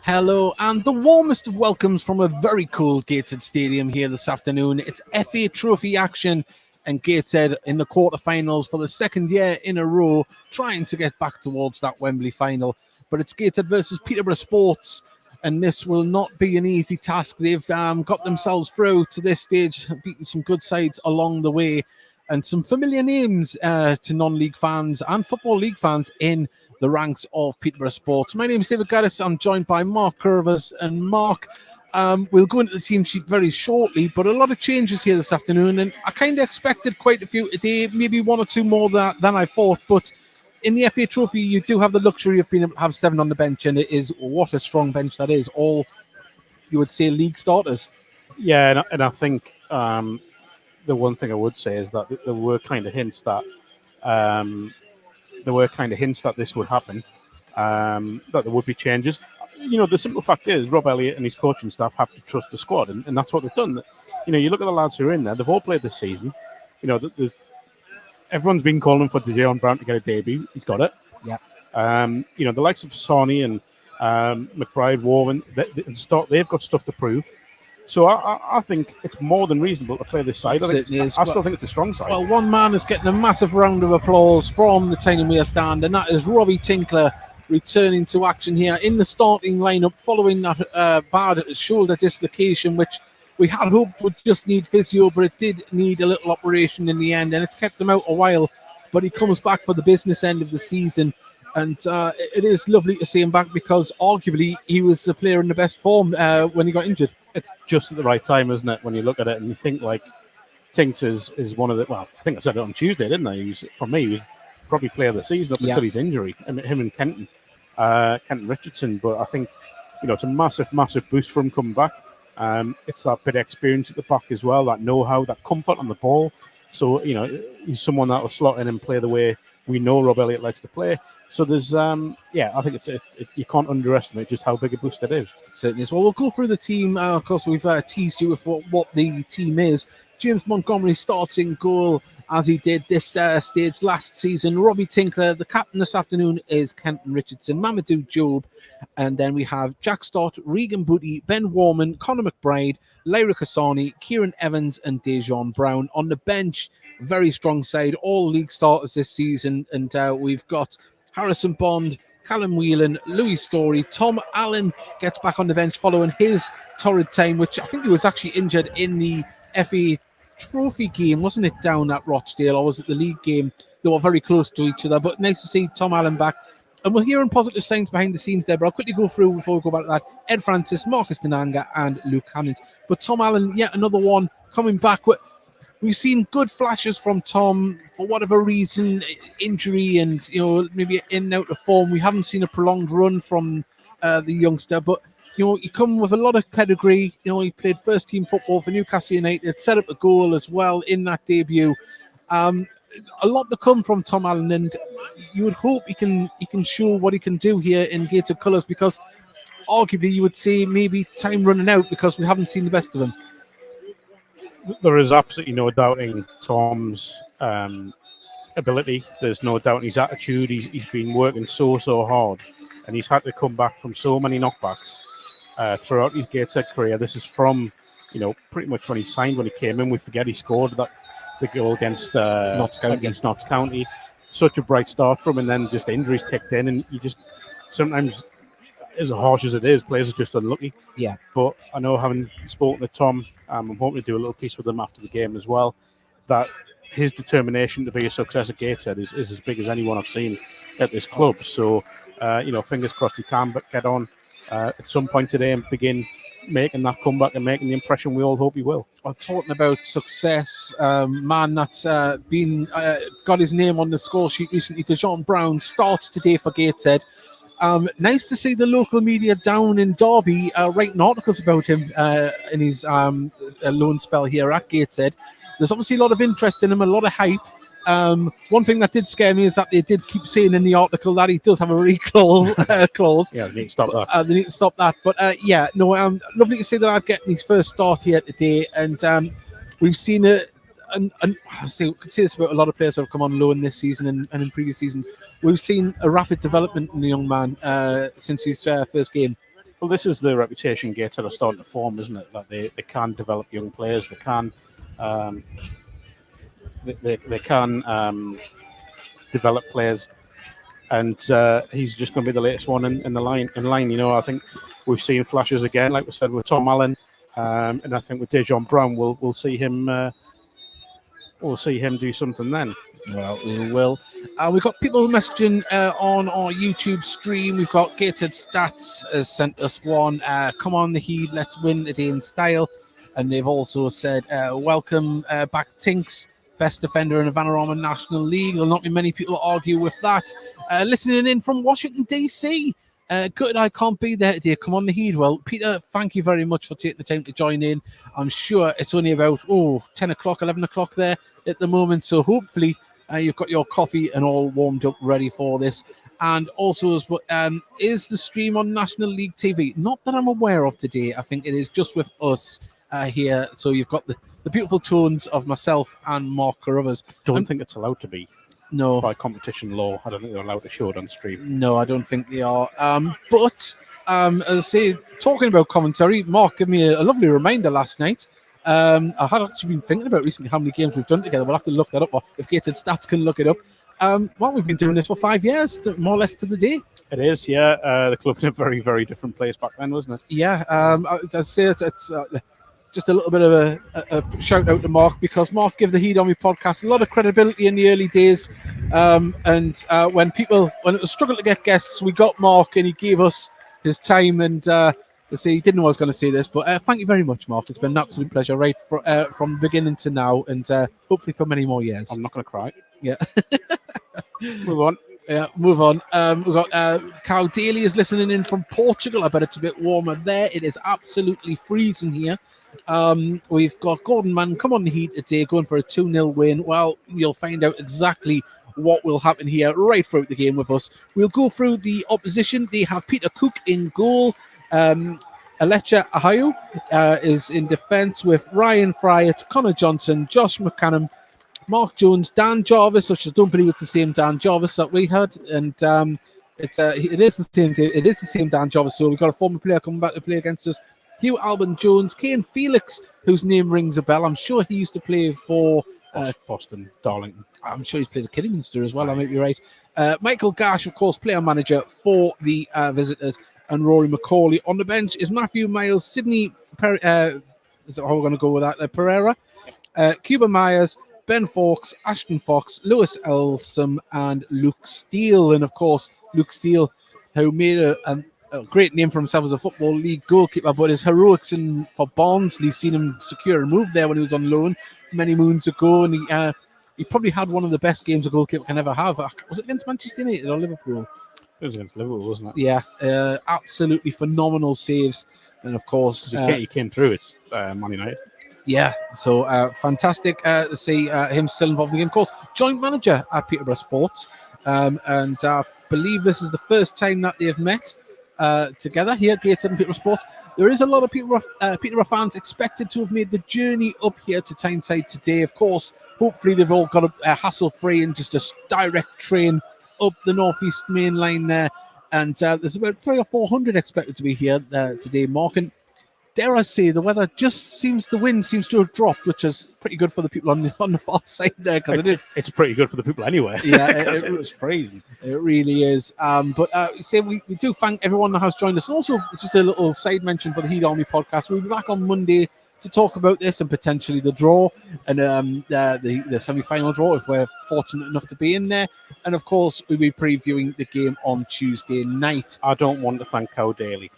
Hello, and the warmest of welcomes from a very cool Gateshead Stadium here this afternoon. It's FA Trophy action, and Gateshead in the quarterfinals for the second year in a row, trying to get back towards that Wembley final. But it's Gateshead versus Peterborough Sports, and this will not be an easy task. They've got themselves through to this stage, beaten some good sides along the way, and some familiar names to non-league fans and Football League fans in the ranks of Peterborough Sports. My name is David Gaddis. I'm joined by Mark Carruthers. And Mark, we'll go into the team sheet very shortly, but a lot of changes here this afternoon, and I kind of expected quite a few today, maybe one or two more than I thought, but in the FA Trophy, you do have the luxury of being able to have 7 on the bench, and it is what a strong bench that is. All, you would say, league starters. Yeah, and I think the one thing I would say is that there were kind of hints that this would happen, that there would be changes. You know, the simple fact is Rob Elliott and his coaching staff have to trust the squad, and that's what they've done. You know, you look at the lads who are in there; they've all played this season. You know, everyone's been calling for Dave Brown to get a debut. He's got it. Yeah. You know, the likes of Sani and McBride, Warren, they've got stuff to prove. So I think it's more than reasonable to play this side. I still think it's a strong side. Well, one man is getting a massive round of applause from the Tyne-and-Wear stand, and that is Robbie Tinkler returning to action here in the starting lineup following that bad shoulder dislocation, which we had hoped would just need physio, but it did need a little operation in the end, and it's kept him out a while. But he comes back for the business end of the season. And it is lovely to see him back, because arguably he was the player in the best form when he got injured. It's just at the right time, isn't it? When you look at it and you think like Tinks is one of the, well, I think I said it on Tuesday, didn't I? For me, he was probably player of the season up until his injury. Him and Kenton Richardson. But I think, you know, it's a massive, massive boost for him coming back. It's that bit of experience at the back as well, that know-how, that comfort on the ball. So, you know, he's someone that will slot in and play the way we know Rob Elliott likes to play. So there's, I think you can't underestimate just how big a boost it is. It certainly is. Well, we'll go through the team. Of course, we've teased you with what the team is. James Montgomery starts in goal, as he did this stage last season. Robbie Tinkler, the captain this afternoon, is Kenton Richardson, Mamadou Job, and then we have Jack Stott, Regan Booty, Ben Warman, Conor McBride, Lyra Kasani, Kieran Evans, and Dejon Brown. On the bench, very strong side, all league starters this season, and we've got Harrison Bond, Callum Whelan, Louis Story. Tom Allen gets back on the bench following his torrid time, which I think he was actually injured in the FA Trophy game, wasn't it, down at Rochdale, or was it the league game? They were very close to each other, but nice to see Tom Allen back. And we're hearing positive signs behind the scenes there, but I'll quickly go through before we go back to that. Ed Francis, Marcus Denanga, and Luke Hammond. But Tom Allen, yet another one coming back. We've seen good flashes from Tom. For whatever reason, injury and, you know, maybe in and out of form, we haven't seen a prolonged run from the youngster. But, you know, he come with a lot of pedigree. You know, he played first team football for Newcastle United, set up a goal as well in that debut. A lot to come from Tom Allen, and you would hope he can show what he can do here in Gateshead colours, because arguably you would say maybe time running out because we haven't seen the best of him. There is absolutely no doubting Tom's ability. There's no doubting his attitude. He's been working so hard, and he's had to come back from so many knockbacks throughout his Gateshead career. This is from, you know, pretty much when he signed, when he came in. We forget he scored the goal against Notts County. Such a bright start for him, and then just injuries kicked in, and you just sometimes, as harsh as it is, players are just unlucky. Yeah. But I know, having spoken to Tom, I'm hoping to do a little piece with him after the game as well, that his determination to be a success at Gateshead is as big as anyone I've seen at this club. So, you know, fingers crossed he can get on at some point today and begin making that comeback and making the impression we all hope he will. Well, talking about success, man that's been got his name on the score sheet recently, Dejon Brown, starts today for Gateshead. Nice to see the local media down in Derby writing articles about him in his loan spell here at Gateshead. There's obviously a lot of interest in him, a lot of hype. One thing that did scare me is that they did keep saying in the article that he does have a recall clause. Yeah, they need to stop that. They need to stop that. But lovely to see that I'm getting his first start here today. And we've seen it. And I could say this about a lot of players that have come on loan this season and in previous seasons. We've seen a rapid development in the young man since his first game. Well, this is the reputation Gateshead are starting to form, isn't it? That they can develop young players, they can develop players, and he's just going to be the latest one in line. You know, I think we've seen flashes again, like we said with Tom Allen, and I think with Dejon Brown, we'll see him. We'll see him do something then. Well, we will. We've got people messaging on our YouTube stream. We've got Gateshead Stats has sent us one. Come on, the Heat, let's win today in style. And they've also said, welcome back, Tinks, best defender in the Vanarama National League. There'll not be many people argue with that. Listening in from Washington, D.C. Good, I can't be there today. Come on, the Heat. Well, Peter, thank you very much for taking the time to join in. I'm sure it's only about 10 o'clock, 11 o'clock there at the moment. So hopefully you've got your coffee and all warmed up, ready for this. And also, is the stream on National League TV? Not that I'm aware of today. I think it is just with us here. So you've got the beautiful tones of myself and Mark Carruthers. Don't think it's allowed to be. No. By competition law, I don't think they're allowed to show it on stream. No, I don't think they are. But as I say, talking about commentary, Mark gave me a lovely reminder last night. I had actually been thinking about recently how many games we've done together. We'll have to look that up, or if Gateshead Stats can look it up. Well, we've been doing this for 5 years, more or less to the day. It is, yeah. The club's in a very, very different place back then, wasn't it? Yeah. I'd say it's just a little bit of a shout out to Mark, because Mark gave the Heat on Me podcast a lot of credibility in the early days. And when it was struggling to get guests, we got Mark and he gave us his time. And he didn't know I was going to say this, but thank you very much, Mark. It's been an absolute pleasure, right, from beginning to now, and hopefully for many more years. I'm not going to cry. Yeah. Move on. Yeah, move on. We've got Cow Daly is listening in from Portugal. I bet it's a bit warmer there. It is absolutely freezing here. We've got Gordon Mann, come on the Heat today, going for a 2-0 win. Well, you'll find out exactly what will happen here right throughout the game with us. We'll go through the opposition. They have Peter Cook in goal. Alecha Ahayu is in defence with Ryan Fryatt, Connor Johnson, Josh McCannum, Mark Jones, Dan Jarvis, which I don't believe it's the same Dan Jarvis that we had, and it is the same Dan Jarvis. So we've got a former player coming back to play against us. Hugh Alban Jones, Kane Felix, whose name rings a bell. I'm sure he used to play for Boston, Darlington. I'm sure he's played at Kidderminster as well. I might be right. Michael Gash, of course, player manager for the visitors, and Rory McCauley. On the bench is Matthew Miles, Sydney. Is that how we're going to go with that? Pereira, Cuba Myers, Ben Fawkes, Ashton Fox, Lewis Elsom, and Luke Steele. And of course, Luke Steele, who made a great name for himself as a Football League goalkeeper, but his heroics for Barnsley seen him secure a move there when he was on loan many moons ago, and he probably had one of the best games a goalkeeper can ever have. Was it against Manchester United or Liverpool? It was against Liverpool, wasn't it? Yeah, absolutely phenomenal saves, and of course he came through it, Man United. Yeah, so fantastic to see him still involved in the game. Of course, joint manager at Peterborough Sports, and I believe this is the first time that they've met together here at Gateshead and Peterborough Sports. There is a lot of Peterborough fans expected to have made the journey up here to Tyneside today. Of course, hopefully they've all got a hassle-free and just a direct train up the Northeast Main Line there. And there's about 300 or 400 expected to be here today, Mark. And dare I say, the weather the wind seems to have dropped, which is pretty good for the people on the far side there, because it's pretty good for the people anywhere. Yeah, it was freezing. It really is. But we do thank everyone that has joined us. And also, just a little side mention for the Heat Army podcast. We'll be back on Monday to talk about this and potentially the draw and the semi-final draw if we're fortunate enough to be in there. And of course, we'll be previewing the game on Tuesday night. I don't want to thank Cow Daly,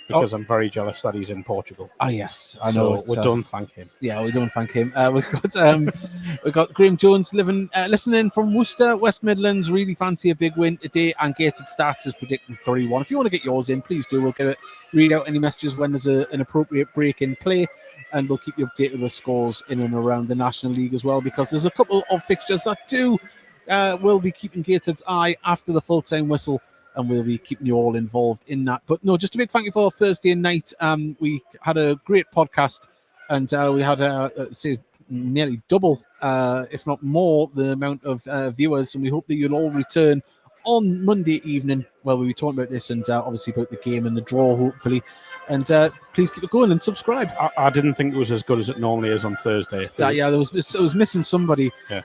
because I'm very jealous that he's in Portugal. Oh yes, I know. So we don't thank him. Yeah, we don't thank him. We've got Graham Jones listening from Worcester, West Midlands. Really fancy a big win today, and Gateshead Stats is predicting 3-1. If you want to get yours in, please do. We'll read out any messages when there's an appropriate break in play, and we'll keep you updated with scores in and around the National League as well, because there's a couple of fixtures that will be keeping Gateshead's eye after the full-time whistle, and we'll be keeping you all involved in that. But no, just a big thank you for Thursday night. We had a great podcast, and we had nearly double, if not more, the amount of viewers, and we hope that you'll all return on Monday evening, well, we'll be talking about this and obviously about the game and the draw, hopefully. And please keep it going and subscribe. I didn't think it was as good as it normally is on Thursday. Yeah, it was missing somebody. Yeah.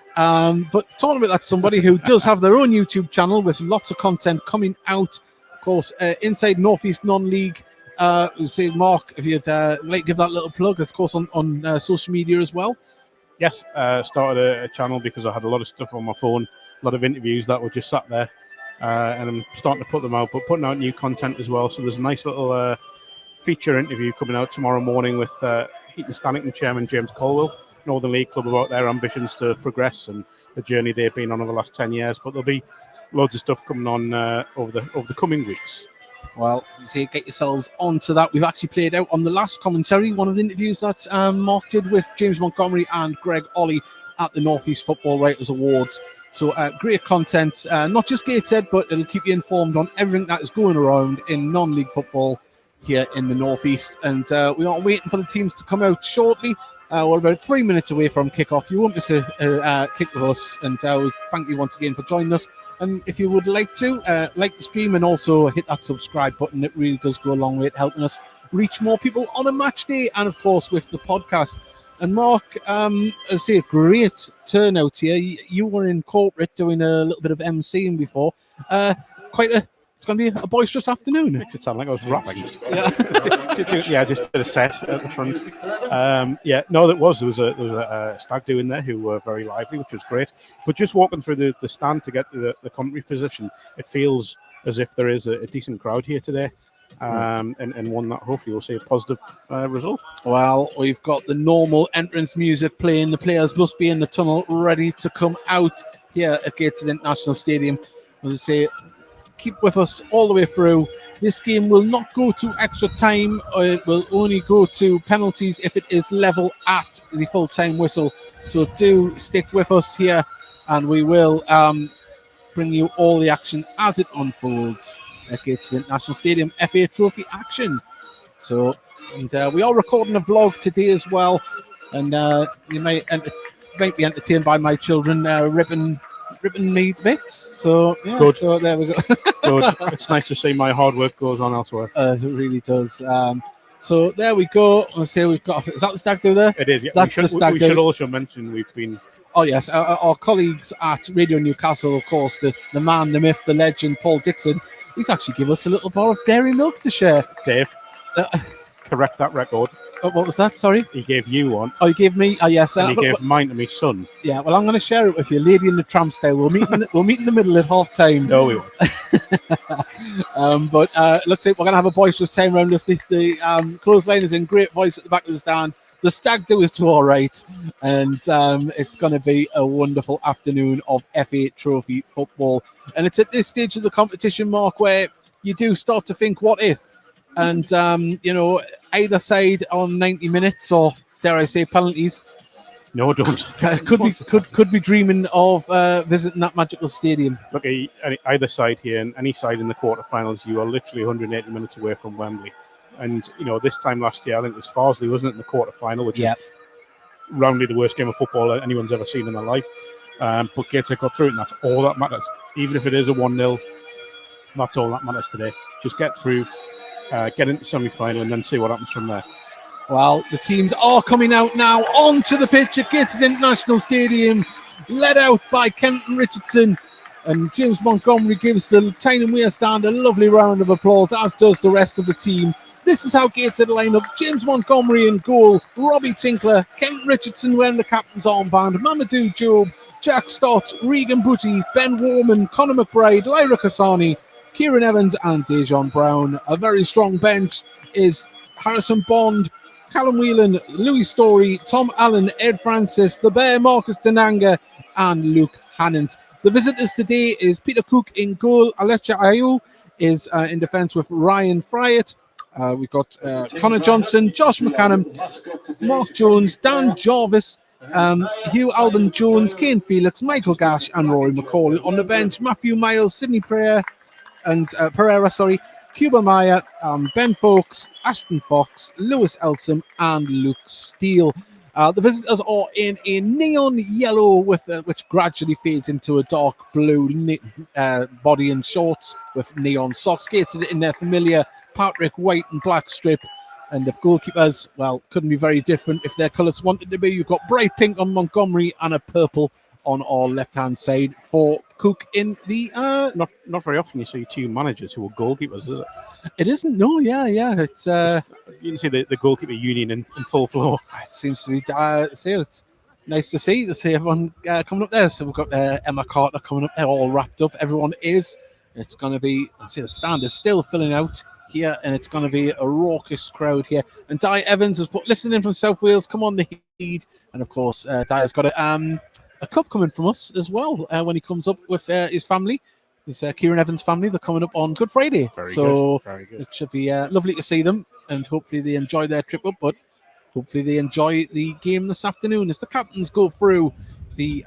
But talking about that, somebody who does have their own YouTube channel with lots of content coming out, of course, inside Northeast Non-League. Say, Mark, if you'd like to give that little plug, of course, on social media as well. Yes, started a channel because I had a lot of stuff on my phone, a lot of interviews that were just sat there, and I'm starting to put them out, but putting out new content as well. So there's a nice little feature interview coming out tomorrow morning with Heaton Stanington chairman James Colwell, Northern League Club, about their ambitions to progress and the journey they've been on over the last 10 years. But there'll be loads of stuff coming on over the coming weeks. Well, get yourselves onto that. We've actually played out on the last commentary one of the interviews that Mark did with James Montgomery and Greg Ollie at the North East Football Writers Awards. So great content, not just Gateshead, but it'll keep you informed on everything that is going around in non-league football here in the North East. And we are waiting for the teams to come out shortly. We're about 3 minutes away from kickoff. You won't miss a kick with us, and we thank you once again for joining us. And if you would like to, like the stream and also hit that subscribe button. It really does go a long way at helping us reach more people on a match day and, of course, with the podcast. And Mark, I see a great turnout here. You were in corporate doing a little bit of MCing before. It's going to be a boisterous afternoon. Makes it sound like I was rapping. Yeah, just did a set at the front. There was a stag do in there who were very lively, which was great. But just walking through the stand to get to the commentary position, it feels as if there is a decent crowd here today, and one that hopefully will see a positive result. Well, we've got the normal entrance music playing. The players must be in the tunnel ready to come out here at Gateshead International Stadium. As I say, keep with us all the way through. This game will not go to extra time. It will only go to penalties if it is level at the full-time whistle. So do stick with us here, and we will bring you all the action as it unfolds at Gateshead International Stadium. FA Trophy action. So, and we are recording a vlog today as well, and you might be entertained by my children ripping me bits. So yeah, good. So there we go. Good. It's nice to see my hard work goes on elsewhere. It really does. So there we go. Let's see, we've got. Is that the stag do there? It is. Yeah. That's the stag do. We should also mention we've been. Oh yes, our colleagues at Radio Newcastle, of course, the man, the myth, the legend, Paul Dixon. He's actually given us a little bar of dairy milk to share. Dave, correct that record. What was that? Sorry? He gave you one. Oh, he gave me? Oh, yes. And he gave mine to my son. Yeah, well, I'm going to share it with you, Lady in the Tramp style. We'll meet in the middle at half time. No, we won't. But looks like we're going to have a boisterous time around us. The clothesline is in great voice at the back of the stand. The stag do is to all right. And it's going to be a wonderful afternoon of FA Trophy football. And it's at this stage of the competition, Mark, where you do start to think, what if? And, either side on 90 minutes or, dare I say, penalties. No, don't. could be dreaming of visiting that magical stadium. Look, either side here and any side in the quarterfinals, you are literally 180 minutes away from Wembley. And, this time last year, I think it was Farsley, wasn't it, in the quarterfinal, which is roundly the worst game of football anyone's ever seen in their life. But Gateshead got through it, and that's all that matters. Even if it is a 1-0, that's all that matters today. Just get through. Get into semi-final and then see what happens from there. Well, the teams are coming out now onto the pitch at Gateshead International Stadium, led out by Kenton Richardson, and James Montgomery gives the Tyne Weir stand a lovely round of applause, as does the rest of the team. This is how Gateshead line up: James Montgomery in goal, Robbie Tinkler, Kenton Richardson wearing the captain's armband, Mamadou Job, Jack Stott, Regan Booty, Ben Warman, Conor McBride, Lyra Kasani, Kieran Evans and Dejon Brown. A very strong bench is Harrison Bond, Callum Whelan, Louis Story, Tom Allen, Ed Francis, The Bear, Marcus Denanga and Luke Hannant. The visitors today is Peter Cook in goal, Alecha Ayew is in defence with Ryan Fryatt. We've got Connor Johnson, Josh McCannum, Mark Jones, Dan Jarvis, Hugh Alban Jones, Kane Felix, Michael Gash and Rory McCauley. On the bench, Matthew Miles, Sidney Pereira, Cuba Maya, Ben Fowkes, Ashton Fox, Lewis Elsom and Luke Steele. The visitors are in a neon yellow with which gradually fades into a dark blue body and shorts with neon socks. Gateshead in their familiar Patrick white and black strip. And the goalkeepers, well, couldn't be very different if their colours wanted to be. You've got bright pink on Montgomery and a purple on our left-hand side for Cook in the... Not very often you see two managers who are goalkeepers, is it? It isn't, no, yeah. It's you can see the goalkeeper union in full flow. It seems to be... it's nice to see everyone coming up there. So we've got Emma Carter coming up there, all wrapped up. Everyone is. It's going to be... See, the stand is still filling out here, and it's going to be a raucous crowd here. And Di Evans has put listening from South Wales. Come on, the Heed. And of course, Di's got a cup coming from us as well when he comes up with his family. His Kieran Evans family. They're coming up on Good Friday. Very good. It should be lovely to see them, and hopefully they enjoy their trip up, but hopefully they enjoy the game this afternoon as the captains go through the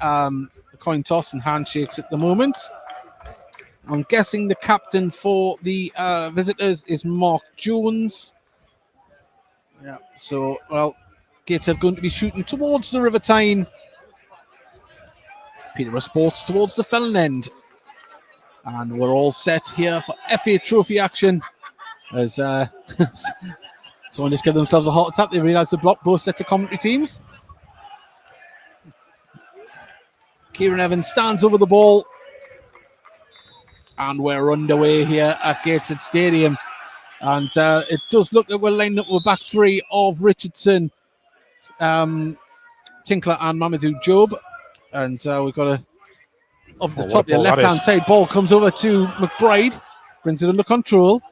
coin toss and handshakes at the moment. I'm guessing the captain for the visitors is Mark Jones. Yeah, so, well, Gateshead going to be shooting towards the River Tyne. Peterborough Sports towards the Felon end. And we're all set here for FA Trophy action. As someone just gave themselves a heart attack. They realised they blocked both sets of commentary teams. Kieran Evans stands over the ball. And we're underway here at Gateshead Stadium. And it does look like we're lined up with back three of Richardson, Tinkler and Mamadou Job. And we've got up the top, the left-hand side. Ball comes over to McBride. Brings it under control.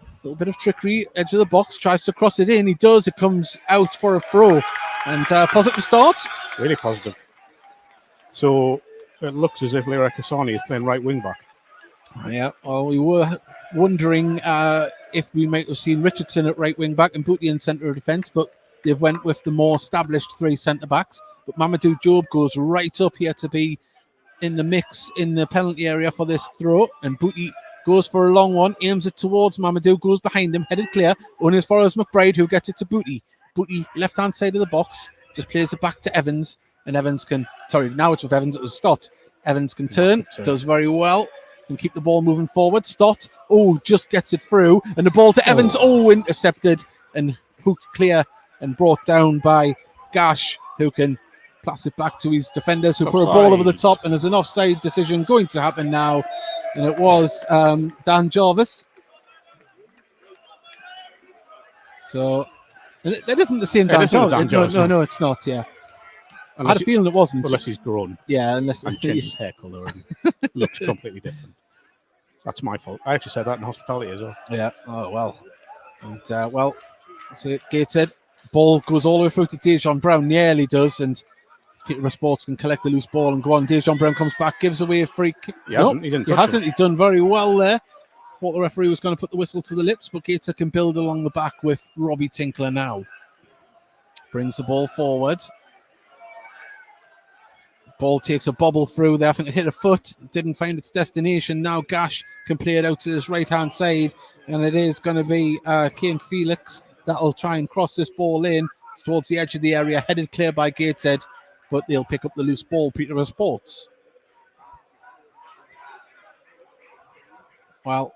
A little bit of trickery. Edge of the box. Tries to cross it in. He does. It comes out for a throw. And positive start. Really positive. So it looks as if Lyra Kasani is playing right wing-back. Yeah, well, we were wondering if we might have seen Richardson at right wing back and Booty in centre of defence, but they've went with the more established three centre backs. But Mamadou Job goes right up here to be in the mix in the penalty area for this throw, and Booty goes for a long one, aims it towards Mamadou, goes behind him, headed clear, only as far as McBride, who gets it to Booty. Booty, left-hand side of the box, just plays it back to Evans, and Evans can... Sorry, now it's with Evans, it was Stott. Evans can turn, does very well. Can keep the ball moving forward. Stott, just gets it through. And the ball to Evans, intercepted and hooked clear and brought down by Gash, who can pass it back to his defenders, who put a ball over the top. And there's an offside decision going to happen now. And it was Dan Jarvis. So, that isn't the same Dan Jarvis. No, it's not, yeah. I had a feeling it wasn't. Unless he's grown. Yeah, unless and changed his hair colour and looks completely different. That's my fault. I actually said that in hospitality as well. Yeah. Oh, well. And, that's it. Gateshead. Ball goes all the way through to Dejan Brown. Nearly does. And Peterborough Sports can collect the loose ball and go on. Dejan Brown comes back, gives away a free kick. He hasn't. He's done very well there. Thought the referee was going to put the whistle to the lips, but Gateshead can build along the back with Robbie Tinkler now. Brings the ball forward. Ball takes a bobble through there. I think it hit a foot. Didn't find its destination. Now Gash can play it out to his right-hand side. And it is going to be Kane Felix that'll try and cross this ball in towards the edge of the area. Headed clear by Gateshead. But they'll pick up the loose ball, Peterborough Sports. Well,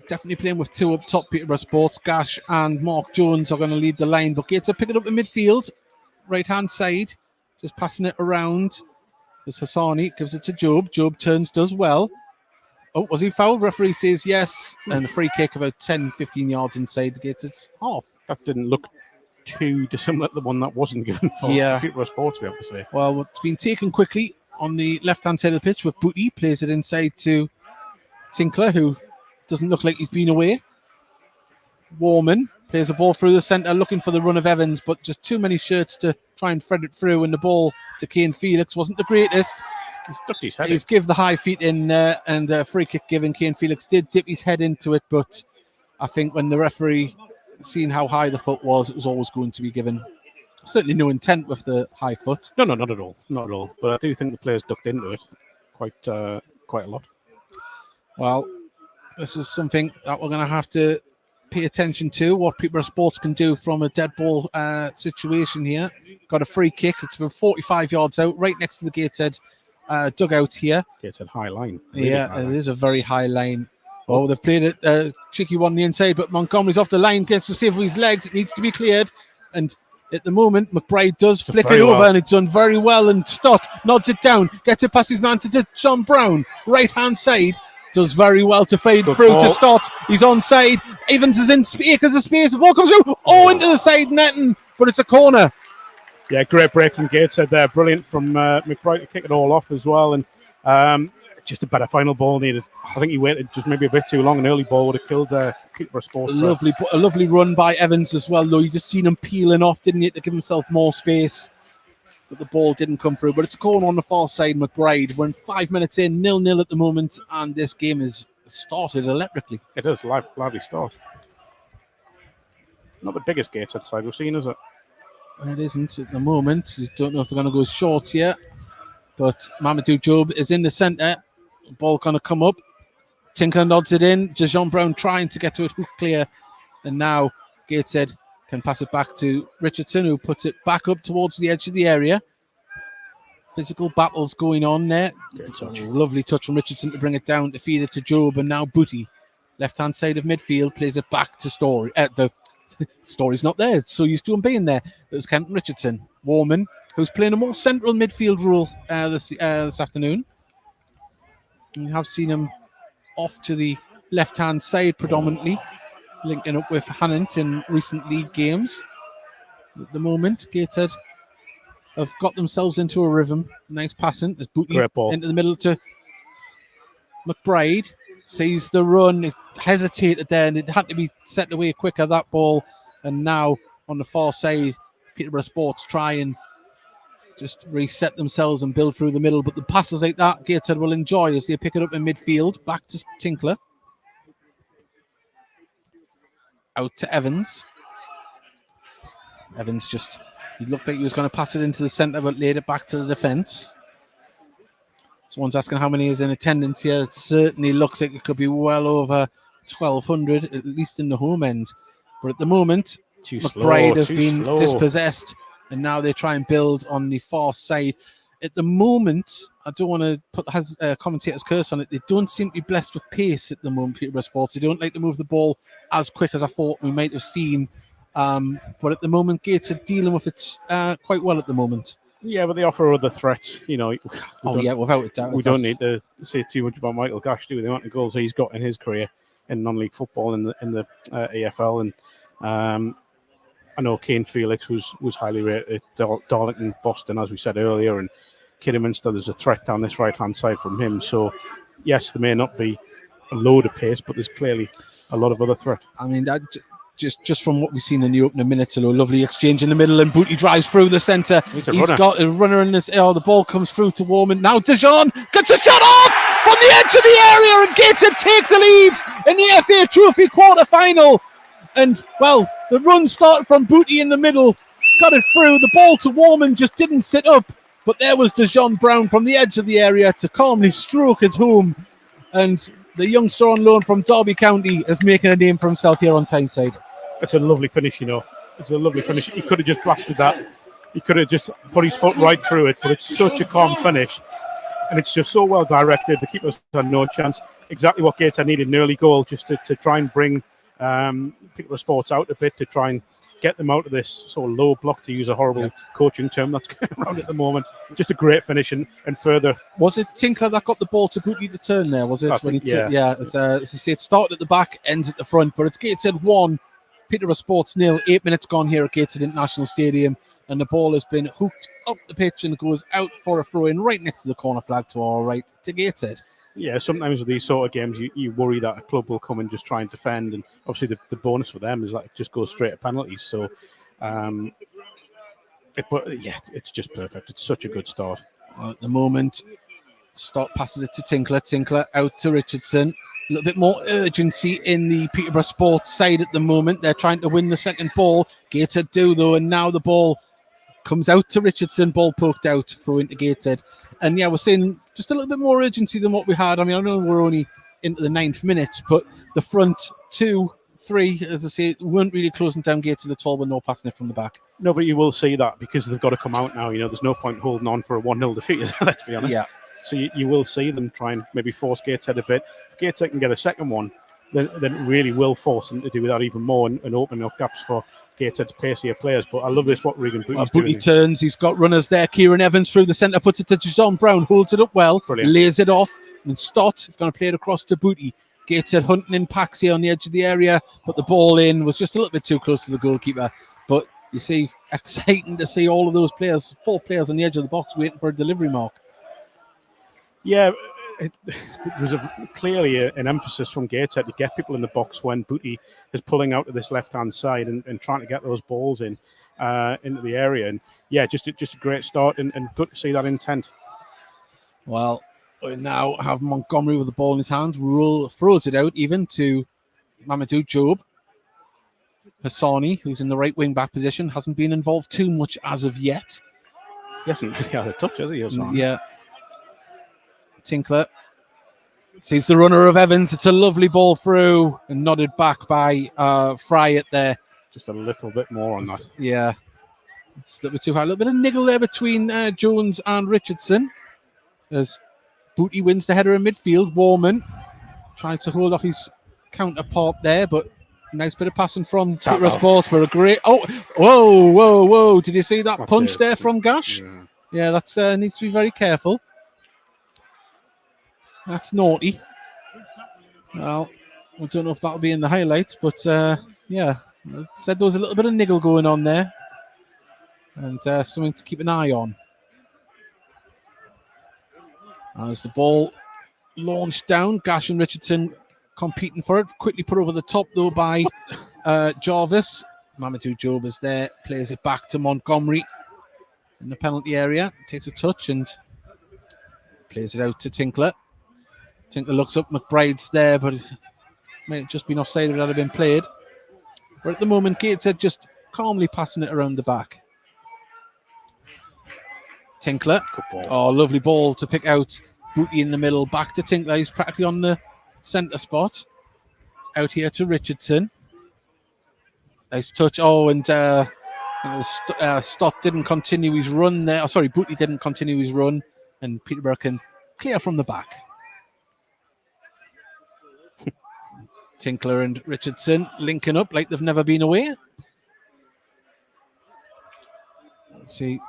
definitely playing with two up top, Peterborough Sports. Gash and Mark Jones are going to lead the line. But Gateshead pick it up in midfield. Right-hand side. Just passing it around. As Hassani gives it to Job. Job turns, does well. Oh, was he fouled? Referee says yes. And a free kick about 10, 15 yards inside the Gateshead's half. That didn't look too dissimilar to the one that wasn't given for Peterborough Sports, we have to say. Well, it's been taken quickly on the left-hand side of the pitch with Booty. Plays it inside to Tinkler, who doesn't look like he's been away. Warman plays the ball through the centre, looking for the run of Evans, but just too many shirts to try and thread it through, and the ball to Kane Felix wasn't the greatest. He's ducked his head. He's give the high feet in, and a free kick given. Kane Felix did dip his head into it, but I think when the referee seen how high the foot was, it was always going to be given. Certainly no intent with the high foot. No, not at all. Not at all. But I do think the players ducked into it quite a lot. Well, this is something that we're going to have to pay attention to what Peterborough Sports can do from a dead ball situation here. Got a free kick. It's about 45 yards out, right next to the Gateshead dugout here. Gateshead high line. Really Yeah, high it line. is a very high line. Oh, they've played it. Cheeky one on the inside, but Montgomery's off the line, gets to save his legs. It needs to be cleared. And at the moment, McBride does flick it over, and it's done very well. And Stott nods it down, gets it past his man to John Brown, right hand side. Does very well to fade through to Stott. He's onside. Evans is in acres of space. The ball comes through. Oh, into the side netting, but it's a corner. Yeah, great break from Gateshead there. Brilliant from McBride to kick it all off as well. And just a better final ball needed. I think he waited just maybe a bit too long. An early ball would have killed Peterborough Sports. A lovely run by Evans as well, though. You just seen him peeling off, didn't you, to give himself more space. But the ball didn't come through. But it's a corner on the far side, McBride. We're 5 minutes in, 0-0 at the moment, and this game is started electrically. It is lively start. Not the biggest Gateshead side we've seen, is it? It isn't at the moment. I don't know if they're going to go short here. But Mamadou Job is in the centre. Ball going to come up. Tinkler nods it in. John Brown trying to get to it, hook clear. And now Gateshead can pass it back to Richardson, who puts it back up towards the edge of the area. Physical battles going on there. Lovely touch from Richardson to bring it down, to feed it to Job. And now Booty, left-hand side of midfield, plays it back to Story. Story's not there, so used to him being there. It was Kenton Richardson. Warman, who's playing a more central midfield role this afternoon. You have seen him off to the left-hand side predominantly, linking up with Hannant in recent league games. At the moment, Gateshead have got themselves into a rhythm. Nice passing. There's Booty into the middle to McBride. Sees the run. It hesitated there, and it had to be set away quicker, that ball. And now on the far side, Peterborough Sports try and just reset themselves and build through the middle. But the passes like that, Gateshead will enjoy as they pick it up in midfield. Back to Tinkler. Out to Evans. Evans he looked like he was going to pass it into the centre, but laid it back to the defence. Someone's asking how many is in attendance here. It certainly looks like it could be well over 1,200, at least in the home end. But at the moment, McBride has been dispossessed, and now they try and build on the far side. At the moment, I don't want to put the commentator's curse on it. They don't seem to be blessed with pace at the moment, Peterborough Sports. They don't like to move the ball as quick as I thought we might have seen. But at the moment, Gates are dealing with it quite well at the moment. Yeah, but they offer other threats. Without a doubt. We don't need to say too much about Michael Gash, do we? The amount of goals he's got in his career in non-league football in the AFL, and I know Kane Felix was highly rated at Darlington, Boston, as we said earlier, and Kidderminster, there's a threat down this right-hand side from him. So, yes, there may not be a load of pace, but there's clearly a lot of other threat. I mean, just from what we've seen in the opening minutes, a lovely exchange in the middle, and Booty drives through the centre. He's got a runner in this. The ball comes through to Warman. Now Dijon gets a shot off from the edge of the area, and Gateshead take the lead in the FA Trophy quarter-final. And, well, the run started from Booty in the middle, got it through. The ball to Warman just didn't sit up, but there was Dijon Brown from the edge of the area to calmly stroke it home. And the youngster on loan from Derby County is making a name for himself here on Tyneside. It's a lovely finish, It's a lovely finish. He could have just blasted that. He could have just put his foot right through it, but it's such a calm finish. And it's just so well directed. The keeper's had no chance. Exactly what Gateshead needed, an early goal, just to try and bring Peterborough Sports out a bit, to try and get them out of this sort of low block, to use a horrible coaching term that's going around at the moment. Just a great finish, and further. Was it Tinkler that got the ball to Booty to turn there, was it? As I say, it started at the back, ends at the front, but it's Gateshead 1, Peterborough Sports 0, 8 minutes gone here at Gateshead International Stadium, and the ball has been hooked up the pitch and goes out for a throw-in right next to the corner flag to our right to Gateshead. Yeah, sometimes with these sort of games, you worry that a club will come and just try and defend, and obviously the bonus for them is that it just goes straight to penalties. So, it's just perfect. It's such a good start. At the moment, Stott passes it to Tinkler. Tinkler out to Richardson. A little bit more urgency in the Peterborough Sports side at the moment. They're trying to win the second ball. Gateshead do, though, and now the ball comes out to Richardson. Ball poked out, throw into Gateshead. And yeah, we're seeing just a little bit more urgency than what we had. I mean, I know we're only into the 9th minute, but the front two three, as I say, weren't really closing down Gateshead at all, but no passing it from the back. No, but you will see that because they've got to come out now. There's no point holding on for a 1-0 defeat, let's be honest. Yeah. So you will see them try and maybe force Gateshead a bit. If Gateshead can get a second one, then it really will force them to do that even more and open up gaps for Gateshead's pacier players. But I love this, what Regan Booty's doing. Booty turns, he's got runners there. Kieran Evans through the centre, puts it to John Brown, holds it up well, Brilliant. lays it off, and Stott is going to play it across to Booty. Gateshead hunting in packs here on the edge of the area, but the ball in was just a little bit too close to the goalkeeper. But you see, exciting to see all of those players, 4 players on the edge of the box waiting for a delivery mark. Yeah, there's clearly an emphasis from Gateshead to get people in the box when Booty is pulling out to this left-hand side and trying to get those balls in into the area. And yeah, just a great start and good to see that intent. Well, we now have Montgomery with the ball in his hand, throws it out even to Mamadou Job. Hassani, who's in the right wing back position, hasn't been involved too much as of yet. He hasn't had a touch, has he, Hassani? Yeah. Tinkler sees the runner of Evans. It's a lovely ball through and nodded back by Fryatt there. Just a little bit more on that. Yeah. It's a little bit too high. A little bit of niggle there between Jones and Richardson as Booty wins the header in midfield. Warman trying to hold off his counterpart there, but nice bit of passing from Peterborough Sports for a great... Oh, whoa. Did you see that punch there from Gash? Yeah, that's needs to be very careful. That's naughty. Well, I don't know if that'll be in the highlights, but yeah, I said there was a little bit of niggle going on there. And something to keep an eye on. As the ball launched down, Gash and Richardson competing for it. Quickly put over the top, though, by Jarvis. Mamadou Job is there, plays it back to Montgomery in the penalty area. Takes a touch and plays it out to Tinkler. Tinkler looks up, McBride's there, but it may have just been offside if it had been played. But at the moment, Gateshead just calmly passing it around the back. Tinkler. Oh, lovely ball to pick out. Booty in the middle, back to Tinkler. He's practically on the centre spot. Out here to Richardson. Nice touch. Oh, and Stott didn't continue his run there. Oh, sorry, Booty didn't continue his run. And Peterborough can clear from the back. Tinkler and Richardson linking up like they've never been away. Let's see.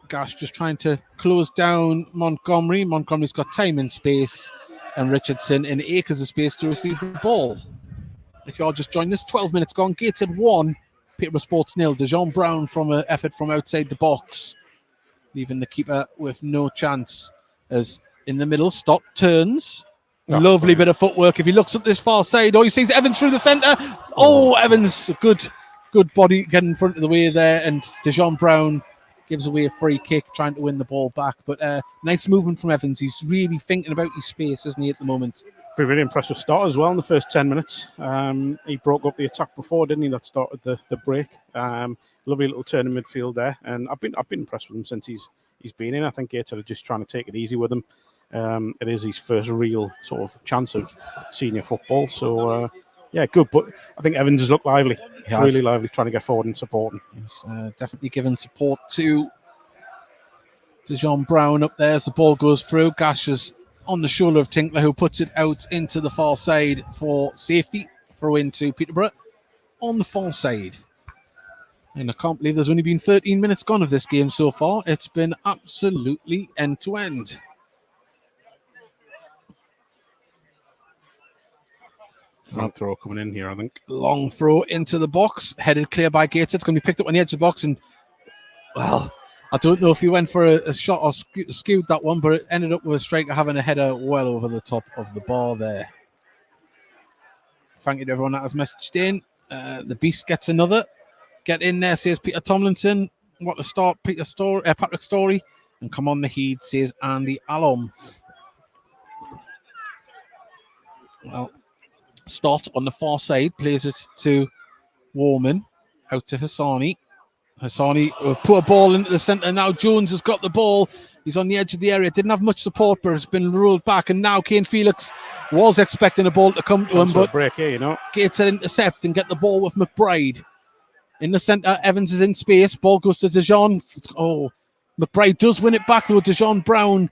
Gash just trying to close down Montgomery. Montgomery's got time and space, and Richardson in acres of space to receive the ball. If you all just joined us, 12 minutes gone. Gateshead 1, Peterborough Sports 0. DeJean Brown from an effort from outside the box, leaving the keeper with no chance. As in the middle, Stott turns. Lovely bit of footwork. If he looks up this far side, he sees Evans through the centre. Oh, Evans, good body getting in front of the way there, and DeJean Brown gives away a free kick, trying to win the ball back. But nice movement from Evans. He's really thinking about his space, isn't he, at the moment? Very impressive start as well in the first 10 minutes. He broke up the attack before, didn't he? That started the break. Lovely little turn in midfield there. And I've been impressed with him since he's been in. I think Gateshead are just trying to take it easy with him. It is his first real sort of chance of senior football. So, yeah, good. But I think Evans has looked lively. Really lively, trying to get forward and supporting. He's definitely given support to DeJean Brown up there as the ball goes through. Gash is on the shoulder of Tinkler, who puts it out into the far side for safety. Throw into Peterborough on the far side. And I can't believe there's only been 13 minutes gone of this game so far. It's been absolutely end to end. Long throw coming in here, I think. Long throw into the box, headed clear by Gateshead. It's going to be picked up on the edge of the box, and well, I don't know if he went for a shot or skewed that one, but it ended up with a striker having a header well over the top of the bar there. Thank you to everyone that has messaged in. The Beast gets another. Get in there, says Peter Tomlinson. What a start, Patrick Story. And come on the heed, says Andy Alom. Well, Stott on the far side plays it to Warman, out to Hassani. Hassani put a ball into the centre. Now Jones has got the ball. He's on the edge of the area. Didn't have much support, but it's been ruled back. And now Kane Felix was expecting a ball to come to him, but break here, Gateshead intercept and get the ball with McBride. In the centre, Evans is in space. Ball goes to DeJean. Oh, McBride does win it back, though. DeJean Brown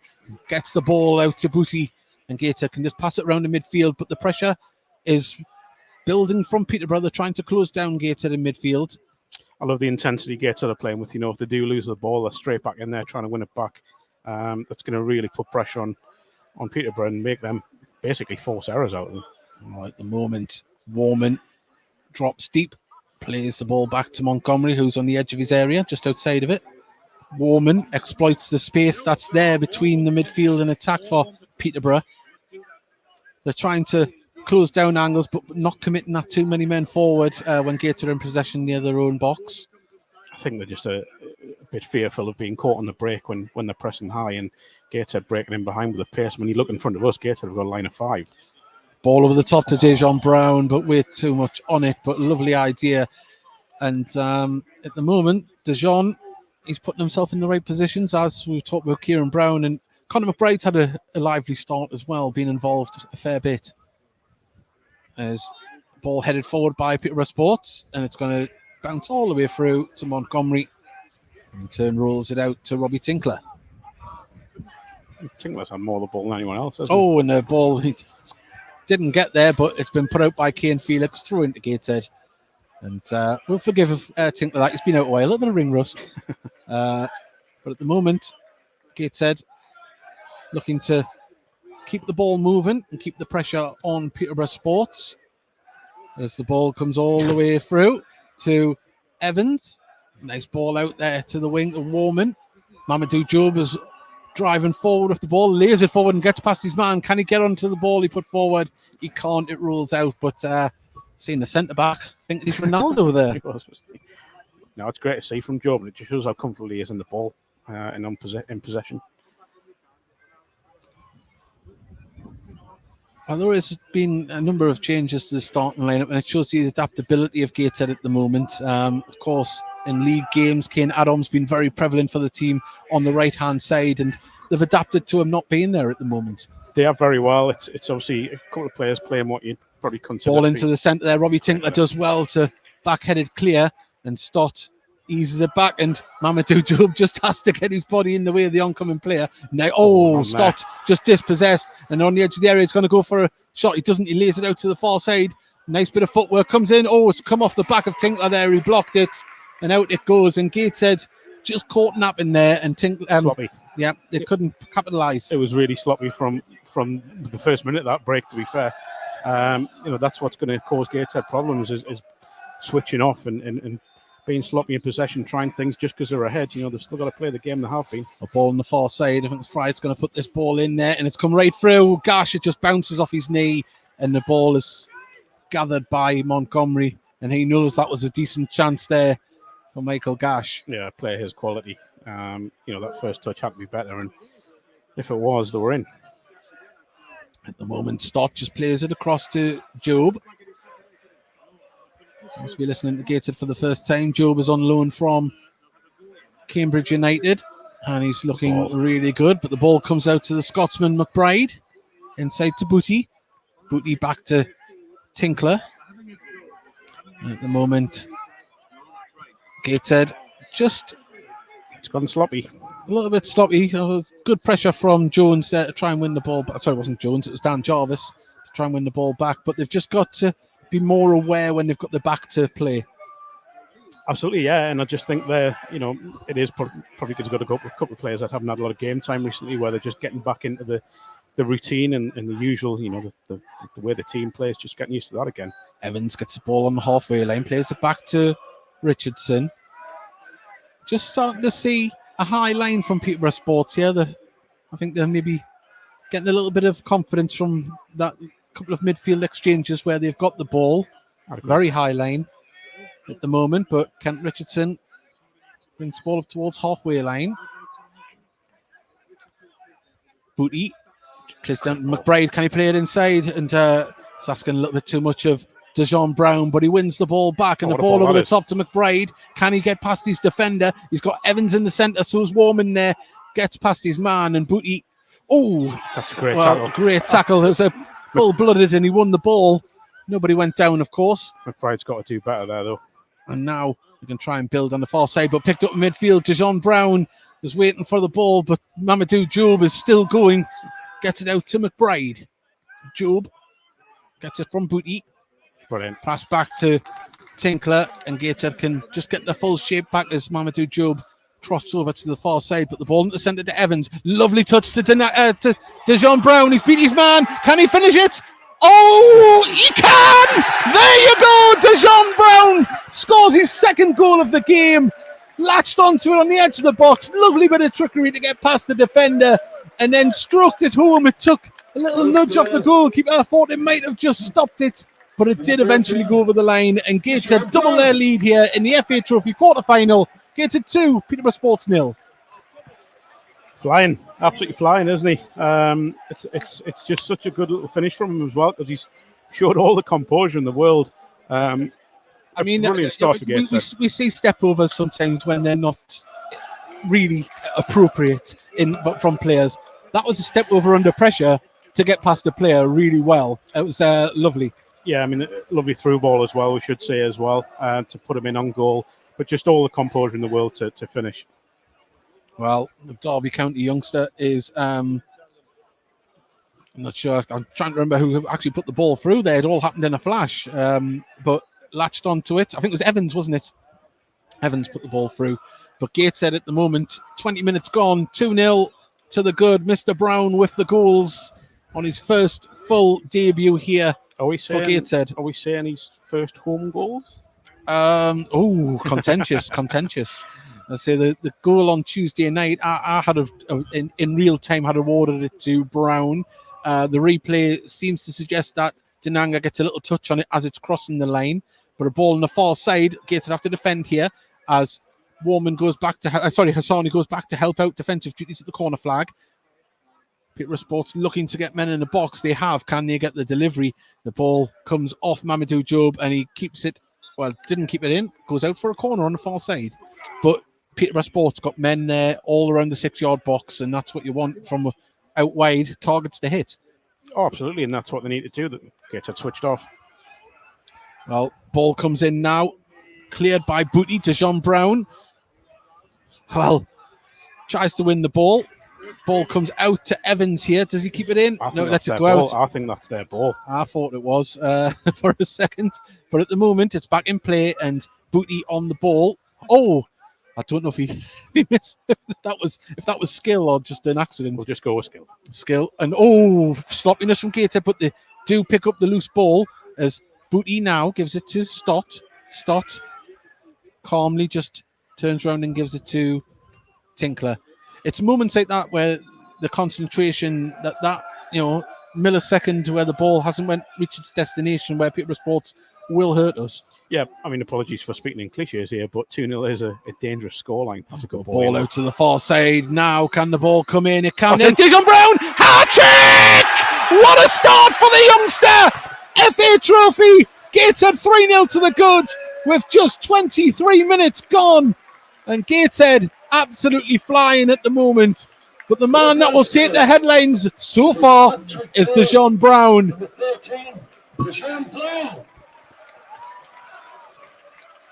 gets the ball out to Booty. And Gateshead can just pass it around the midfield, but the pressure is building from Peterborough. They're trying to close down Gateshead in midfield. I love the intensity Gateshead are playing with. If they do lose the ball, they're straight back in there trying to win it back. That's going to really put pressure on Peterborough and make them basically force errors out of them. At the moment, Warman drops deep, plays the ball back to Montgomery, who's on the edge of his area, just outside of it. Warman exploits the space that's there between the midfield and attack for Peterborough. They're trying to close down angles, but not committing that too many men forward when Gateshead are in possession near their own box. I think they're just a bit fearful of being caught on the break when they're pressing high, and Gateshead breaking in behind with the pace. When you look in front of us, Gateshead have got a line of 5. Ball over the top to DeJean Brown, but way too much on it, but lovely idea. And at the moment, DeJean, he's putting himself in the right positions, as we talked about Kieran Brown, and Conor McBride's had a lively start as well, being involved a fair bit. As ball headed forward by Peterborough Sports, and it's going to bounce all the way through to Montgomery. In turn, rolls it out to Robbie Tinkler. Tinkler's had more of the ball than anyone else, hasn't he? And the ball he didn't get there, but it's been put out by Kane Felix through into Gateshead. And we'll forgive Tinkler that. He's been out a while, a little bit of ring rust. But at the moment, Gateshead looking to keep the ball moving and keep the pressure on Peterborough Sports. As the ball comes all the way through to Evans. Nice ball out there to the wing of Warman. Mamadou Job is driving forward with the ball, lays it forward and gets past his man. Can he get onto the ball he put forward? He can't, it rolls out. But seeing the centre-back, thinking he's Ronaldo there. No, it's great to see from Job, and it just shows how comfortable he is in the ball and in possession. Well, there has been a number of changes to the starting lineup, and it shows the adaptability of Gateshead at the moment. Of course, in league games, Kane Adams been very prevalent for the team on the right-hand side, and they've adapted to him not being there at the moment. They have very well. It's obviously a couple of players playing what you'd probably consider. Ball into the centre there. Robbie Tinkler does well to back-headed clear, and Stott eases it back, and Mamadou Job just has to get his body in the way of the oncoming player. Now, Stott just dispossessed, and on the edge of the area, he's going to go for a shot. He doesn't. He lays it out to the far side. Nice bit of footwork comes in. It's come off the back of Tinkler there. He blocked it, and out it goes. And Gateshead just caught napping there, and Tinkler. Sloppy. Yeah, they couldn't capitalise. It was really sloppy from the first minute of that break, to be fair. That's what's going to cause Gateshead problems is switching off and being sloppy in possession, trying things just because they're ahead. They've still got to play the game they have been. A ball on the far side. I think Fry's going to put this ball in there, and it's come right through. Gosh, it just bounces off his knee, and the ball is gathered by Montgomery, and he knows that was a decent chance there for Michael Gash. Yeah, player his quality. That first touch had to be better, and if it was, they were in. At the moment, Stott just plays it across to Job. Must be listening to Gateshead for the first time. Job is on loan from Cambridge United, and he's looking really good. But the ball comes out to the Scotsman McBride, inside to Booty. Booty back to Tinkler. And at the moment, Gateshead just... It's gone sloppy. A little bit sloppy. Good pressure from Jones there to try and win the ball. Sorry, it wasn't Jones. It was Dan Jarvis to try and win the ball back. But they've just got to be more aware when they've got the back to play. Absolutely, yeah. And I just think it is probably because we've got a couple of players that haven't had a lot of game time recently, where they're just getting back into the routine and the usual, the way the team plays, just getting used to that again. Evans gets the ball on the halfway line, plays it back to Richardson. Just starting to see a high line from Peterborough Sports here. I think they're maybe getting a little bit of confidence from that couple of midfield exchanges where they've got the ball. Very high line at the moment, but Kent Richardson brings the ball up towards halfway line. Booty plays down to McBride. Can he play it inside? And it's asking a little bit too much of DeJean Brown, but he wins the ball back, and the ball over the top to McBride. Can he get past his defender? He's got Evans in the centre, so is Warman there. gets past his man, and Booty. Oh, that's a great tackle. Great tackle. There's a full-blooded, and he won the ball. Nobody went down, of course. McBride's got to do better there, though. And now we can try and build on the far side, but picked up in midfield. Dejon Brown is waiting for the ball, but Mamadou Job is still going. Gets it out to McBride. Job gets it from Booty. Brilliant. Pass back to Tinkler, and Gateshead can just get the full shape back as Mamadou Job trots over to the far side, but the ball in the centre to Evans. Lovely touch to Dejon Brown. He's beat his man. Can he finish it? Oh, he can! There you go! Dejon Brown scores his second goal of the game. Latched onto it on the edge of the box. Lovely bit of trickery to get past the defender, and then stroked it home. It took a little nudge off the goalkeeper. I thought it might have just stopped it, but it did eventually go over the line, and Gateshead double their lead here in the FA Trophy quarter-final. Gateshead 2, Peterborough Sports 0. Flying, absolutely flying, isn't he? It's just such a good little finish from him as well, because he's showed all the composure in the world. I mean, brilliant start for Gateshead. We see step overs sometimes when they're not really appropriate from players. That was a step over under pressure to get past a player really well. It was lovely. Yeah, I mean, lovely through ball as well, we should say as well, to put him in on goal. But just all the composure in the world to finish. Well, the Derby County youngster is, I'm not sure, I'm trying to remember who actually put the ball through there. It all happened in a flash, but latched onto it. I think it was Evans, wasn't it? Evans put the ball through. But Gateshead at the moment, 20 minutes gone, 2-0 to the good. Mr. Brown with the goals on his first full debut here for Gateshead. Are we saying his first home goals? Contentious. I say the goal on Tuesday night, I had in real time had awarded it to Brown. The replay seems to suggest that Denanga gets a little touch on it as it's crossing the line, but a ball on the far side. Gateshead have to defend here as Hassani goes back to help out defensive duties at the corner flag. Peterborough Sports looking to get men in the box. They have. Can they get the delivery? The ball comes off Mamadou Job, and he keeps it. Well, didn't keep it in. Goes out for a corner on the far side. But Peterborough Sports got men there all around the 6-yard box, and that's what you want from out wide, targets to hit. Oh, absolutely, and that's what they need to do. That gets it switched off. Well, ball comes in now. Cleared by Booty, Dejon Brown. Well, tries to win the ball. Ball comes out to Evans here. Does he keep it in? No, lets it go out. I think that's their ball. I thought it was for a second. But at the moment, it's back in play and Booty on the ball. Oh, I don't know if he missed. If that was skill or just an accident. We'll just go with skill. Skill. And sloppiness from Gateshead, but they do pick up the loose ball as Booty now gives it to Stott. Stott calmly just turns around and gives it to Tinkler. It's moments like that where the concentration, that millisecond where the ball hasn't reached its destination, where Peterborough Sports will hurt us. Yeah, I mean, apologies for speaking in cliches here, but 2-0 is a dangerous scoreline. That's a good ball out to the far side. Now, can the ball come in? It can. There's Dejon Brown! Hat-trick! What a start for the youngster! FA Trophy! Gateshead 3-0 to the good with just 23 minutes gone. And Gateshead absolutely flying at the moment. But the man that will take the headlines so far is Dejon Brown.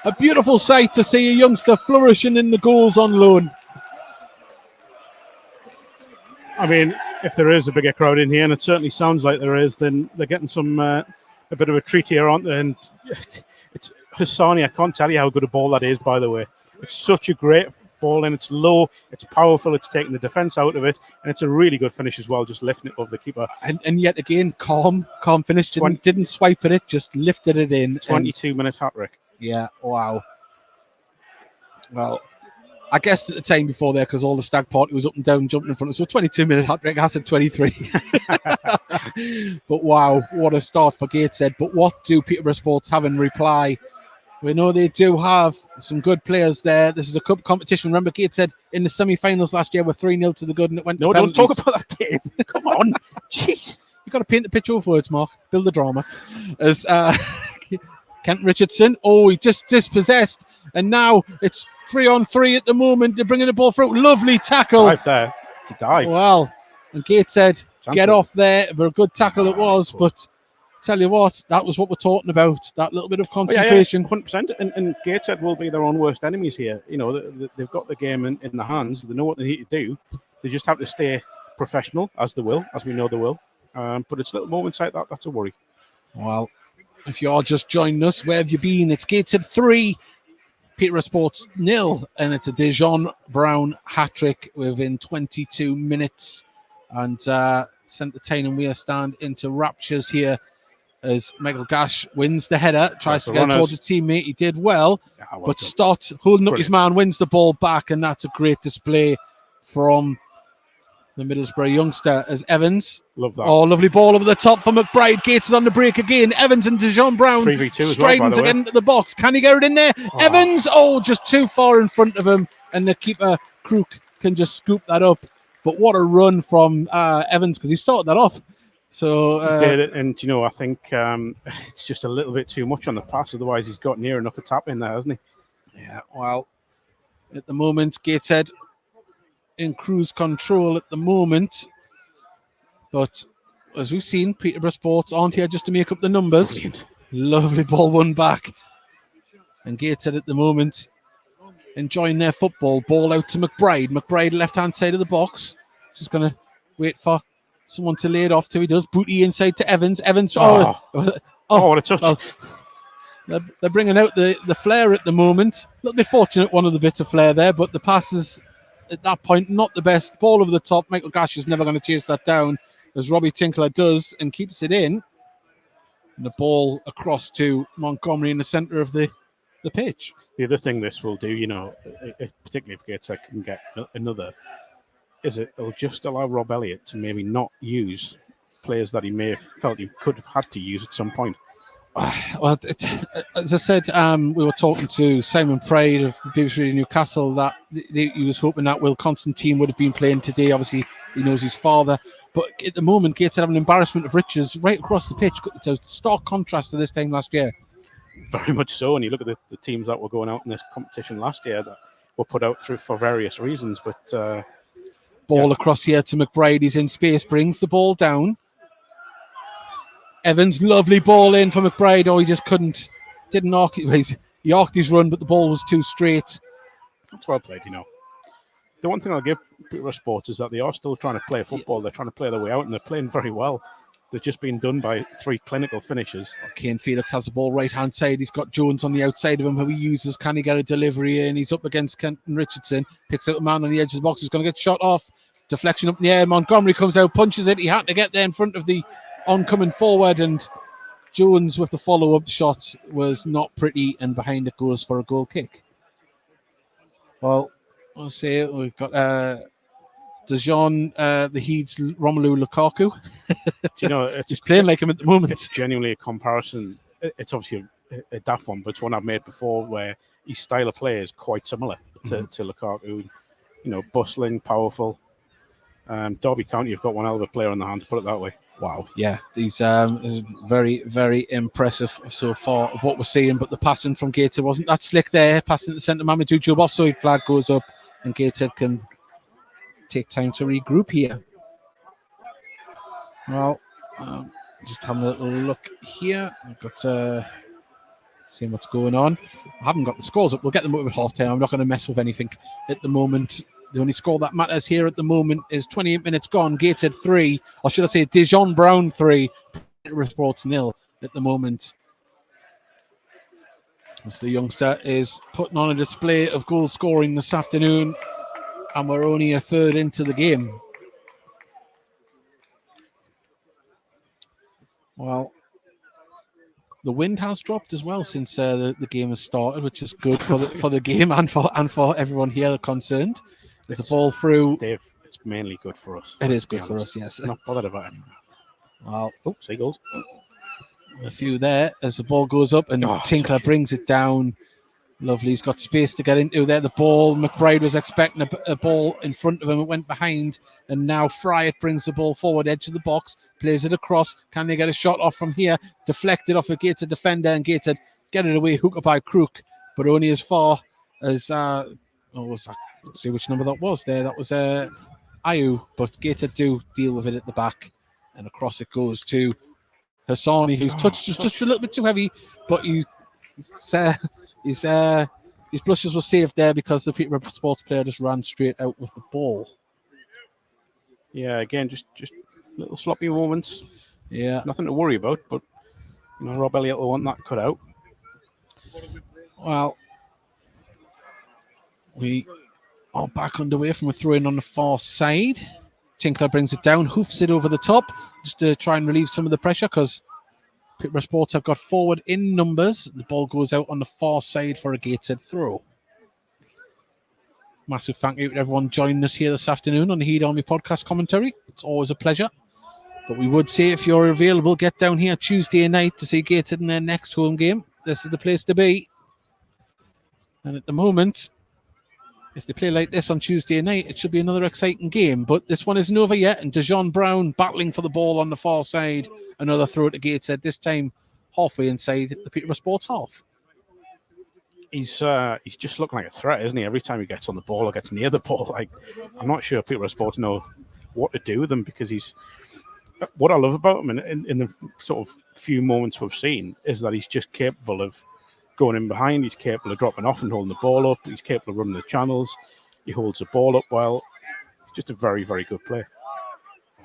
A beautiful sight to see a youngster flourishing in the goals on loan. I mean, if there is a bigger crowd in here, and it certainly sounds like there is, then they're getting some a bit of a treat here, aren't they? And it's Hassani. I can't tell you how good a ball that is, by the way. It's such a great ball, and it's low, it's powerful, it's taking the defence out of it, and it's a really good finish as well, just lifting it over the keeper. And yet again, calm finish. Didn't swipe at it, just lifted it in. 22-minute hat-trick. Yeah, wow. Well, I guessed at the time before there because all the stag party was up and down jumping in front of us. So 22-minute hat-trick, I said 23. But wow, what a start for Gateshead. But what do Peterborough Sports have in reply? We know they do have some good players there. This is a cup competition. Remember, Gateshead in the semi-finals last year were 3-0 to the good, and it went to penalties. Don't talk about that, Dave. Come on. Jeez. You've got to paint the picture with words, Mark. Build the drama. As Kent Richardson, he just dispossessed, and now it's 3-on-3 at the moment. They're bringing the ball through. Lovely tackle. Dive there. to dive. Well, and Gateshead get for- off there. But a good tackle it was. But tell you what, that was what we're talking about. That little bit of concentration. 100%. And Gateshead will be their own worst enemies here. You know, they've got the game in the hands. They know what they need to do. They just have to stay professional, as we know they will. But it's little moments like that that's a worry. Well, if you're just joining us, where have you been? It's Gateshead 3, Peterborough Sports 0, and it's a Dijon Brown hat-trick within 22 minutes. And sent the Tyne and Weir stand into raptures here as Michael Gash wins the header, tries to get it towards his teammate. He did well, but Stott, holding up his man, wins the ball back, and that's a great display from the Middlesbrough youngster as Evans. Love that. Oh, lovely ball over the top for McBride. Gates is on the break again. Evans and Dijon Brown 3v2 striding to get into the box. Can he get it in there? Evans, just too far in front of him, and the keeper, Crook, can just scoop that up. But what a run from Evans, because he started that off. So he did it, and I think it's just a little bit too much on the pass. Otherwise, he's got near enough a tap in there, hasn't he? Yeah. Well, at the moment, Gateshead in cruise control at the moment, but as we've seen, Peterborough Sports aren't here just to make up the numbers. Brilliant. Lovely ball won back, and Gateshead at the moment enjoying their football. Ball out to McBride. McBride left hand side of the box, just going to wait for someone to lay it off till he does. Booty inside to Evans. What a touch. Well, they're bringing out the flair at the moment. A little bit fortunate, one of the bits of flair there, but the passes at that point, not the best. Ball over the top. Michael Gash is never going to chase that down, as Robbie Tinkler does, and keeps it in. And the ball across to Montgomery in the centre of the pitch. The other thing this will do, particularly if Gateshead can get another, is it'll just allow Rob Elliott to maybe not use players that he may have felt he could have had to use at some point. Well, as I said, we were talking to Simon Pride of BBC Radio Newcastle that he was hoping that Will Constantine would have been playing today. Obviously, he knows his father. But at the moment, Gateshead have an embarrassment of riches right across the pitch. It's a stark contrast to this time last year. Very much so. And you look at the teams that were going out in this competition last year that were put out through for various reasons. But ball across here to McBride. He's in space, brings the ball down. Evans, lovely ball in for McBride. Oh, he just didn't arc it. He arced his run, but the ball was too straight. That's well played, The one thing I'll give Peterborough Sports is that they are still trying to play football. They're trying to play their way out, and they're playing very well. They've just been done by 3 clinical finishers. Kane Felix has the ball right-hand side. He's got Jones on the outside of him, who he uses. Can he get a delivery in? He's up against Kenton Richardson. Picks out a man on the edge of the box. He's going to get shot off. Deflection up in the air. Montgomery comes out, punches it. He had to get there in front of the oncoming forward, and Jones with the follow-up shot was not pretty, and behind it goes for a goal kick. Well, I'll say we've got Dijon, the Heeds, Romelu Lukaku. He's playing like him at the moment. It's genuinely a comparison. It's obviously a daft one, but it's one I've made before where his style of play is quite similar to Lukaku. Bustling, powerful. Derby County have got one hell of a player on the hand, to put it that way. Wow, yeah, he's very, very impressive so far of what we're seeing. But the passing from Gateshead wasn't that slick there. Passing to the centre, Mamadou Diop, offside flag goes up, and Gateshead can take time to regroup here. Well, just having a little look here. I've got seeing what's going on. I haven't got the scores up. We'll get them up at half time. I'm not going to mess with anything at the moment. The only score that matters here at the moment is 28 minutes gone. Gateshead 3, or should I say Dijon Brown 3, Peterborough Sports 0 at the moment. As the youngster is putting on a display of goal scoring this afternoon, and we're only a third into the game. Well, the wind has dropped as well since the game has started, which is good for the game and for everyone here concerned. There's a ball through. Dave, it's mainly good for us. It is good for us, yes. Not bothered about anything. Well, seagulls. A few there as the ball goes up, and Tinkler brings it down. Lovely. He's got space to get into there. The ball, McBride was expecting a ball in front of him. It went behind, and now Fryatt brings the ball forward, edge of the box, plays it across. Can they get a shot off from here? Deflected off a Gateshead defender, and Gateshead get it away, hooker by Crook, but only as far as, let's see which number that was there. That was Ayu, but Gateshead do deal with it at the back, and across it goes to Hassani, whose touch was just a little bit too heavy, but his blushes were saved there because the Peterborough Sports player just ran straight out with the ball. Yeah, again, just little sloppy moments. Yeah, nothing to worry about, but Rob Elliott will want that cut out. Well, we are back underway from a throw-in on the far side. Tinkler brings it down, hoofs it over the top, just to try and relieve some of the pressure, because Peterborough Sports have got forward in numbers. The ball goes out on the far side for a Gateshead throw. Massive thank you to everyone joining us here this afternoon on the Heed Army podcast commentary. It's always a pleasure. But we would say, if you're available, get down here Tuesday night to see Gateshead in their next home game. This is the place to be. And at the moment, if they play like this on Tuesday night, it should be another exciting game. But this one isn't over yet. And Dejon Brown battling for the ball on the far side. Another throw to Gateshead, this time halfway inside the Peterborough Sports half. He's just looking like a threat, isn't he? Every time he gets on the ball or gets near the ball, I'm not sure Peterborough Sports know what to do with him, because he's. What I love about him in the sort of few moments we've seen is that he's just capable of going in behind. He's capable of dropping off and holding the ball up. He's capable of running the channels. He holds the ball up well. He's just a very, very good player.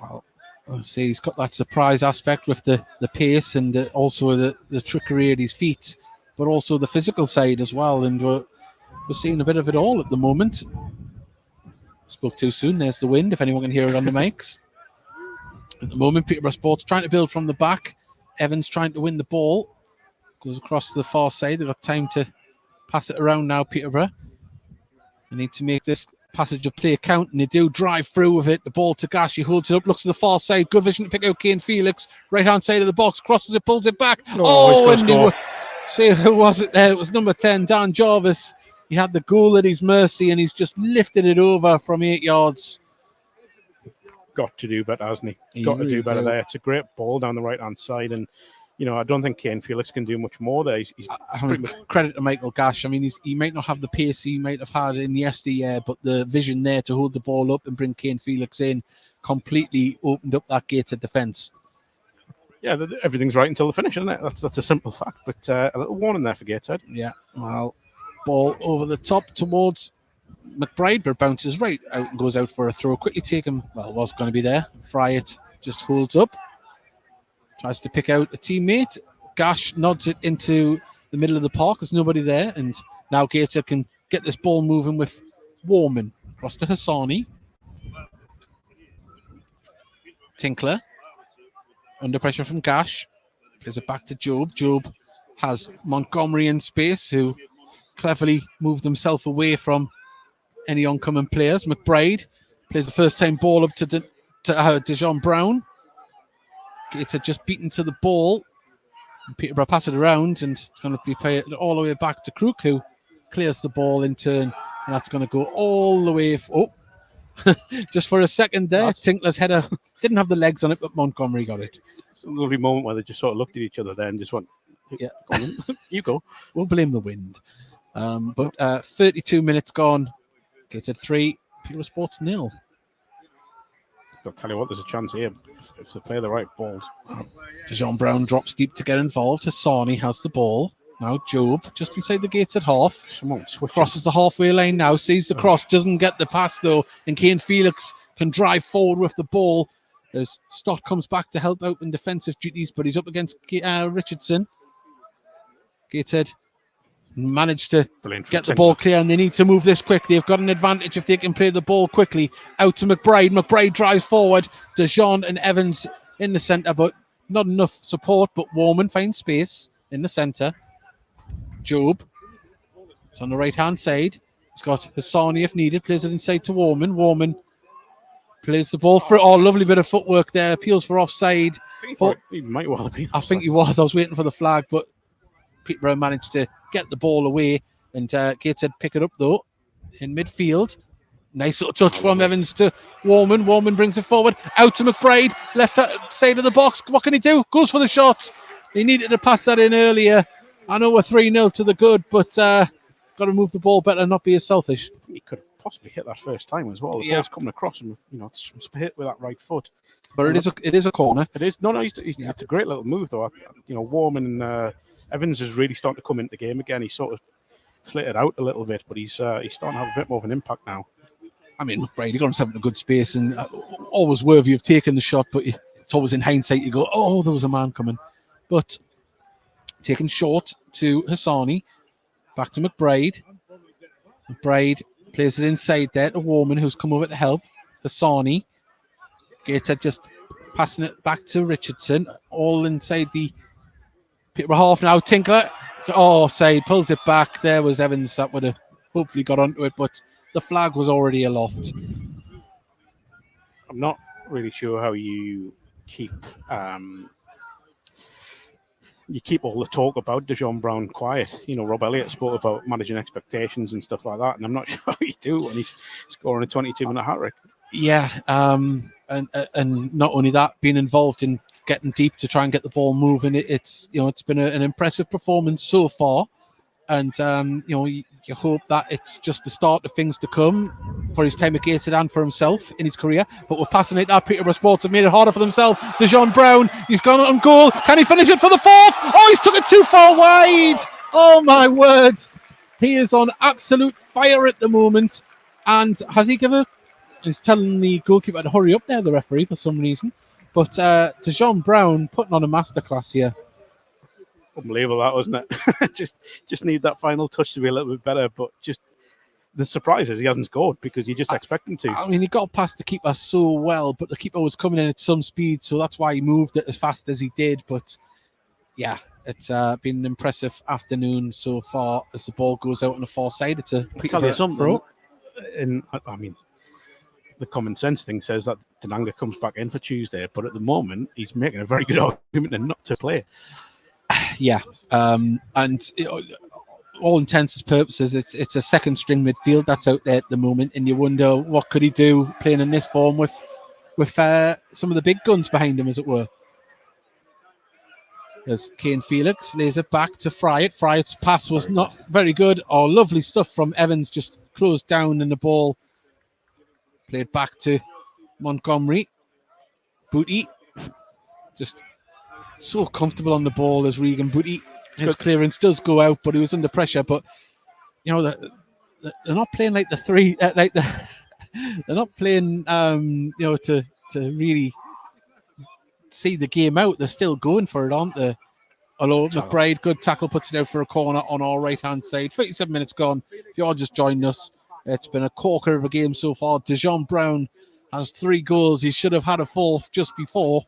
Well, I'll say he's got that surprise aspect with the pace and also the trickery at his feet, but also the physical side as well. And we're seeing a bit of it all at the moment. Spoke too soon. There's the wind, if anyone can hear it on the mics. At the moment, Peterborough Sports trying to build from the back. Evans trying to win the ball. Goes across to the far side. They've got time to pass it around now, Peterborough. They need to make this passage of play count, and they do drive through with it. The ball to Gash. He holds it up, looks to the far side. Good vision to pick out Kane Felix. Right-hand side of the box. Crosses it, pulls it back. See who was it there? It was number 10, Dan Jarvis. He had the goal at his mercy, and he's just lifted it over from 8 yards. Got to do better, hasn't he? Got to do better there. It's a great ball down the right-hand side, and I don't think Kane Felix can do much more there. He's credit to Michael Gash. I mean, he might not have the pace he might have had in yesteryear, but the vision there to hold the ball up and bring Kane Felix in completely opened up that Gateshead defence. Yeah, everything's right until the finish, isn't it? That's a simple fact, but a little warning there for Gateshead. Yeah, well, ball over the top towards McBride, but bounces right out and goes out for a throw. Quickly taken, well, was going to be there. Fryatt just holds up. Tries to pick out a teammate. Gash nods it into the middle of the park. There's nobody there. And now Gateshead can get this ball moving with Warman. Across to Hassani. Tinkler. Under pressure from Gash. Plays it back to Job. Job has Montgomery in space, who cleverly moved himself away from any oncoming players. McBride plays the first time ball up to Dejon Brown. Gateshead just beaten to the ball. Peterborough pass it around, and it's going to be played all the way back to Crook, who clears the ball in turn, and that's going to go all the way. Just for a second there, Tinkler's header didn't have the legs on it, but Montgomery got it. It's a lovely moment where they just sort of looked at each other there and just went, "Yeah, you go." We'll blame the wind. But 32 minutes gone. Gateshead 3, Peterborough Sports 0. I'll tell you what, there's a chance here if they play the right balls. Dejon Brown drops deep to get involved. Hassani has the ball. Now Job just inside the Gateshead half. Crosses the halfway line now. Sees the cross. Doesn't get the pass though. And Kane Felix can drive forward with the ball as Stott comes back to help out in defensive duties, but he's up against Richardson. Gateshead managed to get the ball clear, and they need to move this quick. They've got an advantage if they can play the ball quickly. Out to McBride. McBride drives forward. Dejon and Evans in the centre, but not enough support. But Warman finds space in the centre. Job. It's on the right-hand side. He's got Hassani if needed. Plays it inside to Warman. Warman plays the ball for lovely bit of footwork there. Appeals for offside. He might well have been. I think he was. I was waiting for the flag, but Peterborough managed to get the ball away, and Gateshead pick it up though in midfield. Nice little touch from Evans to Warman. Warman brings it forward out to McBride, left side of the box. What can he do? Goes for the shot. He needed to pass that in earlier. I know we're 3-0 to the good, but got to move the ball better, not be as selfish. He could have possibly hit that first time as well. The ball's coming across him, it's hit with that right foot. But it is a corner. It is. No, it's a great little move though. Warman and Evans is really starting to come into the game again. He's sort of flitted out a little bit, but he's starting to have a bit more of an impact now. I mean, McBride, he got himself in a good space and always worthy of taking the shot, but it's always in hindsight you go, oh, there was a man coming. But taken short to Hassani, back to McBride. McBride plays it inside there to Warman, who's come over to help. Hassani. Gateshead just passing it back to Richardson, all inside the Peterborough half now. Tinkler, side, pulls it back. There was Evans that would have hopefully got onto it, but the flag was already aloft. I'm not really sure how you keep all the talk about Dejon Brown quiet. Rob Elliott spoke about managing expectations and stuff like that, and I'm not sure how you do when he's scoring a 22-minute hat-trick. Yeah, and not only that, being involved in getting deep to try and get the ball moving. It's been an impressive performance so far, and you hope that it's just the start of things to come for his time at Gateshead and for himself in his career. But we're passing it that Peterborough Sports have made it harder for themselves. Dejon Brown, he's gone on goal. Can he finish it for the fourth? Oh, he's took it too far wide. Oh my word, he is on absolute fire at the moment. And has he given? He's telling the goalkeeper to hurry up there, the referee, for some reason. But Dejon Brown putting on a masterclass here. Unbelievable, that, wasn't it? just need that final touch to be a little bit better. But just the surprise is he hasn't scored because you just expect him to. I mean, he got past the keeper so well, but the keeper was coming in at some speed, so that's why he moved it as fast as he did. But yeah, it's been an impressive afternoon so far as the ball goes out on the far side. It's a tell you something. And I mean, the common sense thing says that Denanga comes back in for Tuesday, but at the moment he's making a very good argument not to play. Yeah, and all intents and purposes, it's a second string midfield that's out there at the moment, and you wonder what could he do playing in this form with some of the big guns behind him, as it were. As Kane Felix lays it back to Fryatt. Fryatt's pass was not very good. Oh, lovely stuff from Evans, just closed down, and the ball played back to Montgomery. Booty just so comfortable on the ball as Regan Booty. His clearance does go out, but he was under pressure. But they're not playing like the three, they're not playing to really see the game out. They're still going for it, aren't they? Although McBride, good tackle, puts it out for a corner on our right hand side. 37 minutes gone. If you're just joining us, it's been a corker of a game so far. Dejon Brown has 3 goals. He should have had a 4th just before.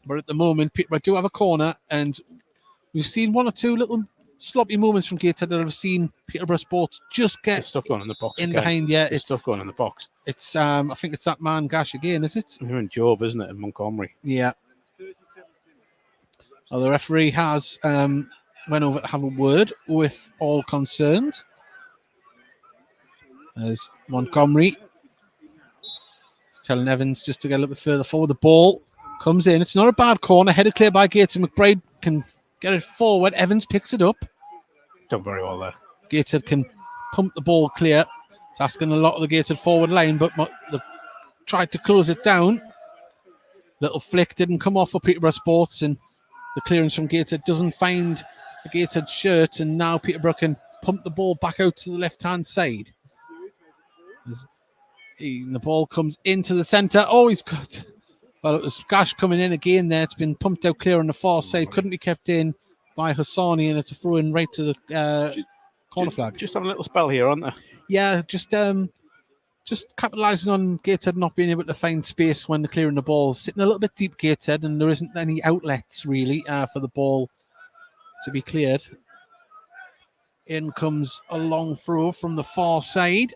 But at the moment, Peterborough do have a corner, and we've seen 1 or 2 little sloppy moments from Gateshead that I've seen Peterborough Sports just get There's stuff going in the box in again. behind. Yeah, it's stuff going in the box. It's I think it's that man Gash again, is it? Him and Job, isn't it, in Montgomery? Yeah. Well, the referee has went over to have a word with all concerned. As Montgomery is telling Evans just to get a little bit further forward. The ball comes in. It's not a bad corner. Headed clear by Gateshead. McBride can get it forward. Evans picks it up. Done very well there. Gateshead can pump the ball clear. It's asking a lot of the Gateshead forward line, but they've tried to close it down. Little flick didn't come off for Peterborough Sports, and the clearance from Gateshead doesn't find the Gateshead shirt, and now Peterborough can pump the ball back out to the left-hand side. The ball comes into the centre. Oh, he's got... Well, it was Gash coming in again there. It's been pumped out clear on the far side. Couldn't be kept in by Hassani, and it's a throw in right to the corner flag. Just having a little spell here, aren't they? Yeah, just capitalising on Gateshead not being able to find space when they're clearing the ball. Sitting a little bit deep, Gateshead, and there isn't any outlets really for the ball to be cleared. In comes a long throw from the far side.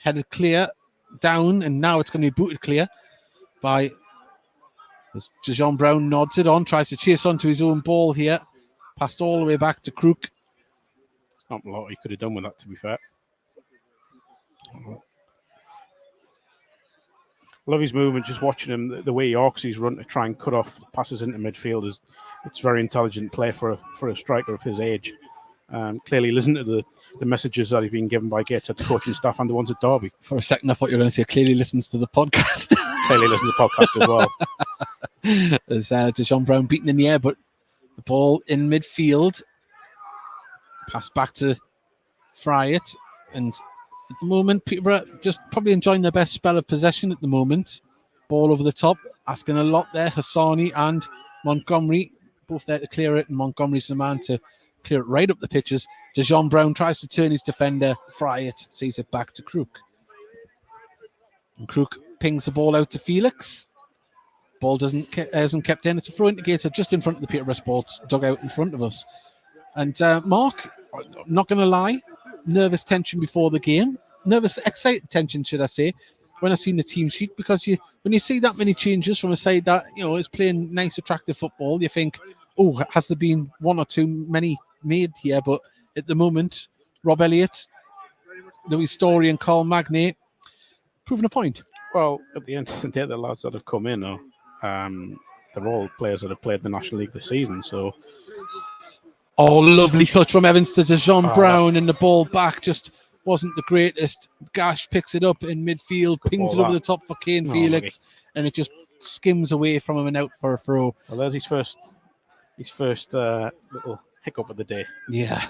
Headed clear down, and now it's going to be booted clear by as Dejon Brown nods it on, tries to chase onto his own ball here. Passed all the way back to Crook. It's not a lot he could have done with that, to be fair. Love his movement, just watching him, the way he arcs his run to try and cut off passes into midfield. It's very intelligent play for a striker of his age. Clearly listen to the messages that have been given by Gateshead, the coaching staff, and the ones at Derby. For a second, I thought you were going to say clearly listens to the podcast. Clearly listen to the podcast as well. There's Deshaun Brown beaten in the air, but the ball in midfield. Pass back to Fryatt. And at the moment, Peterborough just probably enjoying their best spell of possession at the moment. Ball over the top, asking a lot there. Hassani and Montgomery, both there to clear it, and Montgomery's the man to clear it right up the pitches. Deshaun Brown tries to turn his defender. Fryatt sees it back to Crook. And Crook pings the ball out to Felix. Ball isn't kept in. It's a throw indicator just in front of the Peterborough Sports dugout in front of us. And Mark, I'm not going to lie, nervous tension before the game. Nervous, excited tension, should I say, when I seen the team sheet, because when you see that many changes from a side that is playing nice, attractive football, you think, oh, has there been one or two many made here? But at the moment, Rob Elliott, Louis Story, and Carl Magnay proving a point. Well, at the end of the day, the lads that have come in they're all players that have played the National League this season. So, lovely touch from Evans to Deshaun Brown, and the ball back just wasn't the greatest. Gash picks it up in midfield, pings it over the top for Kane Felix, and it just skims away from him and out for a throw. Well, there's his first little hiccup of the day. Yeah.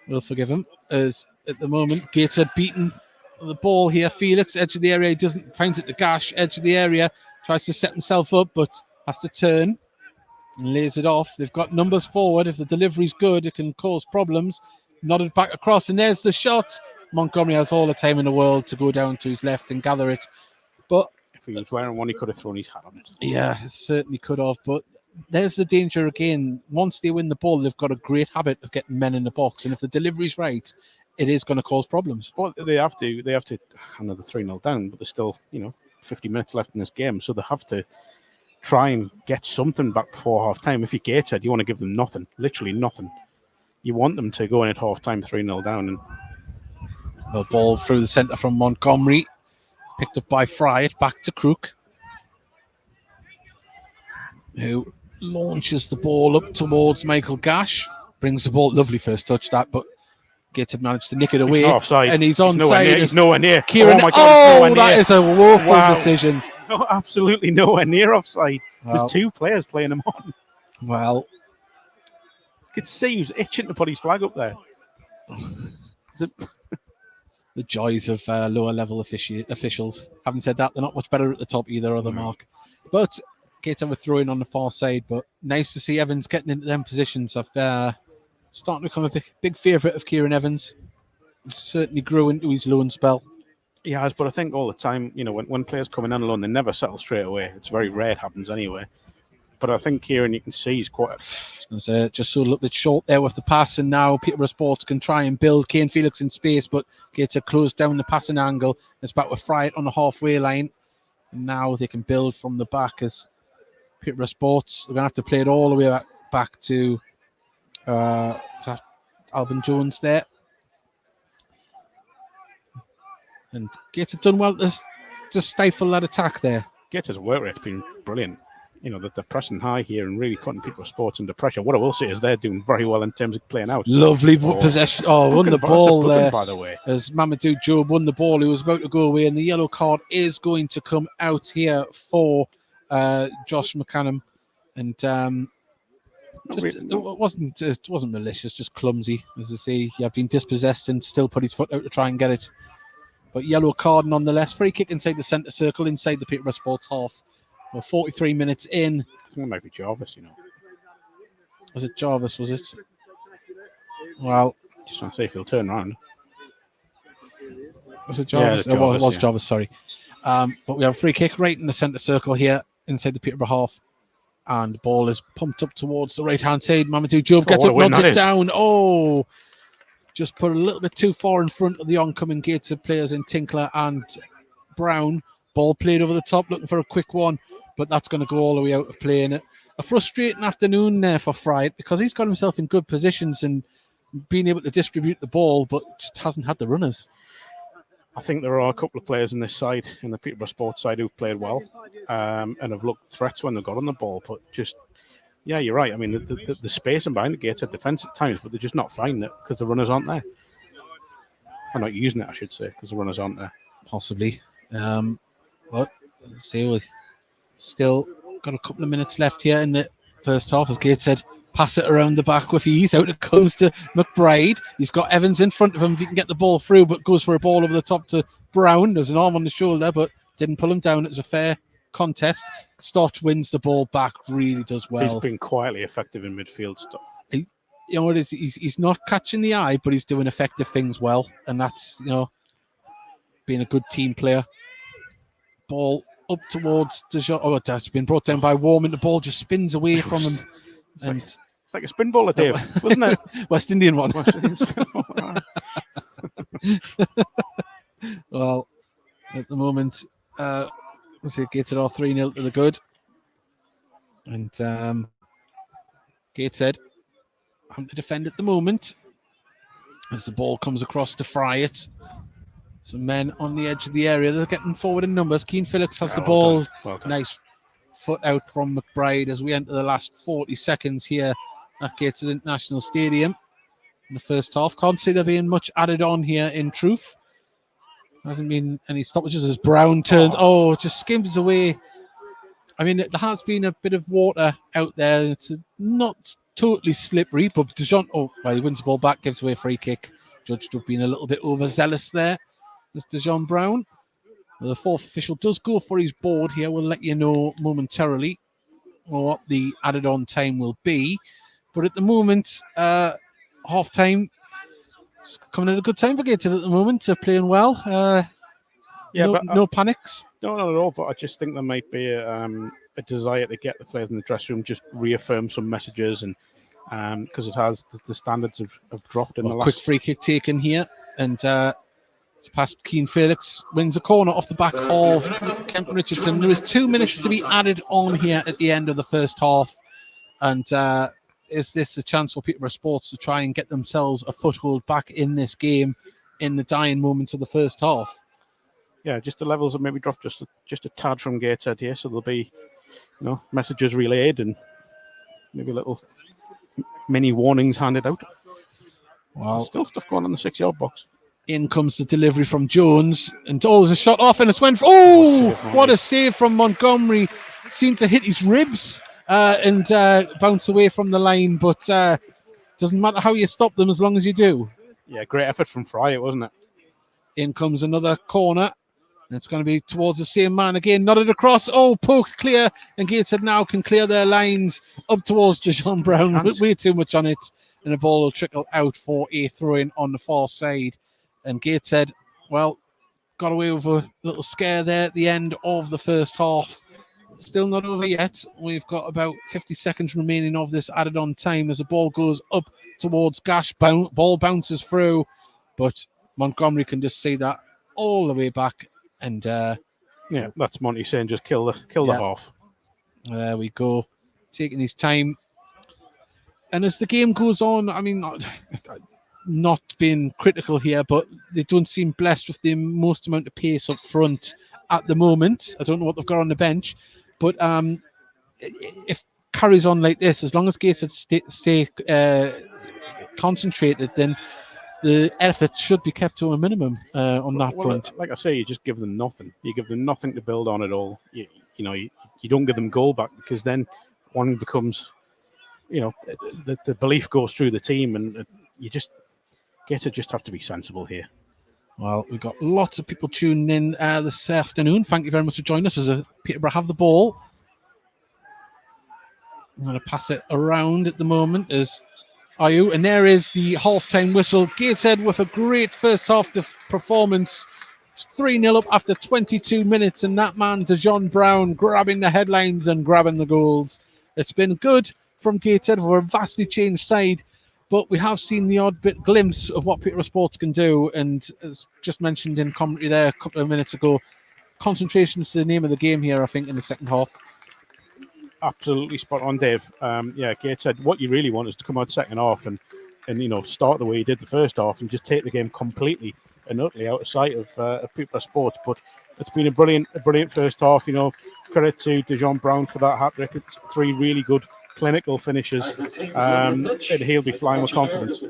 We'll forgive him, as at the moment, Gateshead beaten the ball here. Felix, edge of the area, finds it to Gash, edge of the area, tries to set himself up, but has to turn and lays it off. They've got numbers forward. If the delivery's good, it can cause problems. Nodded back across, and there's the shot. Montgomery has all the time in the world to go down to his left and gather it. But if he was wearing one, he could have thrown his hat on it. Yeah, certainly could have. But there's the danger again. Once they win the ball, they've got a great habit of getting men in the box. And if the delivery's right, it is going to cause problems. Well, they have to. I know they're 3-0 down, but there's still, 50 minutes left in this game. So they have to try and get something back before half time. If you're Gateshead, you want to give them nothing, literally nothing. You want them to go in at half time 3-0 down. And the ball through the centre from Montgomery, picked up by Fryatt, back to Crook, who launches the ball up towards Michael Gash, brings the ball, lovely first touch that, but Gateshead managed to nick it away. He's not offside. And he's onside. He's nowhere near. Kieran, oh my God, that is a woeful decision. No, absolutely nowhere near offside. There's two players playing him on. Well, you could see he was itching to put his flag up there. The joys of lower level officials. Having said that, they're not much better at the top either, other Mark. But Gateshead were throwing on the far side, but nice to see Evans getting into them positions. Starting to become a big favourite of Kieran Evans. He certainly grew into his loan spell. He has, but I think all the time, when players come in on loan, they never settle straight away. It's very rare it happens anyway. But I think Kieran, you can see he's quite... just so a little bit short there with the pass, and now Peterborough Sports can try and build Kane Felix in space, but Gateshead closed down the passing angle. It's back with Fryatt on the halfway line. And now they can build from the back as Peterborough Sports. They're going to have to play it all the way back to Alvin Jones there. And Gateshead done well to stifle that attack there. Gateshead's work rate's been brilliant. That they're pressing high here and really putting Peterborough Sports under pressure. What I will say is they're doing very well in terms of playing out. Lovely possession. Won the ball there. By the way, as Mamadou Job won the ball, he was about to go away, and the yellow card is going to come out here for Josh McCannum. And it wasn't malicious, just clumsy. As I say, he had been dispossessed and still put his foot out to try and get it. But yellow card nonetheless. Free kick inside the centre circle, inside the Peterborough Sports half. We're 43 minutes in. I think it might be Jarvis, Was it Jarvis, was it? Well, just want to say if he'll turn around. Was it Jarvis? Yeah, Jarvis, it was Jarvis, sorry. But we have a free kick right in the centre circle here, inside the Peterborough half. And the ball is pumped up towards the right-hand side. Mamadou Job gets it, knocks it down. Just put a little bit too far in front of the oncoming Gateshead players in Tinkler and Brown. Ball played over the top, looking for a quick one. But that's going to go all the way out of play. And a frustrating afternoon there for Fryatt, because he's got himself in good positions and being able to distribute the ball, but just hasn't had the runners. I think there are a couple of players in this side, in the Peterborough Sports side, who've played well and have looked threats when they got on the ball, but just Yeah, you're right. I mean, the spacing behind the Gateshead defence at times, but they're just not finding it because the runners aren't there. They're not using it, I should say, because the runners aren't there. Possibly. But let's see, we still got a couple of minutes left here in the first half. As Gateshead pass it around the back with ease. Out it comes to McBride. He's got Evans in front of him if he can get the ball through, but goes for a ball over the top to Brown. There's an arm on the shoulder, but didn't pull him down. It's a fair contest. Stott wins the ball back, really does well. He's been quietly effective in midfield. You know what it is? He's not catching the eye, but he's doing effective things well, and that's, you know, being a good team player. Ball up towards Dijon. Oh, that's been brought down by Warman. The ball just spins away from him. It's like a spin bowler, Dave, wasn't it? West Indian one. West Indian spin bowler. Well, at the moment, let's see, Gateshead are 3-0 to the good. And Gateshead having to defend at the moment as the ball comes across to fry it. Some men on the edge of the area. They're getting forward in numbers. Keane Phillips has the ball. Well done. Nice foot out from McBride as we enter the last 40 seconds here at Gateshead International Stadium in the first half. Can't see there being much added on here in truth. Hasn't been any stoppages as Brown turns. Just skims away. I mean, there has been a bit of water out there. It's not totally slippery, but Dijon, he wins the ball back, gives away a free kick. Judged to have been a little bit overzealous there. This Dijon Brown. The fourth official does go for his board here. We'll let you know momentarily what the added on time will be. But at the moment, half time, it's coming at a good time for Gateshead at the moment. They're playing well. No panics. No, not at all. But I just think there might be a desire to get the players in the dressing room, just reaffirm some messages, and because it has the standards have dropped in the last. Quick free kick taken here, and it's past Keane Felix, wins a corner off the back of Kemp Richardson. There is 2 minutes to be added on here at the end of the first half, and is this a chance for Peterborough Sports to try and get themselves a foothold back in this game in the dying moments of the first half? Yeah, just the levels have maybe dropped just a tad from Gateshead here, so there'll be, messages relayed and maybe little mini warnings handed out. Well, still stuff going on the 6-yard box. In comes the delivery from Jones, and there's a shot off, and it's went. What a save from Montgomery! Seemed to hit his ribs and bounce away from the line, but doesn't matter how you stop them as long as you do. Yeah, great effort from Fry, wasn't it? In comes another corner. It's going to be towards the same man again. Nodded across. Poked clear. And Gateshead now can clear their lines up towards Dijon Brown. Way too much on it. And the ball will trickle out for a throw-in on the far side. And Gateshead, got away with a little scare there at the end of the first half. Still not over yet. We've got about 50 seconds remaining of this added on time as the ball goes up towards Gash. Ball bounces through. But Montgomery can just see that all the way back. And that's Monty saying just kill the half. There we go, taking his time. And as the game goes on, I mean, not being critical here, but they don't seem blessed with the most amount of pace up front at the moment. I don't know what they've got on the bench, but if carries on like this, as long as Gateshead stay concentrated, then the efforts should be kept to a minimum on that front. Like I say, you just give them nothing. You give them nothing to build on at all. You don't give them goal back, because then one becomes, the belief goes through the team, and Gateshead just have to be sensible here. Well, we've got lots of people tuning in this afternoon. Thank you very much for joining us as Peterborough have the ball. I'm going to pass it around at the moment as Ayu, and there is the half-time whistle. Gateshead with a great first half performance. It's 3-0 up after 22 minutes, and that man, Dijon Brown, grabbing the headlines and grabbing the goals. It's been good from Gateshead. We're a vastly changed side, but we have seen the odd bit glimpse of what Peterborough Sports can do, and as just mentioned in commentary there a couple of minutes ago, concentration is the name of the game here, I think, in the second half. Absolutely spot on, Dave. Gateshead, what you really want is to come out second half and start the way you did the first half and just take the game completely and utterly out of sight of Peterborough Sports. But it's been a brilliant first half. Credit to Dijon Brown for that hat-trick. It's 3 really good clinical finishes, and he'll be flying with confidence.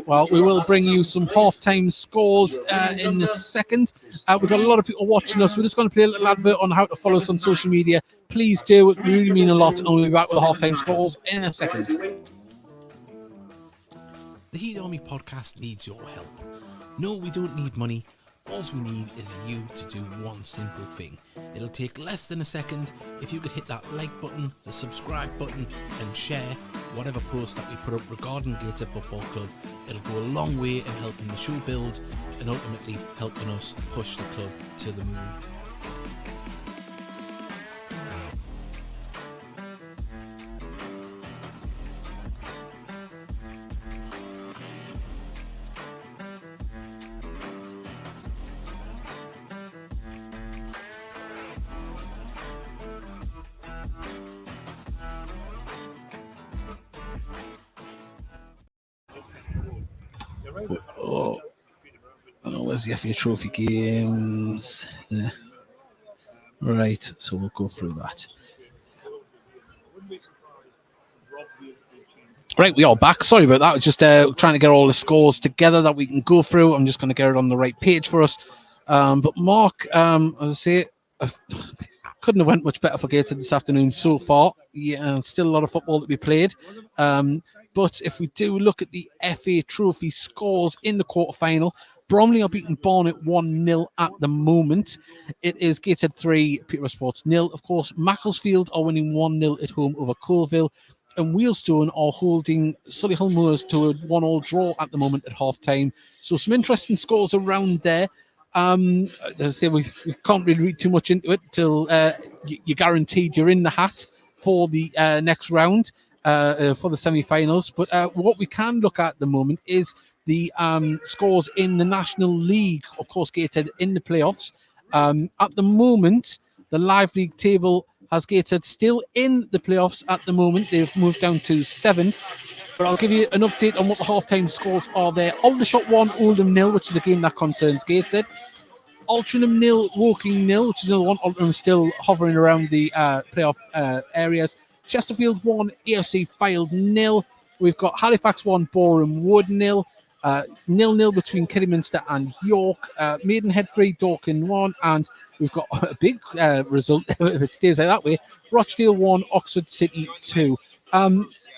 Well, we will bring you some half-time scores in a second. We've got a lot of people watching us. We're just going to play a little advert on how to follow us on social media. Please do. It really mean a lot. And we'll be back with the half-time scores in a second. The Heat Army podcast needs your help. No, we don't need money. All we need is you to do one simple thing. It'll take less than a second. If you could hit that like button, the subscribe button, and share whatever post that we put up regarding Gateshead Football Club, it'll go a long way in helping the show build and ultimately helping us push the club to the moon. Where's the FA Trophy games? There. Right, so we'll go through that. Right, we are back. Sorry about that. Just trying to get all the scores together that we can go through. I'm just going to get it on the right page for us. But Mark, as I say, couldn't have went much better for Gateshead this afternoon so far. Yeah, still a lot of football to be played. But if we do look at the FA Trophy scores in the quarter-final, Bromley are beating Barnet 1-0 at the moment. It is Gateshead 3, Peterborough Sports 0. Of course, Macclesfield are winning 1-0 at home over Colville. And Wealdstone are holding Solihull Moors to a 1-1 draw at the moment at half-time. So some interesting scores around there. As I say, we can't really read too much into it till you're guaranteed you're in the hat for the next round, for the semi-finals. But what we can look at the moment is the scores in the National League. Of course, Gateshead in the playoffs. At the moment, the Live League table has Gateshead still in the playoffs at the moment. They've moved down to 7th. But I'll give you an update on what the half-time scores are there. Aldershot 1, Oldham 0, which is a game that concerns Gateshead. Altrincham 0, Woking 0, which is another one. Altrincham still hovering around the playoff areas. Chesterfield 1, AFC Fylde 0. We've got Halifax 1, Boreham Wood 0. 0-0 between Kidderminster and York. Maidenhead 3, Dorking 1. And we've got a big result, if it stays that way. Rochdale 1, Oxford City 2.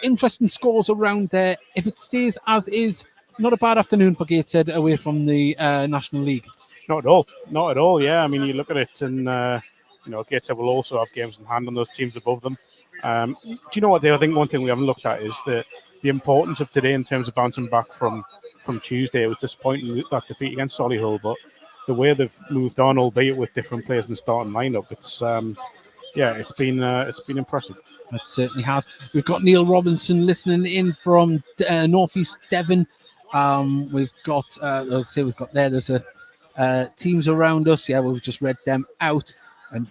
Interesting scores around there. If it stays as is, not a bad afternoon for Gateshead away from the National League. Not at all. Not at all, yeah. I mean, you look at it and, Gateshead will also have games in hand on those teams above them. Do you know what, Dave? I think one thing we haven't looked at is the importance of today in terms of bouncing back from Tuesday. It was disappointing, that defeat against Solihull, but the way they've moved on, albeit with different players in the starting lineup, it's been impressive. It certainly has. We've got Neil Robinson listening in from Northeast Devon. We've got, there's teams around us. Yeah, we've just read them out. And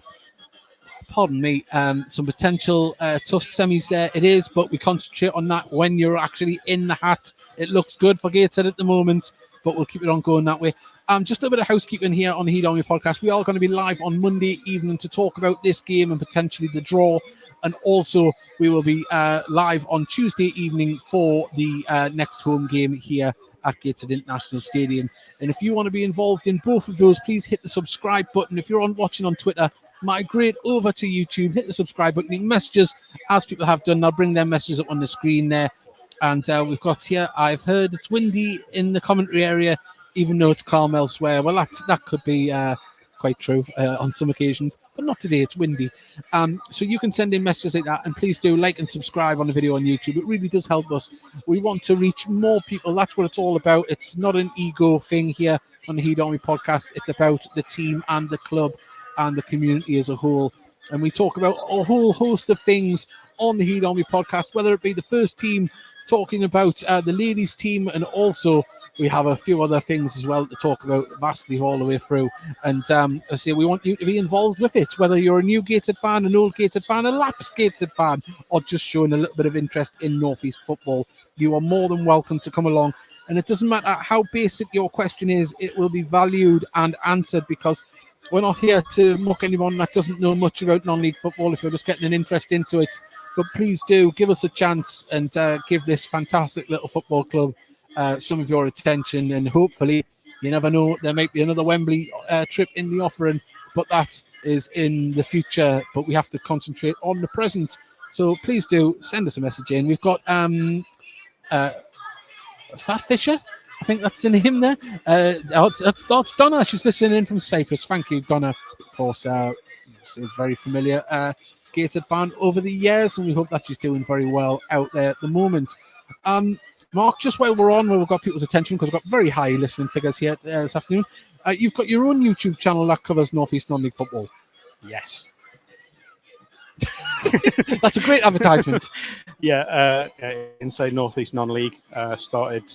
pardon me, some potential tough semis there. It is, but we concentrate on that when you're actually in the hat. It looks good for Gateshead at the moment, but we'll keep it on going that way. Just a little bit of housekeeping here on the Heat Army podcast. We are going to be live on Monday evening to talk about this game and potentially the draw. And also, we will be live on Tuesday evening for the next home game here at Gateshead International Stadium. And if you want to be involved in both of those, please hit the subscribe button. If you're watching on Twitter, migrate over to YouTube, hit the subscribe button, you can messages as people have done. I'll bring their messages up on the screen there. And we've got here, I've heard it's windy in the commentary area, even though it's calm elsewhere. Well, that could be quite true on some occasions, but not today. It's windy. So you can send in messages like that, and please do like and subscribe on the video on YouTube. It really does help us. We want to reach more people. That's what it's all about. It's not an ego thing here on the Heat Army podcast. It's about the team and the club and the community as a whole. And we talk about a whole host of things on the Heat Army podcast, whether it be the first team, talking about the ladies team, and also we have a few other things as well to talk about vastly all the way through. And I say we want you to be involved with it, whether you're a new Gateshead fan, an old Gateshead fan, a lapsed Gateshead fan, or just showing a little bit of interest in North East football. You are more than welcome to come along. And it doesn't matter how basic your question is, it will be valued and answered, because we're not here to mock anyone that doesn't know much about non-league football. If you're just getting an interest into it, but please do give us a chance and give this fantastic little football club some of your attention, and hopefully, you never know, there might be another Wembley trip in the offering, but that is in the future. But we have to concentrate on the present. So please do send us a message in. We've got Fat Fisher, I think that's the name there. That's Donna. She's listening in from Cyprus. Thank you, Donna. Of course, very familiar Gateshead fan over the years, and we hope that she's doing very well out there at the moment. Mark, just while we're on, we've got people's attention because we've got very high listening figures here this afternoon. You've got your own YouTube channel that covers North East Non-League football. Yes. That's a great advertisement. Yeah, Inside North East Non-League started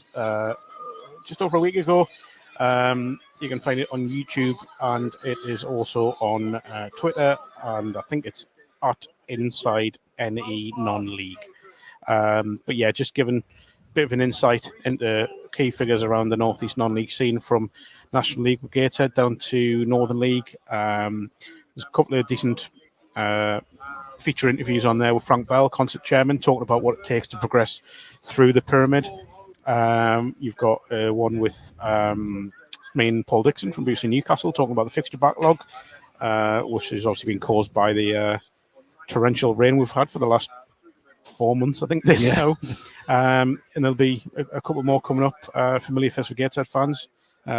just over a week ago. You can find it on YouTube, and it is also on Twitter, and I think it's at Inside NE Non-League. But yeah, just giving a bit of an insight into key figures around the North East Non-League scene, from National League with Gateshead down to Northern League. There's a couple of decent feature interviews on there with Frank Bell, concert chairman, talking about what it takes to progress through the pyramid. You've got one with me and Paul Dixon from BBC Newcastle, talking about the fixture backlog, which has obviously been caused by the torrential rain we've had for the last 4 months, I think it is now. And there'll be a couple more coming up. Familiar face with Gateshead fans.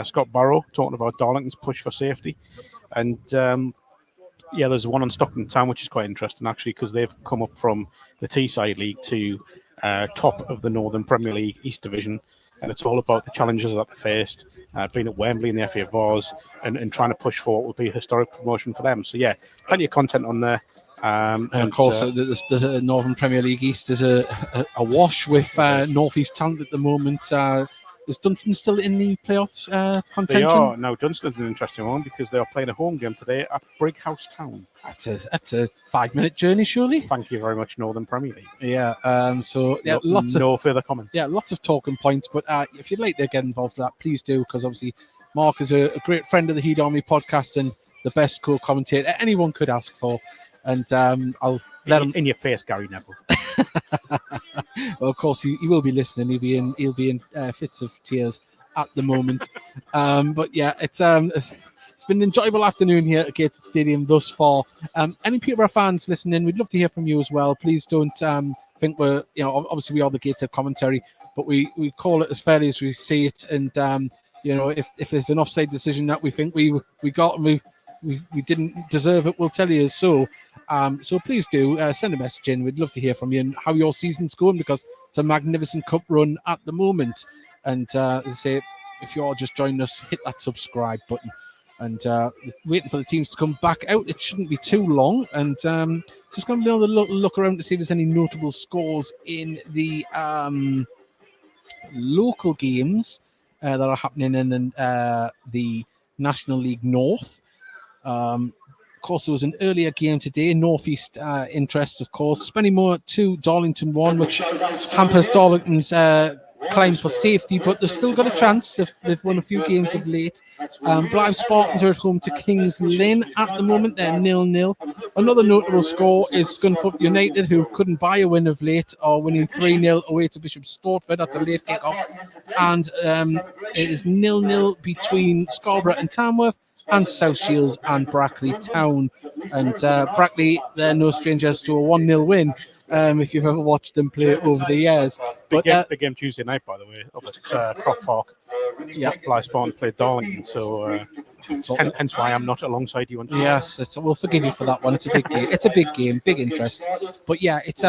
Scott Barrow talking about Darlington's push for safety. And yeah, there's one on Stockton Town, which is quite interesting, actually, because they've come up from the Teesside League to top of the Northern Premier League East Division. And it's all about the challenges that they faced, being at Wembley in the FA Vars, and trying to push for what would be a historic promotion for them. So yeah, plenty of content on there. And of course, the Northern Premier League East is a wash with North East talent at the moment. Is Dunstan still in the playoffs contention? They are. Now, Dunstan's an interesting one because they are playing a home game today at Brighouse Town. That's a 5-minute journey, surely. Thank you very much, Northern Premier League. Yeah. So yeah, no further comments. Yeah, lots of talking points. But if you'd like to get involved with that, please do, because obviously Mark is a great friend of the Heed Army podcast and the best co-commentator anyone could ask for. And I'll let him in your face, Gary Neville. Well, of course, he will be listening. He'll be in fits of tears at the moment. But yeah, it's been an enjoyable afternoon here at Gateshead Stadium thus far. Any Peterborough fans listening, we'd love to hear from you as well. Please don't think we're, obviously we are the Gateshead commentary, but we call it as fairly as we see it. And if there's an offside decision that we think we got and we didn't deserve it, we'll tell you so. So please do send a message in. We'd love to hear from you and how your season's going, because it's a magnificent cup run at the moment. And as I say, if you're just joining us, hit that subscribe button. And waiting for the teams to come back out. It shouldn't be too long. And just going to be on the look around to see if there's any notable scores in the local games that are happening in the National League North. Of course, there was an earlier game today, North East interest, of course. Spennymoor 2, Darlington 1, which hampers Darlington's climb for safety, but they've still got a chance. They've won a few games of late. Blythe Spartans are at home to Kings Lynn at the moment. They're 0-0. Another notable score is Scunthorpe United, who couldn't buy a win of late, are winning 3-0 away to Bishop Stortford. That's a late kick-off. And it is 0-0 between Scarborough and Tamworth, and South Shields and Brackley Town. And Brackley, they're no strangers to a 1-0 win, if you've ever watched them play over the years. Big game Tuesday night, by the way, up at Croft Park. Yeah, Blythe Spartans played Darlington, so hence why I'm not alongside you. Yes, we'll forgive you for that one. It's a big game. It's a big game, big interest. But yeah, it's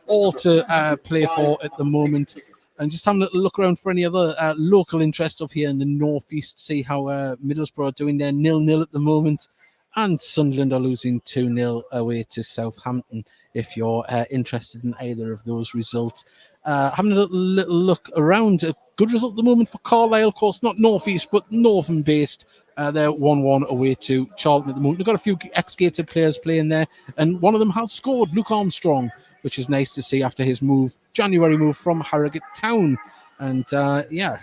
all to play for at the moment. And just having a little look around for any other local interest up here in the northeast. See how Middlesbrough are doing. They're 0-0 at the moment. And Sunderland are losing 2-0 away to Southampton, if you're interested in either of those results. Having a little look around. A good result at the moment for Carlisle, of course, not northeast, but northern-based. They're 1-1 away to Charlton at the moment. They've got a few ex-Gateshead players playing there, and one of them has scored, Luke Armstrong, which is nice to see after his January move from Harrogate Town. And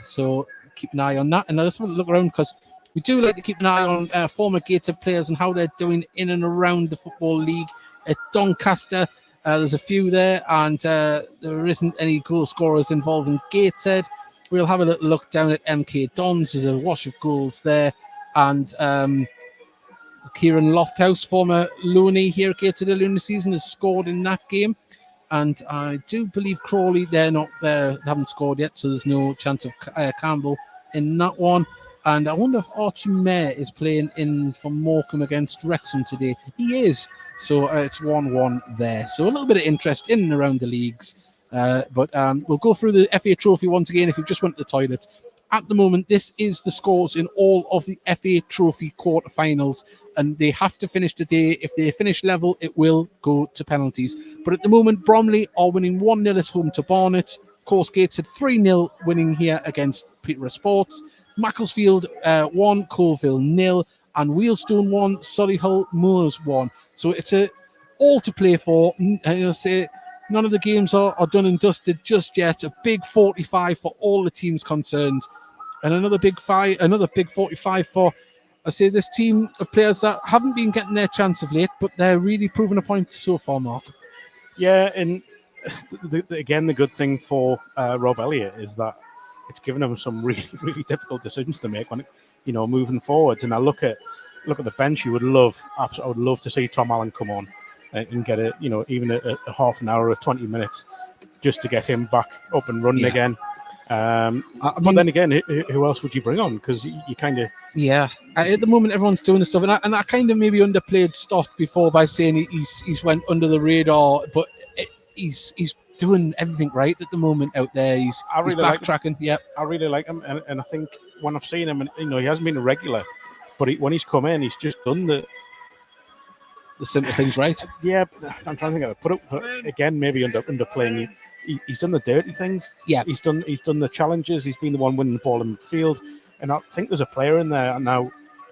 so keep an eye on that. And I just want to look around, because we do like to keep an eye on former Gateshead players and how they're doing in and around the Football League. At Doncaster, There's a few there, and there isn't any goal scorers involved in Gateshead. We'll have a little look down at MK Dons. There's a wash of goals there, and Kieran Lofthouse, former loanee here at Gateshead earlier in the season, has scored in that game. And I do believe Crawley, they're not there, they haven't scored yet, so there's no chance of Campbell in that one. And I wonder if Archie Mayer is playing in for Morecambe against Wrexham today. He is. So it's 1-1 there. So a little bit of interest in and around the leagues. But we'll go through the FA Trophy once again if you just went to the toilet. At the moment, this is the scores in all of the FA Trophy quarterfinals, and they have to finish today. If they finish level, it will go to penalties. But at the moment, Bromley are winning 1-0 at home to Barnet. Course Gateshead 3-0 winning here against Peterborough Sports. Macclesfield 1, Colville 0, and Wheelstone 1, Solihull Moors 1. So it's all to play for. I'll say none of the games are done and dusted just yet. A big 45 for all the teams concerned, and another big 45 for, I say, this team of players that haven't been getting their chance of late, but they're really proving a point so far, Mark. Yeah, and again, the good thing for Rob Elliott is that it's given him some really, really difficult decisions to make when, moving forwards. And I look at the bench. I would love to see Tom Allen come on and get even a half an hour or 20 minutes just to get him back up and running again. But then again, who else would you bring on? Because you kind of... Yeah, at the moment everyone's doing this stuff, and I kind of maybe underplayed Stott before by saying he's went under the radar, but he's doing everything right at the moment out there. He's backtracking. Yeah, I really like him, and I think when I've seen him, and he hasn't been a regular, but when he's come in, he's just done the simple things right. Yeah, but I'm trying to think of it. But again, maybe underplaying. He's done the dirty things. Yeah, he's done the challenges. He's been the one winning the ball in the field, and I think there's a player in there. And now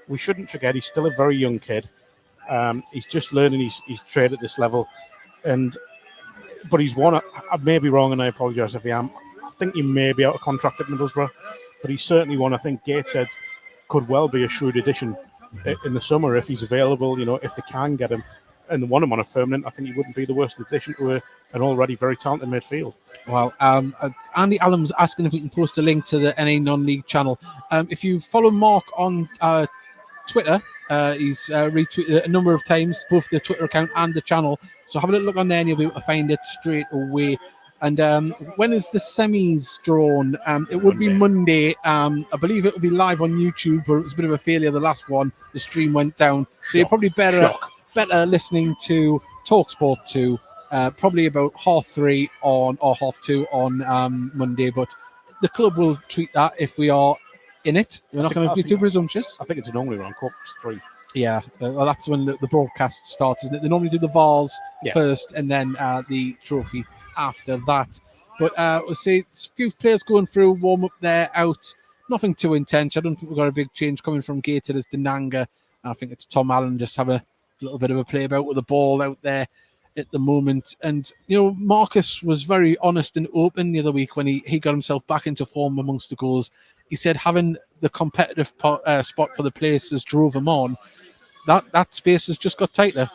we shouldn't forget he's still a very young kid. He's just learning his trade at this level, but he's won. I may be wrong, and I apologise if I am. I think he may be out of contract at Middlesbrough, but he's certainly one. I think Gateshead could well be a shrewd addition in the summer if he's available. If they can get him and they want him on a permanent, I think he wouldn't be the worst addition to an already very talented midfield. Well, Andy Allen's asking if we can post a link to the NA non-league channel. If you follow Mark on Twitter, he's retweeted a number of times, both the Twitter account and the channel. So have a little look on there and you'll be able to find it straight away. And when is the semis drawn? It would be Monday. I believe it will be live on YouTube, but it was a bit of a failure, the last one. The stream went down. So you're probably better listening to TalkSport 2, probably about 3:30 or 2:30 on Monday. But the club will tweet that if we are in it. We're not going to be too presumptuous. I think it's normally around 3:15. Yeah, well, that's when the broadcast starts, isn't it? They normally do the Vars first and then the trophy after that. But we'll see a few players going through, warm up there, out. Nothing too intense. I don't think we've got a big change coming from Gateshead as Denanga. I think it's Tom Allen just have a little bit of a play about with the ball out there at the moment. And, Marcus was very honest and open the other week when he got himself back into form amongst the goals. He said having the competitive spot for the places drove him on. That space has just got tighter.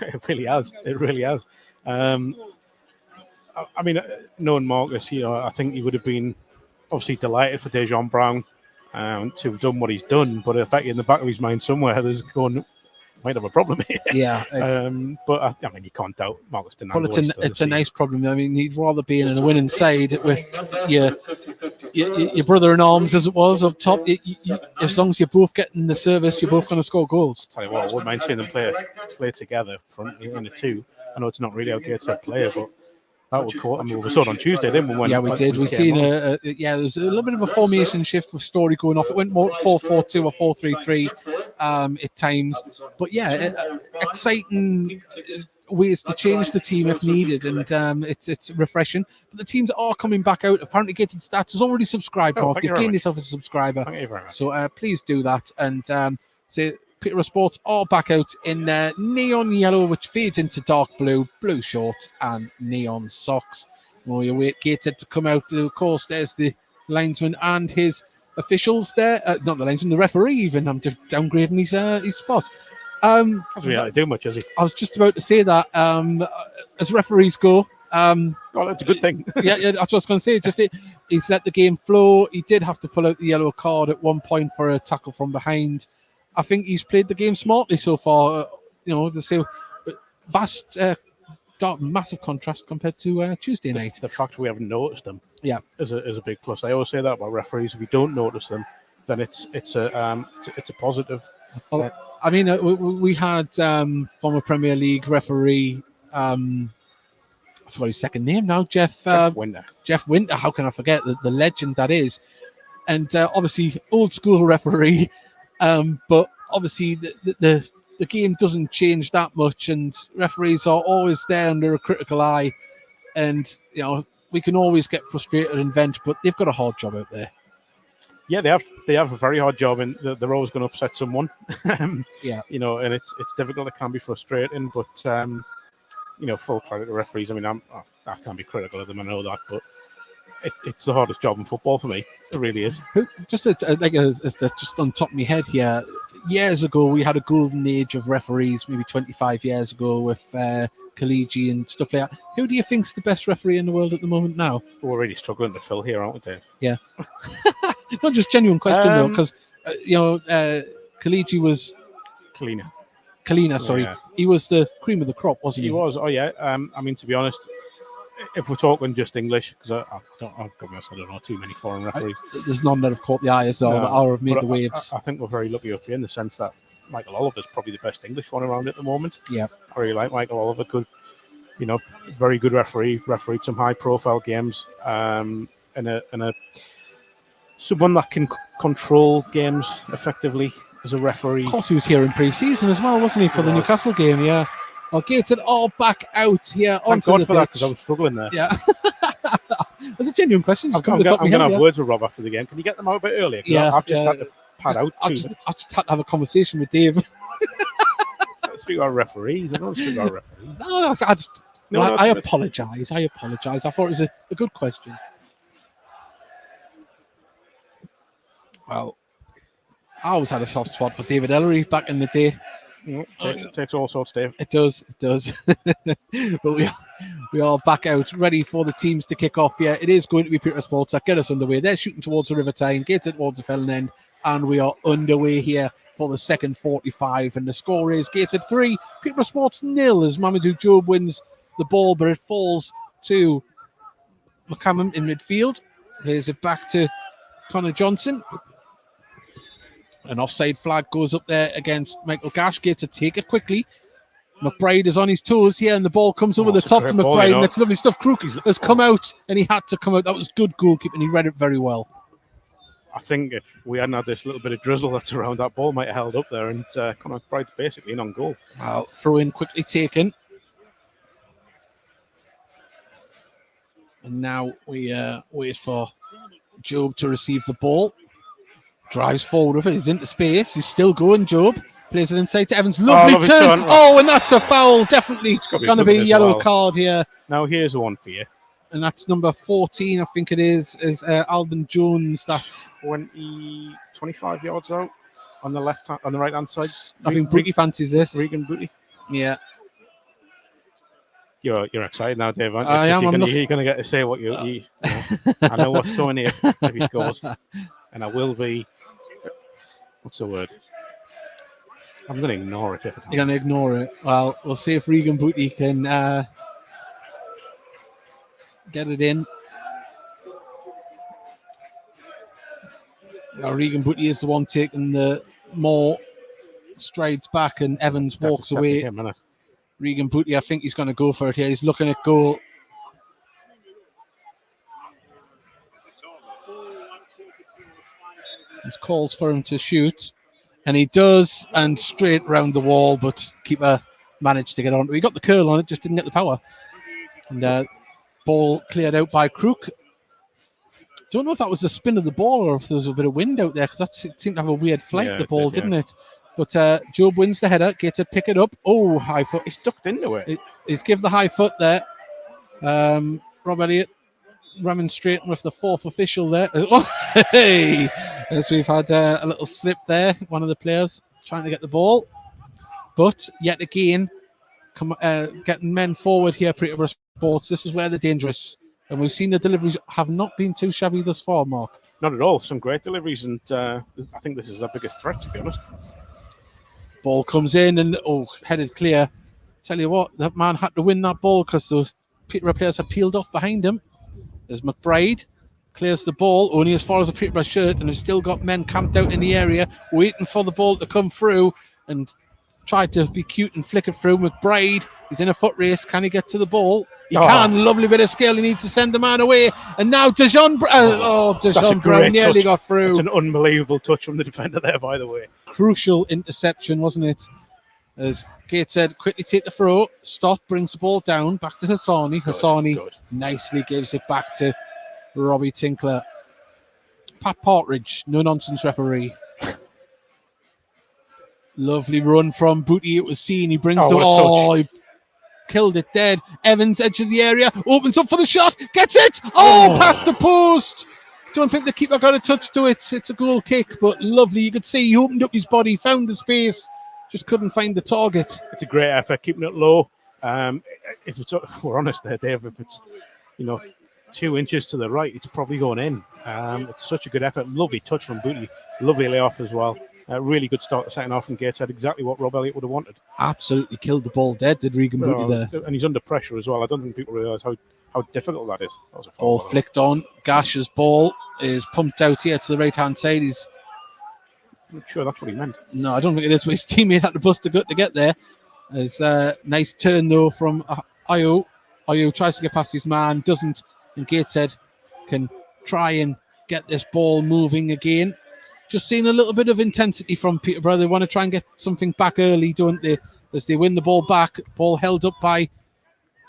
It really has. It really has. I mean, knowing Marcus, I think he would have been obviously delighted for Dejan Brown to have done what he's done. But in fact, in the back of his mind somewhere, there's going, might have a problem here. Yeah. But I mean, you can't doubt Marcus Denanga. Well, it's a nice problem. I mean, he'd rather be in the winning side with your brother in arms, as it was, up top. As long as you're both getting the service, you're both going to score goals. Tell you what, I wouldn't mind seeing them play together front in a two. I know it's not really how Gateshead play, but that would caught. I mean, we saw it on Tuesday, didn't we? We did. We've seen there's a little bit of a formation shift with Story going off. It went more 4-4-2 or 4-3-3 at times. But exciting ways to change the team if needed, and it's refreshing. But the teams are coming back out. Apparently, Gated Stats has already subscribed. You've gained yourself a subscriber. Thank you very much. So please do that. And Peterborough Sports are back out in neon yellow, which fades into dark blue, blue shorts and neon socks. Well, you wait Gateshead to come out. Of course, there's the linesman and his officials there. Not the linesman, the referee even. I'm just downgrading his spot. Hasn't really do much, has he? I was just about to say that. as referees go. Oh, that's a good thing. yeah, that's what I was going to say. He's let the game flow. He did have to pull out the yellow card at one point for a tackle from behind. I think he's played the game smartly so far. To say vast, massive contrast compared to Tuesday night. The fact we haven't noticed them, yeah, is a big plus. I always say that about referees. If you don't notice them, then it's a positive. Well, I mean, we had former Premier League referee. I forgot his second name now. Jeff Winter. Jeff Winter. How can I forget the legend that is? And obviously, old school referee. But obviously, the game doesn't change that much, and referees are always there under a critical eye. And we can always get frustrated and vent, but they've got a hard job out there. Yeah, they have a very hard job, and they're always going to upset someone. Yeah, and it's difficult. It can be frustrating, but full credit to referees. I mean, I can't be critical of them. I know that, but it's the hardest job in football for me. It really is. Just just on top of my head here. Years ago, we had a golden age of referees. Maybe 25 years ago, with Kaliji and stuff like that. Who do you think's the best referee in the world at the moment now? We're really struggling to fill here, aren't we, Dave? Yeah. Not just genuine question though, because Kaliji was Kalina, sorry. Yeah. He was the cream of the crop, wasn't he? He was. Oh yeah. I mean, to be honest, if we're talking just English, because I don't know too many foreign referees. There's none that have caught the eye as well, that are have made the waves. I think we're very lucky up here in the sense that Michael Oliver's probably the best English one around at the moment. Yeah. I really like Michael Oliver. Good, very good referee. Refereed some high-profile games. And a someone that can control games effectively as a referee. Of course, he was here in pre-season as well, wasn't he, for the Newcastle game? Yeah. Well, Gateshead all back out here. Thank God for that, because I was struggling there. Yeah. That's a genuine question. I'm going to have words with Rob after the game. Can you get them out a bit earlier? I've just had to pad out. I just had to have a conversation with Dave. I speak about referees. I don't speak about referees. I apologise. I thought it was a good question. Well, I always had a soft spot for David Ellery back in the day. Takes all sorts, Dave. It does. But we are back out, ready for the teams to kick off. Yeah, it is going to be Peterborough Sports that get us underway. They're shooting towards the River Tyne, Gateshead towards the Felon End, and we are underway here for the second 45. And the score is Gateshead 3, Peterborough Sports 0, as Mamadou Job wins the ball, but it falls to McCammon in midfield. Here's it back to Connor Johnson. An offside flag goes up there against Michael Gash. Gateshead take it quickly. McBride is on his toes here, and the ball comes over the top to McBride. And it's lovely stuff. Crook has come out, and he had to come out. That was good goalkeeping. He read it very well. I think if we hadn't had this little bit of drizzle that's around, that ball might have held up there, and Conor McBride's basically in on goal. Well, throw in quickly taken. And now we wait for Job to receive the ball. Drives forward with it. He's into space. He's still going, Job. Plays it inside to Evans. Lovely turn. And that's a foul. Definitely going to be a yellow card here. Now here's one for you. And that's number 14, I think it is Alvin Jones. That's 25 yards out on the right hand side. I think Brookie fancies this. Regan Booty. Yeah. You're excited now, Dave, aren't you? I am. You're going to get to say what you I know what's going here if he scores. And I will be. What's the word? I'm going to ignore it. You're going to ignore it. Well, we'll see if Regan Booty can get it in. Now, Regan Booty is the one taking the more strides back, and Evans walks away. Regan Booty, I think he's going to go for it here. He's looking at goal. This calls for him to shoot, and he does, and straight round the wall, but keeper managed to get on. He got the curl on it, just didn't get the power. And ball cleared out by Crook. Don't know if that was the spin of the ball or if there was a bit of wind out there, because it seemed to have a weird flight, the ball, didn't it? But Job wins the header, gets to pick it up. Oh, high foot. He's ducked into it. He's given the high foot there. Rob Elliott remonstrating with the fourth official there. Oh, hey! As we've had a little slip there, one of the players trying to get the ball. But yet again, getting men forward here, Peterborough Sports. This is where they're dangerous. And we've seen the deliveries have not been too shabby thus far, Mark. Not at all. Some great deliveries, and I think this is our biggest threat, to be honest. Ball comes in and headed clear. Tell you what, that man had to win that ball because those Peterborough players had peeled off behind him. There's McBride, clears the ball only as far as the Peterborough shirt, and we've still got men camped out in the area waiting for the ball to come through, and tried to be cute and flick it through. McBride, he's in a foot race. Can he get to the ball? He can. Lovely bit of skill. He needs to send the man away. And now Dejon Brown nearly got through. It's an unbelievable touch from the defender there, by the way. Crucial interception, wasn't it? As Gateshead quickly take the throw. Stott brings the ball down. Back to Hassani. Hassani nicely gives it back to Robbie Tinkler. Pat Partridge, no nonsense referee. Lovely run from Booty. It was seen. He brings he killed it dead. Evans, edge of the area, opens up for the shot, gets it. Past the post. Don't think the keeper got a touch to it. It's a goal kick, but lovely. You could see he opened up his body, found the space, just couldn't find the target. It's a great effort, keeping it low. If we're honest there, Dave, if it's 2 inches to the right, it's probably going in. It's such a good effort. Lovely touch from Booty. Lovely layoff as well. Really good start to second half from Gateshead. Exactly what Rob Elliott would have wanted. Absolutely killed the ball dead, did Regan Booty there. And he's under pressure as well. I don't think people realise how difficult that is. That was a ball flicked on. Gash's ball is pumped out here to the right-hand side. He's I'm not sure that's what he meant. No, I don't think it is, but his teammate had to bust a gut to get there. There's a nice turn, though, from Ayo. Ayo tries to get past his man, doesn't, and Gateshead can try and get this ball moving again. Just seeing a little bit of intensity from Peterborough. They want to try and get something back early, don't they? As they win the ball back. Ball held up by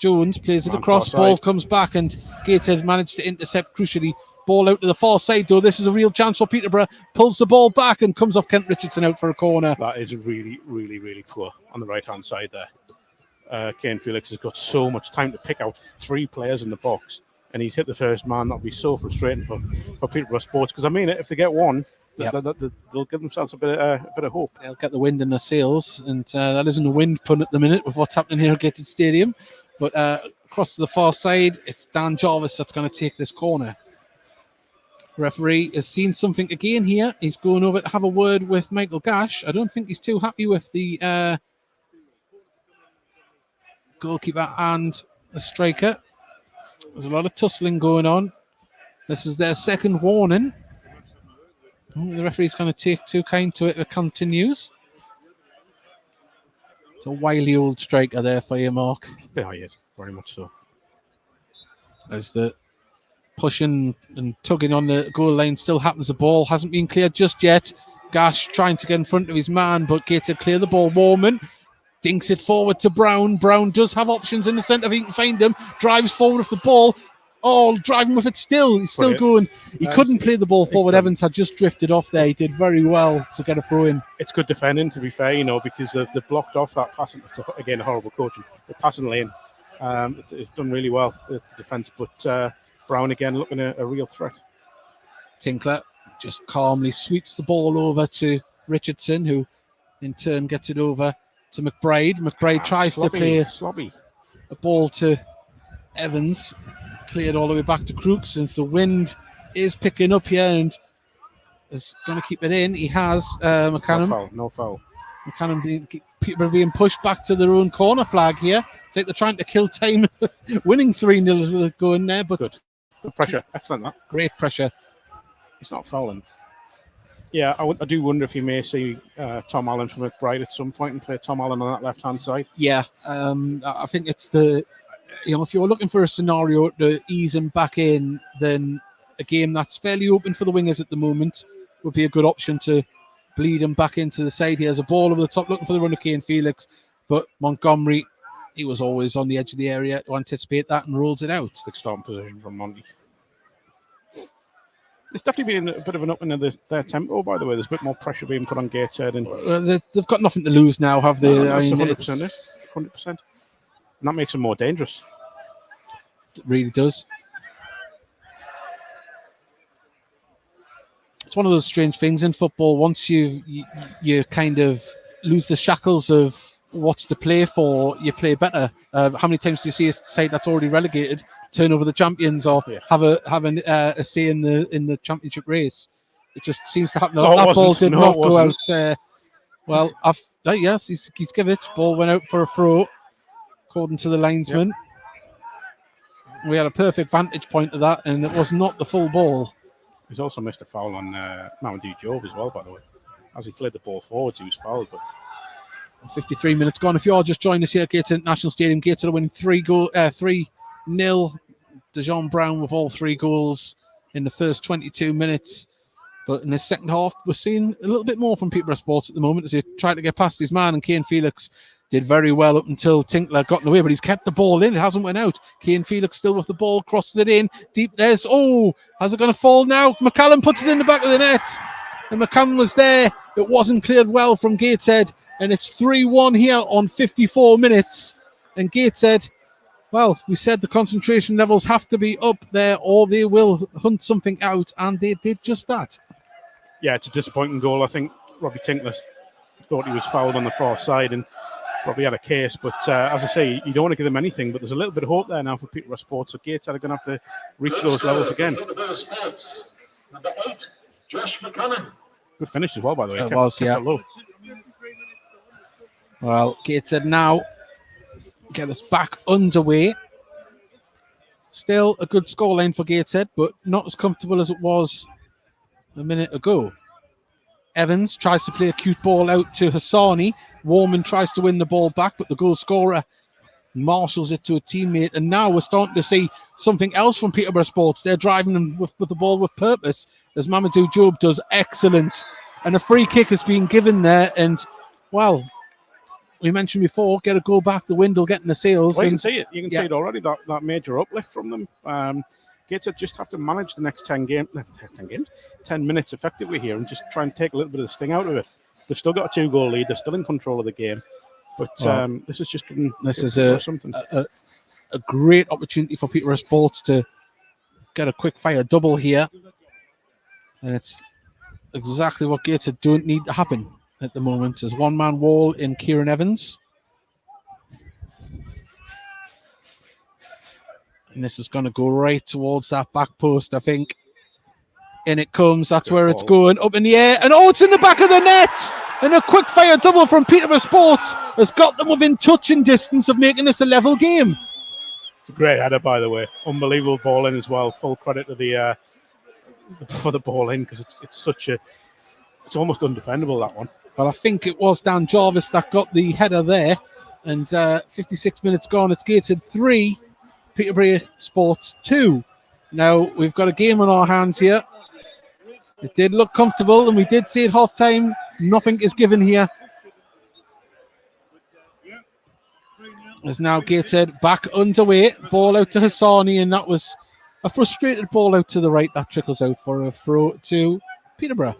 Jones. Plays it across. Ball comes back, and Gateshead managed to intercept crucially. Ball out to the far side, though. This is a real chance for Peterborough. Pulls the ball back and comes off Kent Richardson out for a corner. That is really, really, really poor on the right-hand side there. Kane Felix has got so much time to pick out 3 players in the box, and he's hit the first man. That'll be so frustrating for Peterborough Sports, because I mean, if they get one, they'll give themselves a bit of hope. They'll get the wind in their sails, and that isn't a wind pun at the minute with what's happening here at Gateshead Stadium. But across to the far side, it's Dan Jarvis that's going to take this corner. Referee has seen something again here. He's going over to have a word with Michael Gash. I don't think he's too happy with the goalkeeper and the striker. There's a lot of tussling going on. This is their second warning. The referee's going to take too kind to it. It continues. It's a wily old striker there for you, Mark. Yeah, he is. Very much so. As the pushing and tugging on the goal line still happens. The ball hasn't been cleared just yet. Gash trying to get in front of his man, but Gateshead clear the ball. Warman dinks it forward to Brown. Brown does have options in the centre if he can find them. Drives forward with the ball. Driving with it still. He's still going. He couldn't play the ball forward. Evans had just drifted off there. He did very well to get a throw in. It's good defending, to be fair, because they blocked off that passing. Again, horrible coaching. The passing lane. It's done really well, the defence, but Brown again looking a real threat. Tinkler just calmly sweeps the ball over to Richardson, who in turn gets it over to McBride. McBride tries to play a ball to Evans, cleared all the way back to Crooks, since the wind is picking up here and is going to keep it in. He has McCannon. No foul. McCannon being pushed back to their own corner flag here. It's like they're trying to kill time, winning 3-0 going there, but good pressure. Excellent, that. Great pressure. It's not fouling. Yeah, I do wonder if you may see Tom Allen from McBride at some point and play Tom Allen on that left-hand side. Yeah, I think it's if you're looking for a scenario to ease him back in, then a game that's fairly open for the wingers at the moment would be a good option to bleed him back into the side. He has a ball over the top looking for the run of Kane Felix, but Montgomery, he was always on the edge of the area to anticipate that and rolls it out. Good starting position from Monty. It's definitely been a bit of an up in their tempo, by the way. There's a bit more pressure being put on Gateshead. And they've got nothing to lose now, have they? No, 100%. 100%. And that makes them more dangerous. It really does. It's one of those strange things in football. Once you kind of lose the shackles of what's the play for? You play better. How many times do you see a side that's already relegated turn over the champions or have a say in the championship race? It just seems to happen. That ball did not go out. Well, yes, he's give it. Ball went out for a throw, according to the linesman. Yep. We had a perfect vantage point of that, and it was not the full ball. He's also missed a foul on Mamadou Jove as well, by the way. As he played the ball forwards, he was fouled. But 53 minutes gone. If you are just joining us here at Gateshead National Stadium, Gateshead are winning 3-0. DeJean Brown with all 3 goals in the first 22 minutes. But in the second half, we're seeing a little bit more from Peterborough Sports at the moment as he tried to get past his man, and Kane Felix did very well up until Tinkler got in the way, but he's kept the ball in. It hasn't went out. Kane Felix still with the ball, crosses it in. Deep, how's it going to fall now? McCallum puts it in the back of the net. And McCallum was there. It wasn't cleared well from Gateshead. And it's 3-1 here on 54 minutes. And Gateshead, well, we said the concentration levels have to be up there or they will hunt something out. And they did just that. Yeah, it's a disappointing goal. I think Robbie Tinkler thought he was fouled on the far side and probably had a case. But as I say, you don't want to give them anything. But there's a little bit of hope there now for Peterborough Sports. So Gateshead are going to have to reach those levels again. Number 8, Josh McCallum. Good finish as well, by the way. It was, yeah. Well, Gateshead now get us back underway. Still a good scoreline for Gateshead, but not as comfortable as it was a minute ago. Evans tries to play a cute ball out to Hassani. Warman tries to win the ball back, but the goal scorer marshals it to a teammate. And now we're starting to see something else from Peterborough Sports. They're driving them with the ball with purpose, as Mamadou Jobe does excellent. And a free kick has been given there. And, well, we mentioned before, get a goal back, the wind will get in the sails. Well, you can see it. You can see it already, that major uplift from them. Gateshead just have to manage the next 10 minutes effectively here and just try and take a little bit of the sting out of it. They've still got a 2-goal lead. They're still in control of the game. But this is just something. A great opportunity for Peterborough Sports to get a quick fire double here. And it's exactly what Gateshead don't need to happen at the moment. There's one-man wall in Kieran Evans. And this is going to go right towards that back post, I think. In it comes. That's where it's going. Up in the air. And it's in the back of the net. And a quick fire double from Peterborough Sports has got them within touching distance of making this a level game. It's a great header, by the way. Unbelievable ball in as well. Full credit to for the ball in, because it's almost undefendable, that one. But I think it was Dan Jarvis that got the header there. And 56 minutes gone. It's Gateshead 3, Peterborough Sports 2. Now we've got a game on our hands here. It did look comfortable, and we did see at half time. Nothing is given here. There's now Gateshead back underway. Ball out to Hassani, and that was a frustrated ball out to the right. That trickles out for a throw to Peterborough.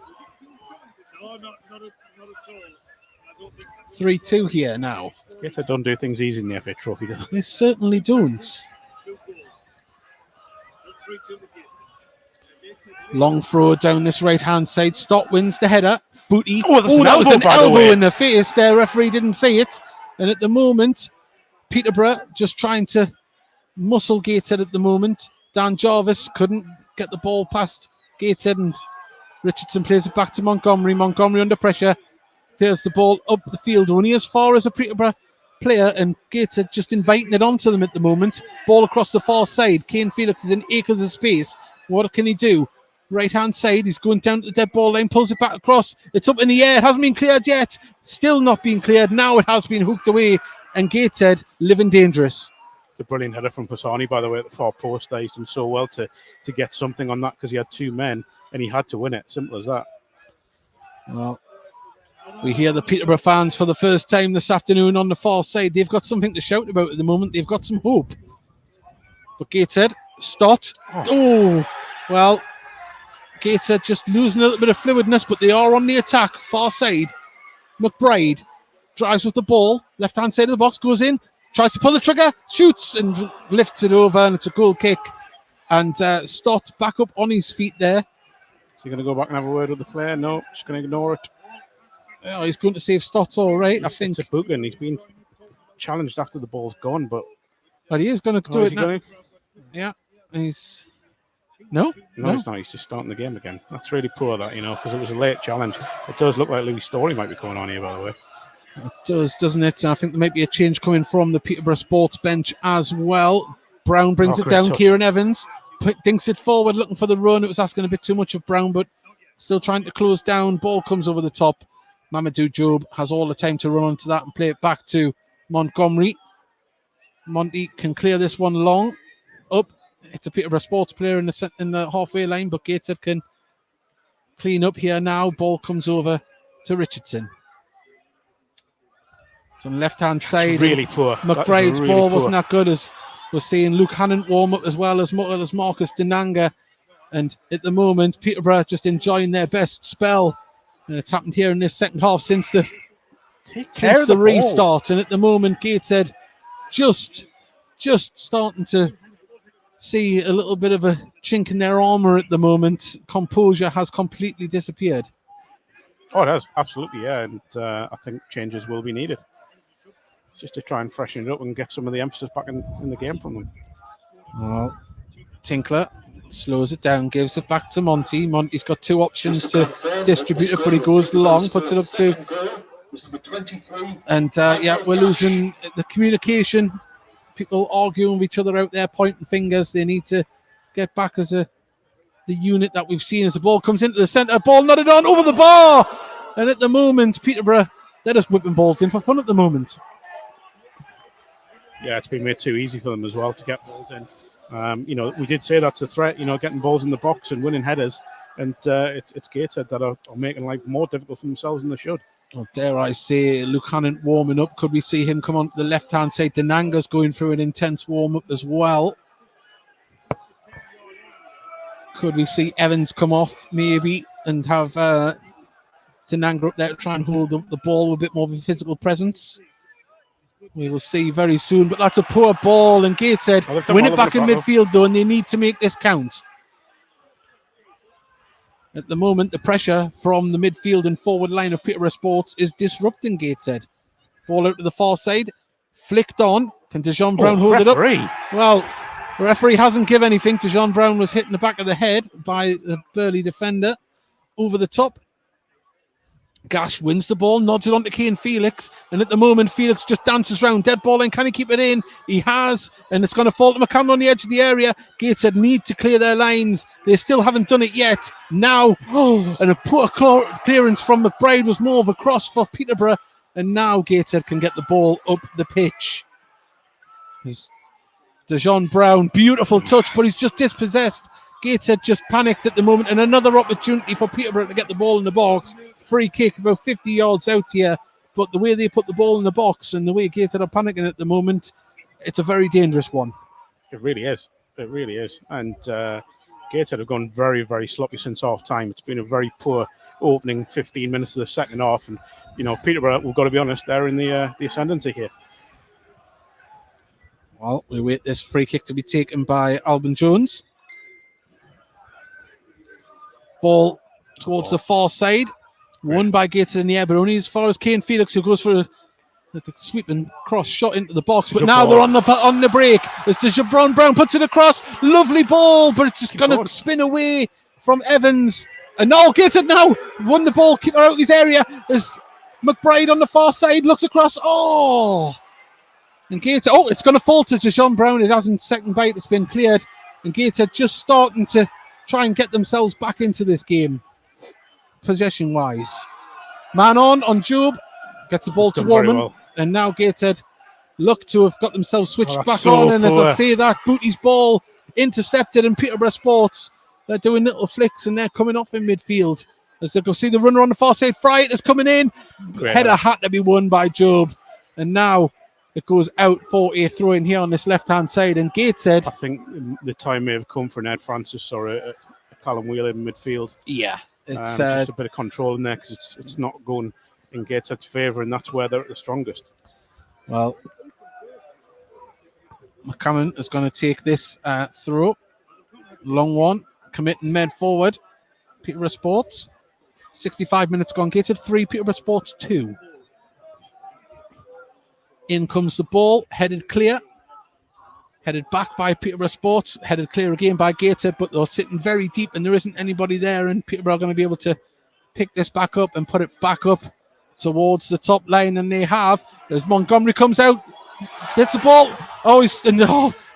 3-2 here now. Gateshead don't do things easy in the FA Trophy, do they? They certainly don't. Long throw down this right-hand side. Stott wins the header. Booty. That was an elbow in the face there. Referee didn't see it. And at the moment, Peterborough just trying to muscle Gateshead at the moment. Dan Jarvis couldn't get the ball past Gateshead, and Richardson plays it back to Montgomery. Montgomery under pressure. There's the ball up the field, only as far as a Peterborough player, and Gateshead just inviting it onto them at the moment. Ball across the far side. Kane Felix is in acres of space. What can he do? Right-hand side, he's going down to the dead ball line, pulls it back across. It's up in the air. It hasn't been cleared yet. Still not being cleared. Now it has been hooked away, and Gateshead living dangerous. It's a brilliant header from Pisani, by the way, at the far post there. He's done so well to get something on that, because he had 2 men and he had to win it. Simple as that. Well, we hear the Peterborough fans for the first time this afternoon on the far side. They've got something to shout about at the moment. They've got some hope. But Gateshead, Stott. Well, Gateshead just losing a little bit of fluidness, but they are on the attack. Far side. McBride drives with the ball. Left-hand side of the box, goes in, tries to pull the trigger, shoots and lifts it over, and it's a goal kick. And Stott back up on his feet there. So you're going to go back and have a word with the player? No, just going to ignore it. Oh, he's going to save Stotts all right, I think. It's a booking. He's been challenged after the ball's gone, but He is going to do is it he now. gonna? Yeah, he's... No, he's not. He's just starting the game again. That's really poor, that, because it was a late challenge. It does look like Louis Story might be going on here, by the way. It does, doesn't it? I think there might be a change coming from the Peterborough Sports bench as well. Brown brings it great down. touch. Kieran Evans dinks it forward, looking for the run. It was asking a bit too much of Brown, but still trying to close down. Ball comes over the top. Mamadou Job has all the time to run onto that and play it back to Montgomery. Monty can clear this one long. Up. It's a Peterborough Sports player in the halfway line, but Gateshead can clean up here now. Ball comes over to Richardson. It's on the left-hand side. Really poor. McBride's really ball poor. wasn't that good, as we're seeing Luke Hannon warm up as well as Marcus Denanga. And at the moment, Peterborough just enjoying their best spell. And it's happened here in this second half since the restart. And at the moment, Gateshead just starting to see a little bit of a chink in their armour at the moment. Composure has completely disappeared. Oh, it has, absolutely, yeah. And I think changes will be needed, just to try and freshen it up and get some of the emphasis back in the game from them. Well, Tinkler slows it down, gives it back to Monty. Monty's got two options to distribute it, but he goes long, puts it up to... And we're losing the communication. People arguing with each other out there, pointing fingers. They need to get back as the unit that we've seen as the ball comes into the centre. Ball nodded on over the bar. And at the moment, Peterborough, they're just whipping balls in for fun at the moment. Yeah, it's been made too easy for them as well to get balls in. We did say that's a threat, getting balls in the box and winning headers. And it's Gateshead that are making life more difficult for themselves than they should. Well, dare I say, Luke Hannon warming up. Could we see him come on the left-hand side? Denanga's going through an intense warm-up as well. Could we see Evans come off, maybe, and have Denanga up there to try and hold the ball with a bit more of a physical presence? We will see very soon, but that's a poor ball, and Gateshead win it back in midfield, though, and they need to make this count. At the moment, the pressure from the midfield and forward line of Peterborough Sports is disrupting Gateshead. Ball out to the far side, flicked on. Can Dejon Brown hold it up? Well, the referee hasn't given anything. Dejon Brown was hit in the back of the head by the Burley defender. Over the top. Gash wins the ball, nods it on to Kane Felix, and at the moment Felix just dances around, dead ball in. Can he keep it in? He has, and it's going to fall to McCammon on the edge of the area. Gateshead need to clear their lines. They still haven't done it yet. Now, and a poor clearance from McBride was more of a cross for Peterborough, and now Gateshead can get the ball up the pitch. There's Dejon Brown, beautiful touch, but he's just dispossessed. Gateshead just panicked at the moment, and another opportunity for Peterborough to get the ball in the box. Free kick about 50 yards out here, but the way they put the ball in the box and the way Gateshead are panicking at the moment, it's a very dangerous one. It really is. It really is. And Gateshead have gone very, very sloppy since half time. It's been a very poor opening 15 minutes of the second half, and Peterborough, we've got to be honest, they're in the ascendancy here. Well, we wait this free kick to be taken by Alban Jones. Ball towards the far side. Won by Gateshead in the air, but only as far as Kane Felix, who goes for a sweeping cross shot into the box. But now they're on the break. As Dejon Brown puts it across. Lovely ball, but it's just going to spin away from Evans. And now Gateshead now won the ball, keep her out of his area. As McBride on the far side looks across. And Gateshead, it's going to fall to Dejon Brown. It hasn't second bite. It's been cleared. And Gateshead just starting to try and get themselves back into this game. Possession wise, man on Job, gets the ball to Warman, and now Gateshead look to have got themselves switched back on. And as I say that, Booty's ball intercepted, and Peterborough Sports, they're doing little flicks and they're coming off in midfield. As they go see the runner on the far side, Fright is coming in. Header had to be won by Job, and now it goes out for a throw in here on this left hand side. And Gateshead, I think the time may have come for an Ed Francis or a Callum Wheeler in midfield. Yeah. It's just a bit of control in there because it's not going in Gateshead's favour, and that's where they're at the strongest. Well, McCammon is going to take this throw. Long one. Commit and med forward. Peterborough Sports. 65 minutes gone. Gateshead 3, Peterborough Sports 2. In comes the ball, headed clear. Headed back by Peterborough Sports, headed clear again by Gateshead, but they're sitting very deep and there isn't anybody there, and Peterborough are going to be able to pick this back up and put it back up towards the top line, and they have. As Montgomery comes out, hits the ball.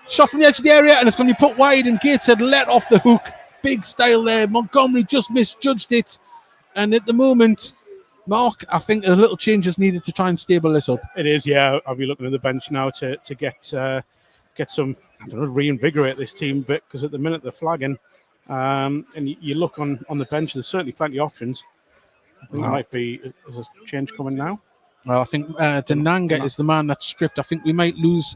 Shot from the edge of the area, and it's going to be put wide, and Gateshead let off the hook. Big style there. Montgomery just misjudged it, and at the moment, Mark, I think a little change is needed to try and stable this up. It is, yeah. I'll be looking at the bench now to get some, I don't know, reinvigorate this team a bit, because at the minute they're flagging. And you look on the bench, there's certainly plenty of options. I think there might be, is a change coming now? Well, I think Denanga is the man that's stripped. I think we might lose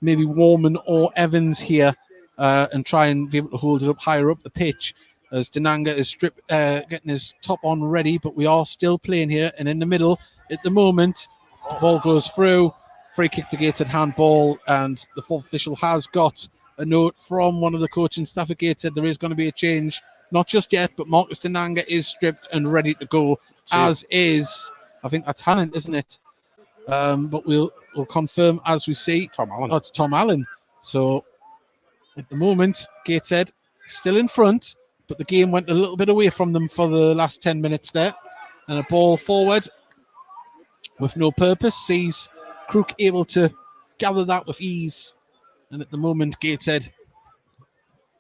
maybe Warman or Evans here and try and be able to hold it up higher up the pitch, as Denanga is stripped, getting his top on ready, but we are still playing here. And in the middle at the moment, the ball goes through, free kick to Gateshead, handball, and the fourth official has got a note from one of the coaching staff at Gateshead. There is going to be a change, not just yet, but Marcus Denanga is stripped and ready to go, as is, I think that's Hannant, isn't it? But we'll confirm as we see. Tom Allen. Oh, it's Tom Allen. So at the moment, Gateshead still in front, but the game went a little bit away from them for the last 10 minutes there. And a ball forward with no purpose. Sees Crook able to gather that with ease. And at the moment, Gateshead,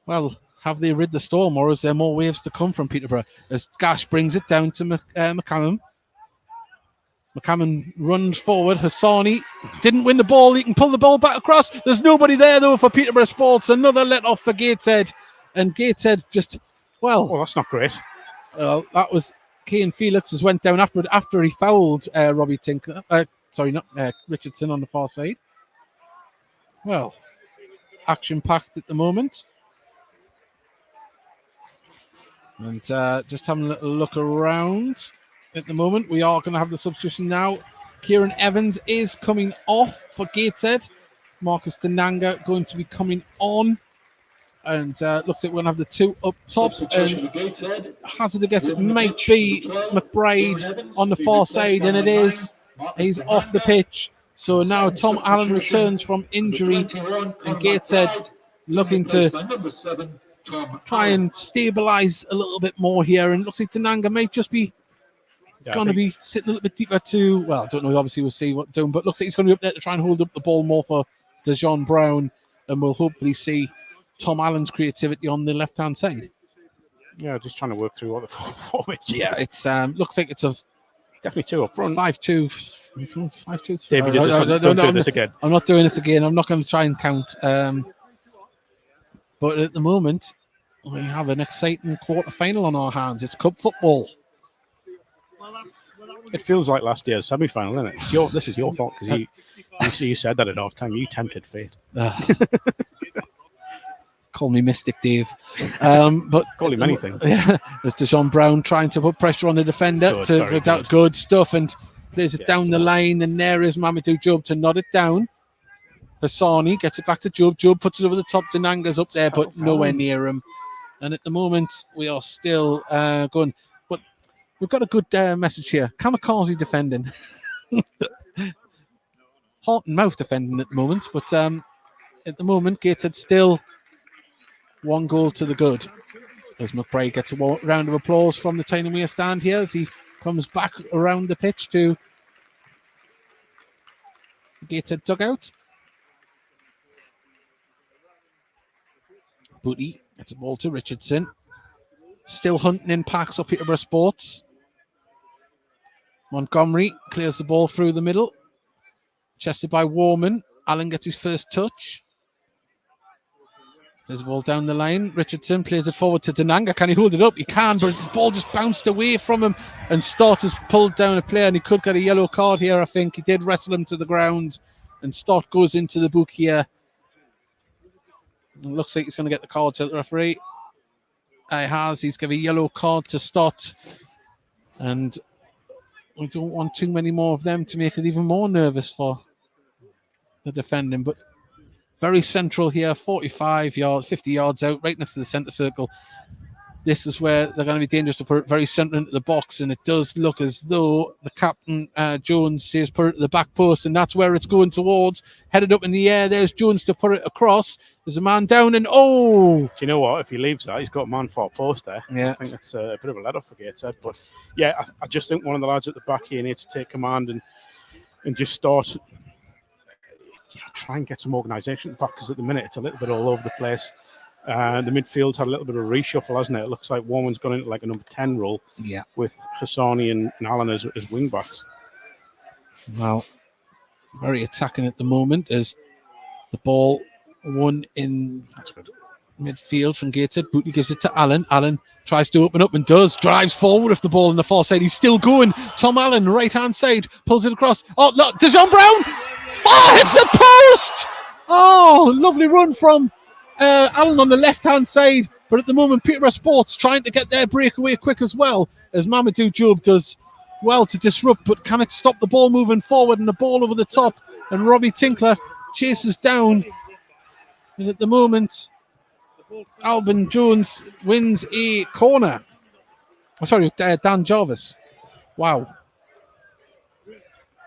well, have they rid the storm, or is there more waves to come from Peterborough? As Gash brings it down to McCallum. McCallum runs forward. Hassani didn't win the ball. He can pull the ball back across. There's nobody there, though, for Peterborough Sports. Another let off for Gateshead. And Gateshead just, well... Oh, that's not great. That was Kane Felix has went down after he fouled Robbie Tinkler. Richardson on the far side. Well, action-packed at the moment. And just having a little look around at the moment. We are going to have the substitution now. Kieran Evans is coming off for Gateshead. Marcus Denanga going to be coming on. And looks like we're going to have the two up top. And hazard, I guess it might be McBride on the far side, and it is. He's off the pitch. So now Tom Allen returns from injury, and Gateshead looking to try and stabilise a little bit more here. And looks like Denanga might just be going to be sitting a little bit deeper to, well, I don't know, obviously we'll see what doing, but looks like he's going to be up there to try and hold up the ball more for DeJean Brown, and we'll hopefully see Tom Allen's creativity on the left-hand side. Yeah, just trying to work through what the forward. Yeah, it's looks like it's a definitely two up front. 5-2. 5-2. David, don't do this again. I'm not doing this again. I'm not going to try and count. But at the moment, we have an exciting quarter-final on our hands. It's cup football. It feels like last year's semi-final, isn't it? This is your fault, because you said that at half-time. You tempted fate. Call me Mystic Dave. But call him anything. Yeah, there's DeJean Brown trying to put pressure on the defender. Good stuff, and plays it down the line, and there is Mamadou Job to nod it down. Hassani gets it back to Job. Job puts it over the top. Denanga's up there, but nowhere near him. And at the moment, we are still going. But we've got a good message here. Kamikaze defending. Heart and mouth defending at the moment. But at the moment, Gateshead still one goal to the good. As McBride gets a round of applause from the Tyne-and-Wear stand here as he comes back around the pitch to Gateshead dugout. Booty gets a ball to Richardson. Still hunting in packs up Peterborough Sports. Montgomery clears the ball through the middle. Chested by Warman. Allen gets his first touch. There's a ball down the line. Richardson plays it forward to Denanga. Can he hold it up? He can, but the ball just bounced away from him, and Stott has pulled down a player, and he could get a yellow card here, I think. He did wrestle him to the ground, and Stott goes into the book here. It looks like he's going to get the card to the referee. He's given a yellow card to Stott, and we don't want too many more of them to make it even more nervous for the defending, but very central here, 45 yards, 50 yards out, right next to the centre circle. this is where they're going to be dangerous to put it very centre into the box, and it does look as though the captain, Jones, says put it to the back post, and that's where it's going towards. Headed up in the air, there's Jones to put it across. There's a man down, and Do you know what? If he leaves that, he's got a man for a post there. Yeah. I think that's a bit of a let-off for Gateshead. But yeah, I just think one of the lads at the back here needs to take command and just start, try and get some organisation back, because at the minute it's a little bit all over the place. The midfield's had a little bit of a reshuffle, hasn't it? It looks like Warman's gone into like a number 10 role, with Hassani and Allen as wing backs. Well, very attacking at the moment as the ball won in midfield from Gateshead. Booty gives it to Allen. Allen tries to open up and does. Drives forward with the ball on the far side. He's still going. Tom Allen, right hand side, pulls it across. Oh, look, Dejon Brown! Oh, hits the post! Oh, lovely run from Allen on the left-hand side, but at the moment Peterborough Sports trying to get their breakaway quick as well, as Mamadou Job does well to disrupt, but can it stop the ball moving forward, and the ball over the top, and Robbie Tinkler chases down, and at the moment Alban Jones wins a corner. Dan Jarvis. Wow.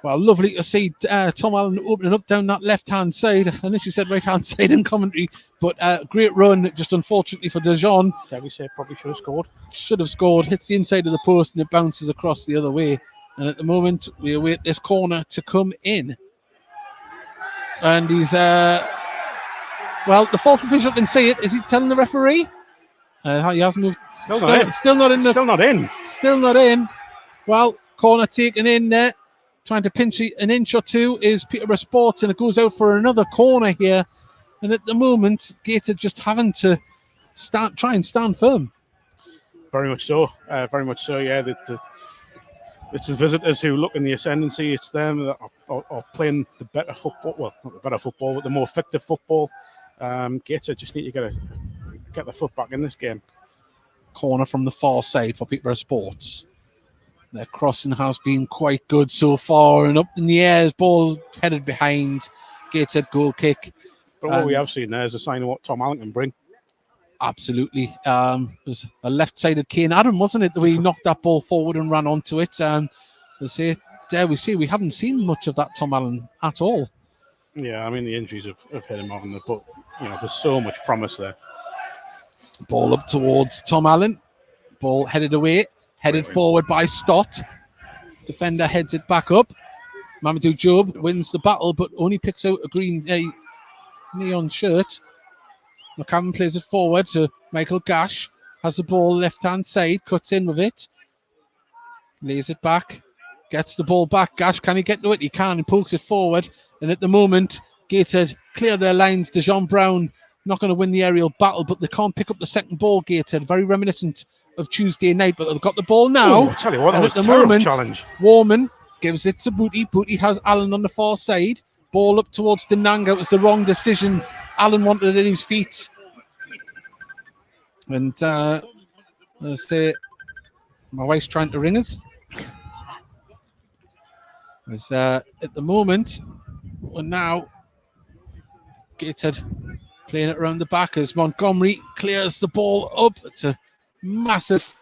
Well, lovely to see Tom Allen opening up down that left-hand side. I initially said right-hand side in commentary, but great run, just unfortunately for Dejon. Yeah, we say probably should have scored. Should have scored, hits the inside of the post and it bounces across the other way. And at the moment, we await this corner to come in. And he's, well, the fourth official can see it. Is he telling the referee? He hasn't moved. Still not in. Still not in. Well, corner taken in there. Trying to pinch an inch or two is Peterborough Sports, and it goes out for another corner here. And at the moment, Gateshead just having to try and stand firm. Very much so. Yeah. It's the visitors who look in the ascendancy. It's them that are playing the better football. Well, not the better football, but the more effective football. Gateshead just need to get their foot back in this game. Corner from the far side for Peterborough Sports. Their crossing has been quite good so far, and up in the air, ball headed behind. Gateshead goal kick. But what we have seen there is a sign of what Tom Allen can bring. Absolutely. It was a left-sided Kane Adam, wasn't it, that we knocked that ball forward and ran onto it. We haven't seen much of that Tom Allen at all. Yeah, I mean, the injuries have hit him, haven't they? But, there's so much promise there. Ball up towards Tom Allen. Ball headed away. Headed forward by Stott. Defender heads it back up. Mamadou Job wins the battle, but only picks out a green neon shirt. McCavan plays it forward to Michael Gash. Has the ball left-hand side, cuts in with it. Lays it back. Gets the ball back. Gash, can he get to it? He can. He pokes it forward. And at the moment, Gateshead clear their lines. Dejon Brown not going to win the aerial battle, but they can't pick up the second ball, Gateshead. Very reminiscent of Tuesday night, but they've got the ball now. Tell you what, that was at the terrible moment, challenge. Warman gives it to Booty. Booty has Allen on the far side. Ball up towards Denanga. It was the wrong decision. Allen wanted it in his feet. And let's say my wife's trying to ring us. As at the moment, we're now Gateshead playing it around the back as Montgomery clears the ball up. It's a massive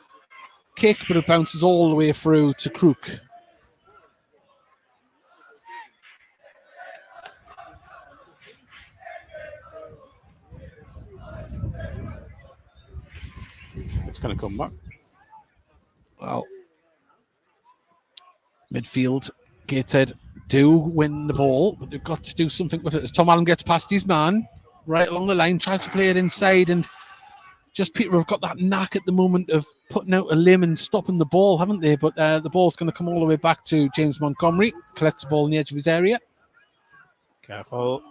kick, but it bounces all the way through to Crook. It's going to come back. Well, midfield, Gateshead do win the ball, but they've got to do something with it. As Tom Allen gets past his man, right along the line, tries to play it inside, and just Peterborough have got that knack at the moment of putting out a limb and stopping the ball, haven't they? But the ball's going to come all the way back to James Montgomery, collects the ball on the edge of his area. Careful.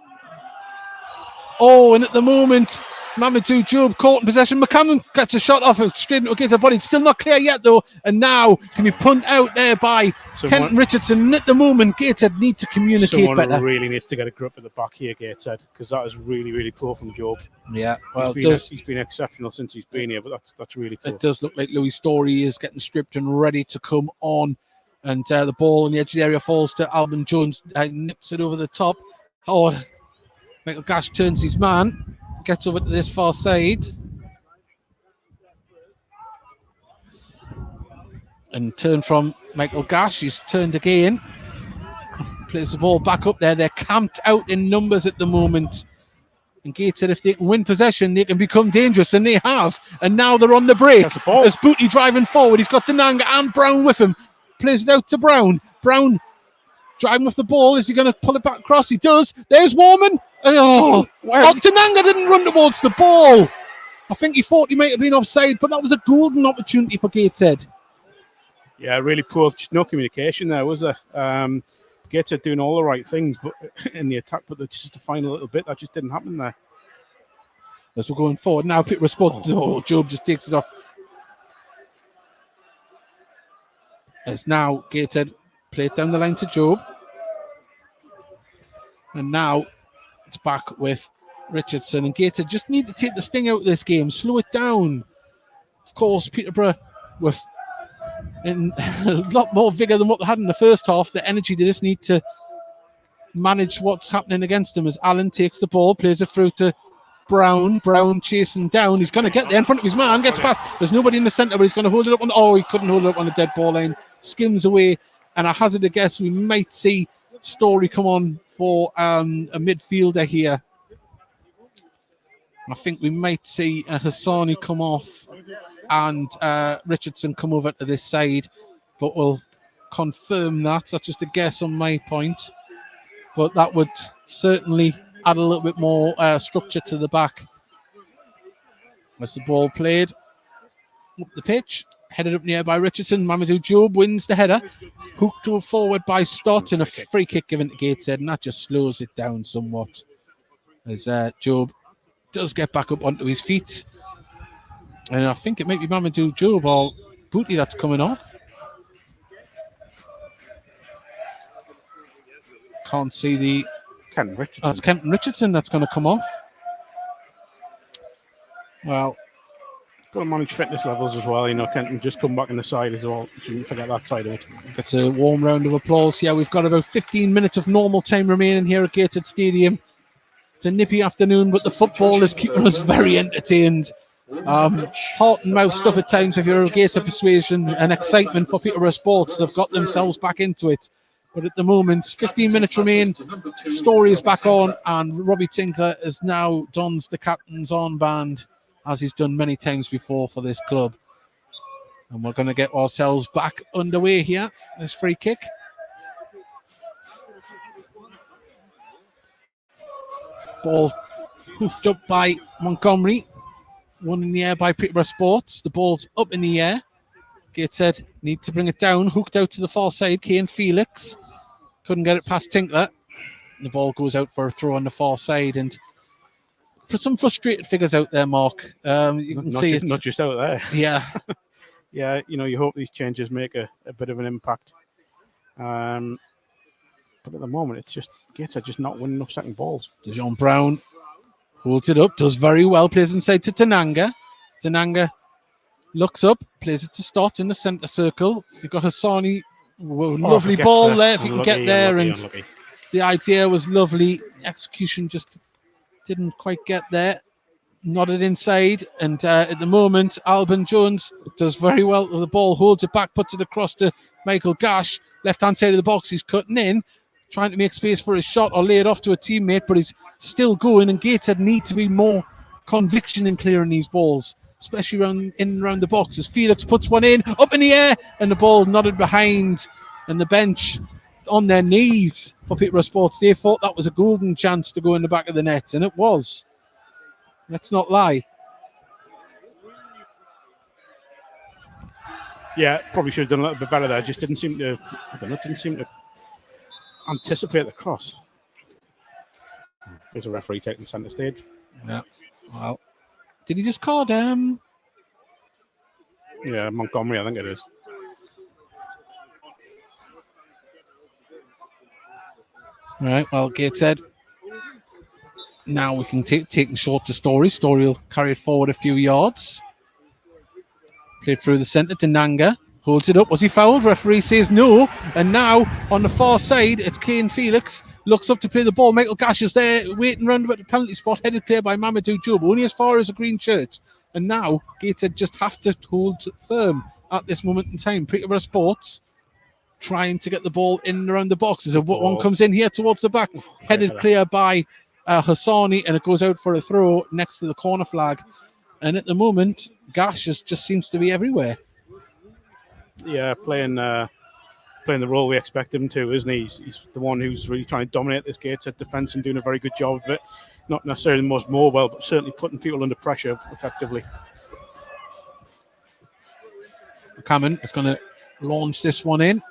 Oh, and at the moment, Mamadou Job caught in possession. McCammon gets a shot off it straight into Gateshead body. It's still not clear yet, though. And now can be punt out there by Kenton Richardson. And at the moment, Gateshead need to communicate better. Someone really needs to get a grip at the back here, Gateshead, because that is really, really poor from Job. Yeah, well, he's been exceptional since he's been here, but that's really poor. It does look like Louis Story is getting stripped and ready to come on. And the ball on the edge of the area falls to Alban Jones. Nips it over the top. Oh, Michael Gash turns his man. Gets over to this far side. and turn from Michael Gash. He's turned again. Plays the ball back up there. They're camped out in numbers at the moment. And Gateshead, if they can win possession, they can become dangerous, and they have. And now they're on the break. That's the ball. As Booty driving forward, he's got Tananga and Brown with him. Plays it out to Brown. Brown driving with the ball. Is he going to pull it back across? He does. There's Warman. Tananga didn't run towards the ball. I think he thought he might have been offside, but that was a golden opportunity for Gateshead. Yeah, really poor. Just no communication there, was there? Gateshead doing all the right things, but in the attack, but just the final little bit that just didn't happen there. As we're going forward now, Peterborough Sports. Job just takes it off. As now Gateshead play it down the line to Job, and now it's back with Richardson, and Gateshead just need to take the sting out of this game, slow it down. Of course, Peterborough with in a lot more vigour than what they had in the first half. The energy, they just need to manage what's happening against them. As Allen takes the ball, plays it through to Brown. Brown chasing down. He's going to get there in front of his man, gets past. There's nobody in the centre, but he's going to hold it up. He couldn't hold it up on the dead ball line. Skims away, and I hazard a guess we might see Story come on for a midfielder here. I think we might see Hassani come off and Richardson come over to this side, but we'll confirm that. That's just a guess on my point, but that would certainly add a little bit more structure to the back. As the ball played up the pitch, headed up near by Richardson. Mamadou Job wins the header, hooked to a forward by Stott, and a free kick given to Gateshead, and that just slows it down somewhat as Job does get back up onto his feet. And I think it might be Mamadou Job or Booty that's coming off. Can't see the... Kenton Richardson. That's Kenton Richardson that's going to come off. Well... Got to manage fitness levels as well. Kenton just come back in the side as well. Shouldn't forget that side of it. Gets a warm round of applause. Yeah, we've got about 15 minutes of normal time remaining here at Gateshead Stadium. It's a nippy afternoon, but the football is keeping us very entertained. Heart and mouth stuff at times if you're a Gateshead persuasion, and excitement for Peterborough Sports. They've got themselves back into it. But at the moment, 15 minutes remain. Story is back on, and Robbie Tinkler has now dons the captain's armband, as he's done many times before for this club. And we're going to get ourselves back underway here. This free kick. Ball hoofed up by Montgomery. One in the air by Peterborough Sports. The ball's up in the air. Gateshead need to bring it down. Hooked out to the far side. Kane Felix couldn't get it past Tinkler. The ball goes out for a throw on the far side. And for some frustrated figures out there, Mark, you can see it. Not just out there. Yeah. Yeah, you hope these changes make a bit of an impact. But at the moment, it's just Gateshead just not winning enough second balls. Dejon Brown holds it up, does very well, plays inside to Tananga. Tananga looks up, plays it to Stott in the centre circle. You've got Hassani, lovely ball there, if he can get there. Unlucky. The idea was lovely. Execution just didn't quite get there. Nodded inside, and at the moment, Alban Jones does very well with the ball, holds it back, puts it across to Michael Gash, left-hand side of the box. He's cutting in, trying to make space for his shot or lay it off to a teammate, but he's still going, and Gateshead need to be more conviction in clearing these balls, especially around the box. As Felix puts one in, up in the air, and the ball nodded behind, and the bench on their knees for Peterborough Sports. They thought that was a golden chance to go in the back of the net, and it was. Let's not lie. Yeah, probably should have done a little bit better there. Just didn't seem to anticipate the cross. There's a referee taking centre stage. Yeah. Well, did he just call Yeah, Montgomery, I think it is. All right. Well, Gateshead. Now we can take short to Story. Story will carry it forward a few yards. Played through the centre to Nanga. Holds it up. Was he fouled? Referee says no. And now on the far side, it's Kane Felix. Looks up to play the ball. Michael Gash is there waiting round about the penalty spot. Headed clear by Mamadou Job. Only as far as a green shirt. And now Gateshead just have to hold firm. at this moment in time. Peterborough Sports trying to get the ball in and around the box. As one comes in here towards the back, headed clear by Hassani, and it goes out for a throw next to the corner flag. And at the moment, Gash just seems to be everywhere. Yeah, playing the role we expect him to, isn't he? He's the one who's really trying to dominate this Gateshead defence and doing a very good job of it. Not necessarily the most mobile, but certainly putting people under pressure effectively. Cameron is going to launch this one in.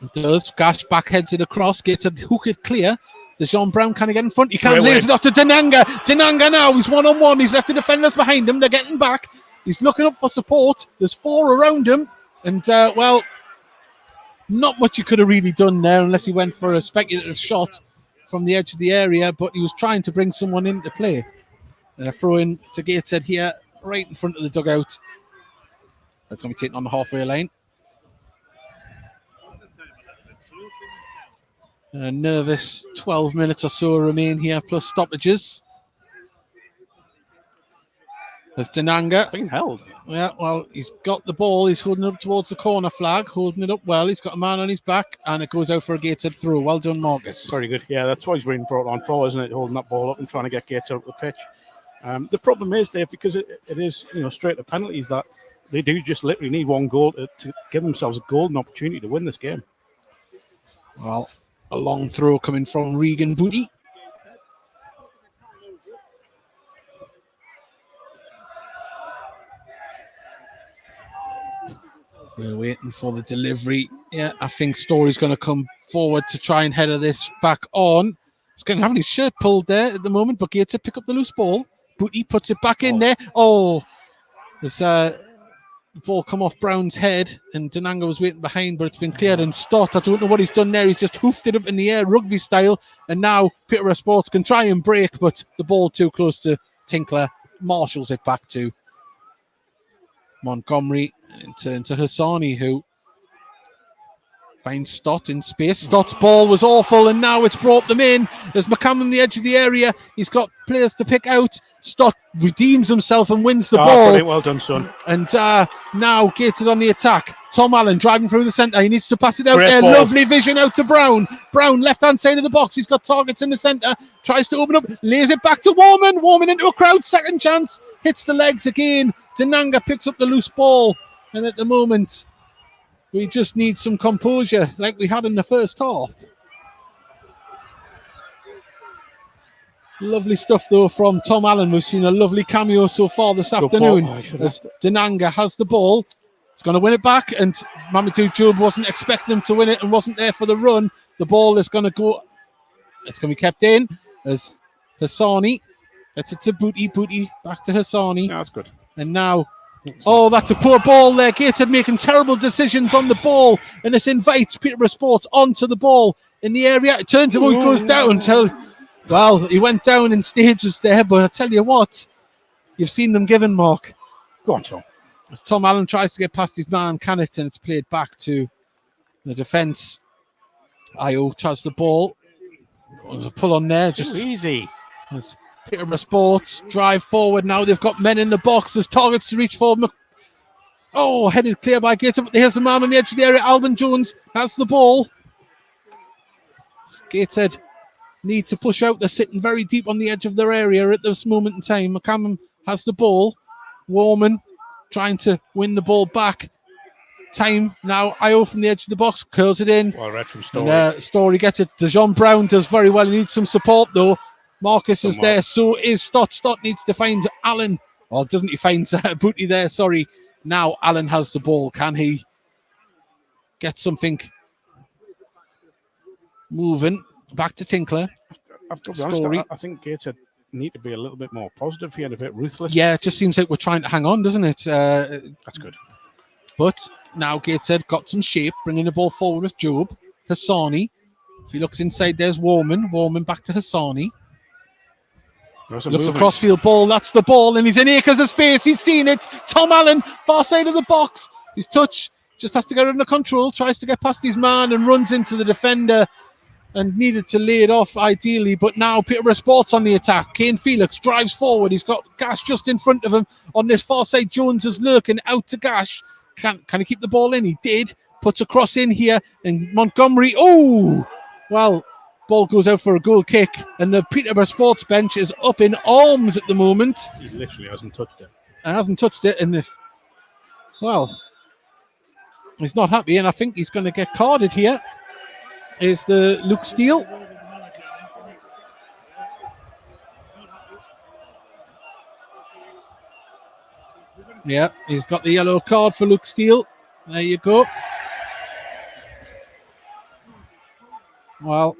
It does. Gash backheads it across, gets a hook it clear. Dejon Brown can he get in front? He can't. Lays it off to Denanga. Denanga now. He's 1-on-1. He's left the defenders behind him. They're getting back. He's looking up for support. There's 4 around him. And, well, not much he could have really done there unless he went for a speculative shot from the edge of the area. But he was trying to bring someone into play. Throw in to Gateshead here, right in front of the dugout. That's going to be taken on the halfway line. A nervous 12 minutes or so remain here, plus stoppages. There's Denanga. Being held. Yeah, well, he's got the ball. He's holding it up towards the corner flag, holding it up well. He's got a man on his back, and it goes out for a Gateshead throw. Well done, Marcus. Very good. Yeah, that's why he's being brought on for, isn't it? Holding that ball up and trying to get Gateshead up the pitch. The problem is, Dave, because it is straight to penalties, that they do just literally need one goal to give themselves a golden opportunity to win this game. Well, a long throw coming from Regan Booty. We're waiting for the delivery. Yeah, I think Story's going to come forward to try and header this back on. He's going to have his shirt pulled there at the moment, but Gates to pick up the loose ball. Booty puts it back in there. Oh, there's the ball come off Brown's head, and Denanga was waiting behind, but it's been cleared and Stott. I don't know what he's done there. He's just hoofed it up in the air, rugby style, and now Peterborough Sports can try and break, but the ball too close to Tinkler. Marshals it back to Montgomery into Hassani, who finds Stott in space. Stott's ball was awful, and now it's brought them in. There's McCammon on the edge of the area. He's got players to pick out. Stott redeems himself and wins the ball. Well done, son. And now Gateshead on the attack. Tom Allen driving through the centre. He needs to pass it out there. Ball. Lovely vision out to Brown. Brown, left-hand side of the box. He's got targets in the centre. Tries to open up. Lays it back to Warman. Warman into a crowd. Second chance. Hits the legs again. Denanga picks up the loose ball. And at the moment, we just need some composure like we had in the first half. Lovely stuff, though, from Tom Allen. We've seen a lovely cameo so far this afternoon. As Denanga has the ball. He's going to win it back, and Mamadou Job wasn't expecting him to win it and wasn't there for the run. The ball is going to go. It's going to be kept in as Hassani. Gets it to Booty. Booty back to Hassani. No, that's good. And now, oh, that's a poor ball there. Gateshead making terrible decisions on the ball, and this invites Peterborough Sports onto the ball in the area. It turns him, he goes down until, well, he went down in stages there, but I tell you what, you've seen them given, Mark. Go on, Tom. As Tom Allen tries to get past his man, can it, and it's played back to the defence. Ayo has the ball. There's a pull on there. Just easy. As Peterborough Sports drive forward now. They've got men in the box. There's targets to reach for. Oh, headed clear by Gateshead. Here's a man on the edge of the area. Alban Jones has the ball. Gateshead need to push out. They're sitting very deep on the edge of their area at this moment in time. McCammon has the ball. Warman trying to win the ball back. Time now. Ayo from the edge of the box. Curls it in. Well read from Story. And, Story gets it. Dejon Brown does very well. He needs some support, though. Marcus is there, so is Stott. Stott needs to find Allen. Well, doesn't he find Booty there? Sorry. Now Allen has the ball. Can he get something moving? Back to Tinkler. I've got to be honest, I think Gateshead need to be a little bit more positive here and a bit ruthless. Yeah, it just seems like we're trying to hang on, doesn't it? That's good. But now Gateshead got some shape, bringing the ball forward with Job. Hassani. If he looks inside, there's Warman. Warman back to Hassani. Looks a crossfield ball. That's the ball, and he's in acres of space. He's seen it. Tom Allen, far side of the box. His touch just has to get under control. Tries to get past his man and runs into the defender, and needed to lay it off ideally. But now Peterborough Sports on the attack. Kane Felix drives forward. He's got Gash just in front of him on this far side. Jones is lurking out to Gash. Can he keep the ball in? He did. Puts a cross in here, and Montgomery. Oh, well, ball goes out for a goal kick, and the Peterborough Sports bench is up in arms at the moment. He literally hasn't touched it. And well, he's not happy, and I think he's going to get carded here. Is the Luke Steele. Yeah, he's got the yellow card for Luke Steele. There you go. Well,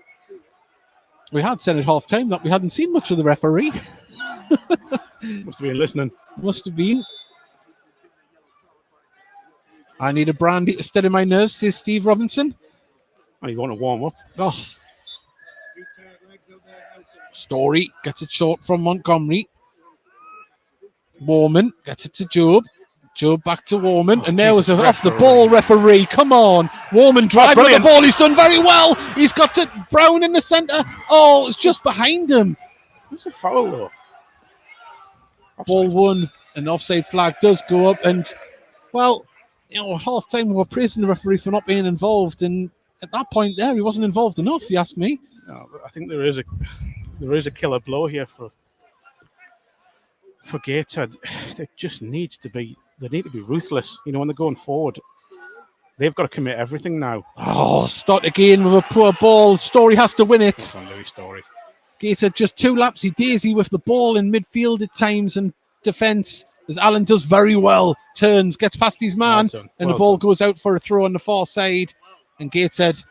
we had said at half time that we hadn't seen much of the referee. Must have been listening. Must have been. I need a brandy to steady my nerves, says Steve Robinson. Oh, you want to warm up? Oh. Story gets it short from Montgomery. Warman gets it to Job. Job back to Warman. And there was an off the ball referee. Come on. Warman driving the ball. He's done very well. He's got to Brown in the centre. Oh, it's just behind him. It's a foul though. Ball one. An offside flag does go up. And, well, at half time we were praising the referee for not being involved. And at that point there, he wasn't involved enough, if you ask me. No, I think there is a killer blow here for Gateshead. They just need to be ruthless. You know, when they're going forward, they've got to commit everything now. Oh, start again with a poor ball. Story has to win it. It's on Louis Story. Gateshead just too lapsy daisy with the ball in midfield at times and defence, as Allen does very well. Turns, gets past his man, and the ball goes out for a throw on the far side. And Gateshead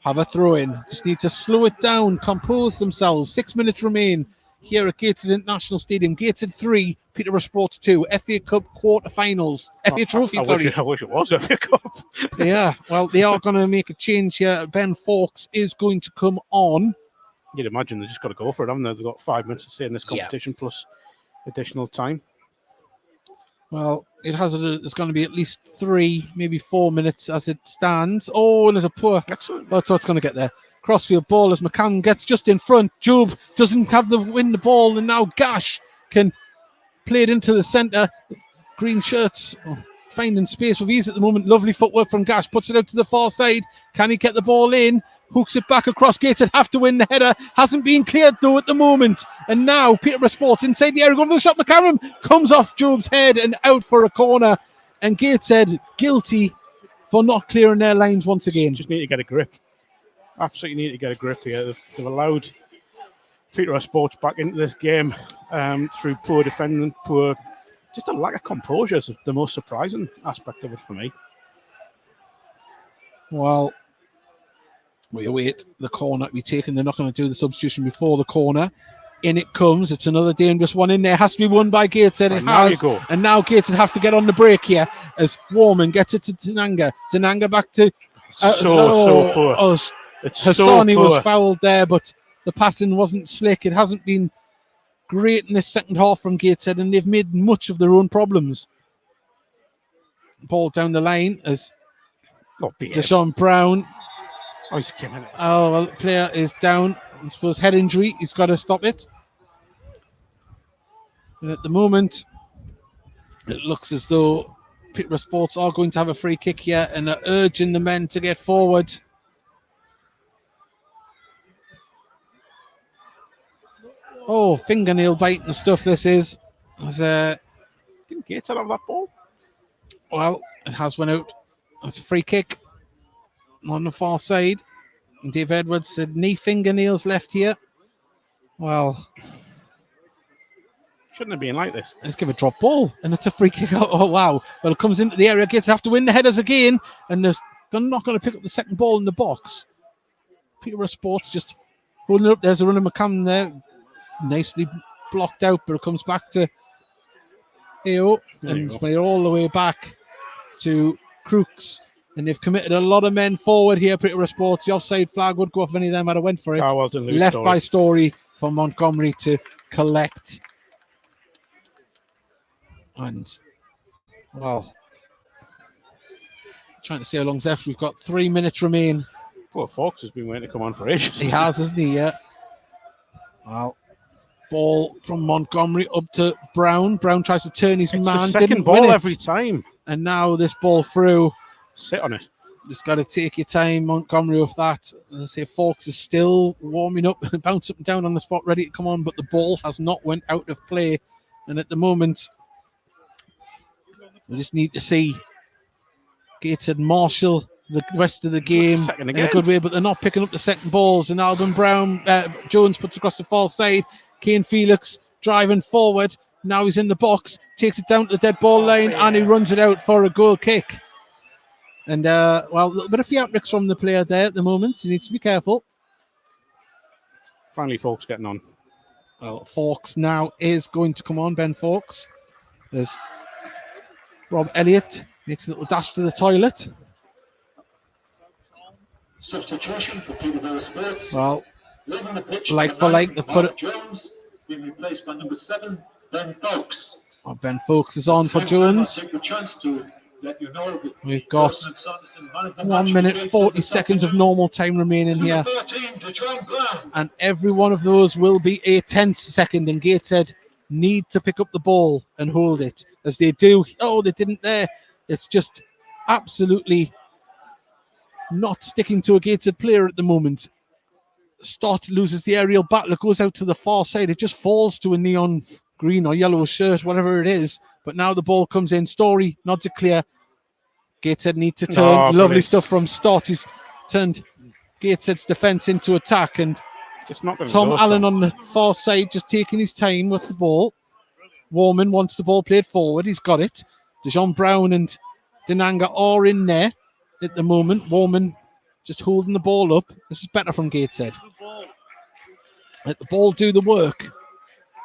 have a throw in. Just need to slow it down, compose themselves. 6 minutes remain here at Gateshead International Stadium. Gateshead 3, Peterborough Sports 2, FA Cup quarter-finals. FA Trophy, sorry. I wish it was FA Cup. Yeah, well, they are going to make a change here. Ben Fawkes is going to come on. You'd imagine they've just got to go for it, haven't they? They've got 5 minutes to stay in this competition plus additional time. Well, it's going to be at least 3, maybe 4 minutes as it stands. Oh, and there's a poor... Excellent. That's what's going to get there. Crossfield ball as McCann gets just in front. Job doesn't have the win the ball, and now Gash can play it into the centre. Green shirts finding space with ease at the moment. Lovely footwork from Gash. Puts it out to the far side. Can he get the ball in? Hooks it back across. Gateshead have to win the header. Hasn't been cleared though at the moment. And now Peterborough Sports inside the area. Going for the shot. McCarron comes off Job's head and out for a corner. And Gateshead guilty for not clearing their lines once again. Just need to get a grip. Absolutely need to get a grip here. They've allowed Peterborough Sports back into this game through poor defending, just a lack of composure is the most surprising aspect of it for me. Well, we await the corner to be taken. They're not going to do the substitution before the corner. In it comes. It's another dangerous one in there. Has to be won by Gateshead. It now has. You go. And now Gateshead have to get on the break here as Warman gets it to Tananga. Tananga back to... so poor. Hassani was fouled there, but the passing wasn't slick. It hasn't been great in the second half from Gateshead, and they've made much of their own problems. Ball down the line as Deshaun Brown. Oh, he's came in. Oh, well, the player is down. I suppose head injury. He's got to stop it. And at the moment, it looks as though Peterborough Sports are going to have a free kick here and are urging the men to get forward. Oh, fingernail biting stuff this is. Didn't Gateshead have that ball? Well, it has went out. It's a free kick on the far side. And Dave Edwards said knee fingernails left here. Well, shouldn't have been like this. Let's give a drop ball. And it's a free kick. Oh, wow. Well, it comes into the area. Gateshead have to win the headers again. And they're not going to pick up the second ball in the box. Peterborough Sports just holding it up. There's a run of McCann there. Nicely blocked out, but it comes back to AO. And we're all the way back to Crooks. And they've committed a lot of men forward here, Peterborough Sports. The offside flag would go off if any of them had went for it. Well done, left Story. By Story for Montgomery to collect. And, well, trying to see how long's left. We've got 3 minutes remain. Poor Fox has been waiting to come on for ages. He has, hasn't he? Yeah. Well, ball from Montgomery up to Brown. Brown tries to turn his man. The second ball every time. And now this ball through. Sit on it. Just got to take your time, Montgomery, with that. As I say, Fawkes is still warming up, bounce up and down on the spot, ready to come on, but the ball has not went out of play. And at the moment, we just need to see Gateshead marshal the rest of the game in a good way, but they're not picking up the second balls. And Alban Jones puts across the far side. Kane Felix driving forward. Now he's in the box, takes it down to the dead ball line, and he runs it out for a goal kick. And, well, a little bit of theatrics from the player there at the moment. He needs to be careful. Finally, Fawkes getting on. Well, Fawkes now is going to come on, Ben Fawkes. There's Rob Elliott, makes a little dash to the toilet. Substitution for Peterborough Sports. Well, leaving the pitch, like for like, they put it. Jones being replaced by number 7, Ben Fawkes. Well, Ben Fawkes is on for Jones. I take the chance to let you know that we've got 1 minute 40 seconds of normal time remaining here. And every one of those will be a tenth second. And Gateshead need to pick up the ball and hold it. As they do. Oh, they didn't there. It's just absolutely not sticking to a Gateshead player at the moment. Stott loses the aerial battle. It goes out to the far side. It just falls to a neon green or yellow shirt, whatever it is. But now the ball comes in. Story nods it clear. Gateshead need to turn. Lovely stuff from Stott. He's turned Gateshead's defence into attack. And just not Tom Allen on the far side just taking his time with the ball. Warman wants the ball played forward. He's got it. Dijon Brown and Denanga are in there at the moment. Warman just holding the ball up. This is better from Gateshead. Let the ball do the work.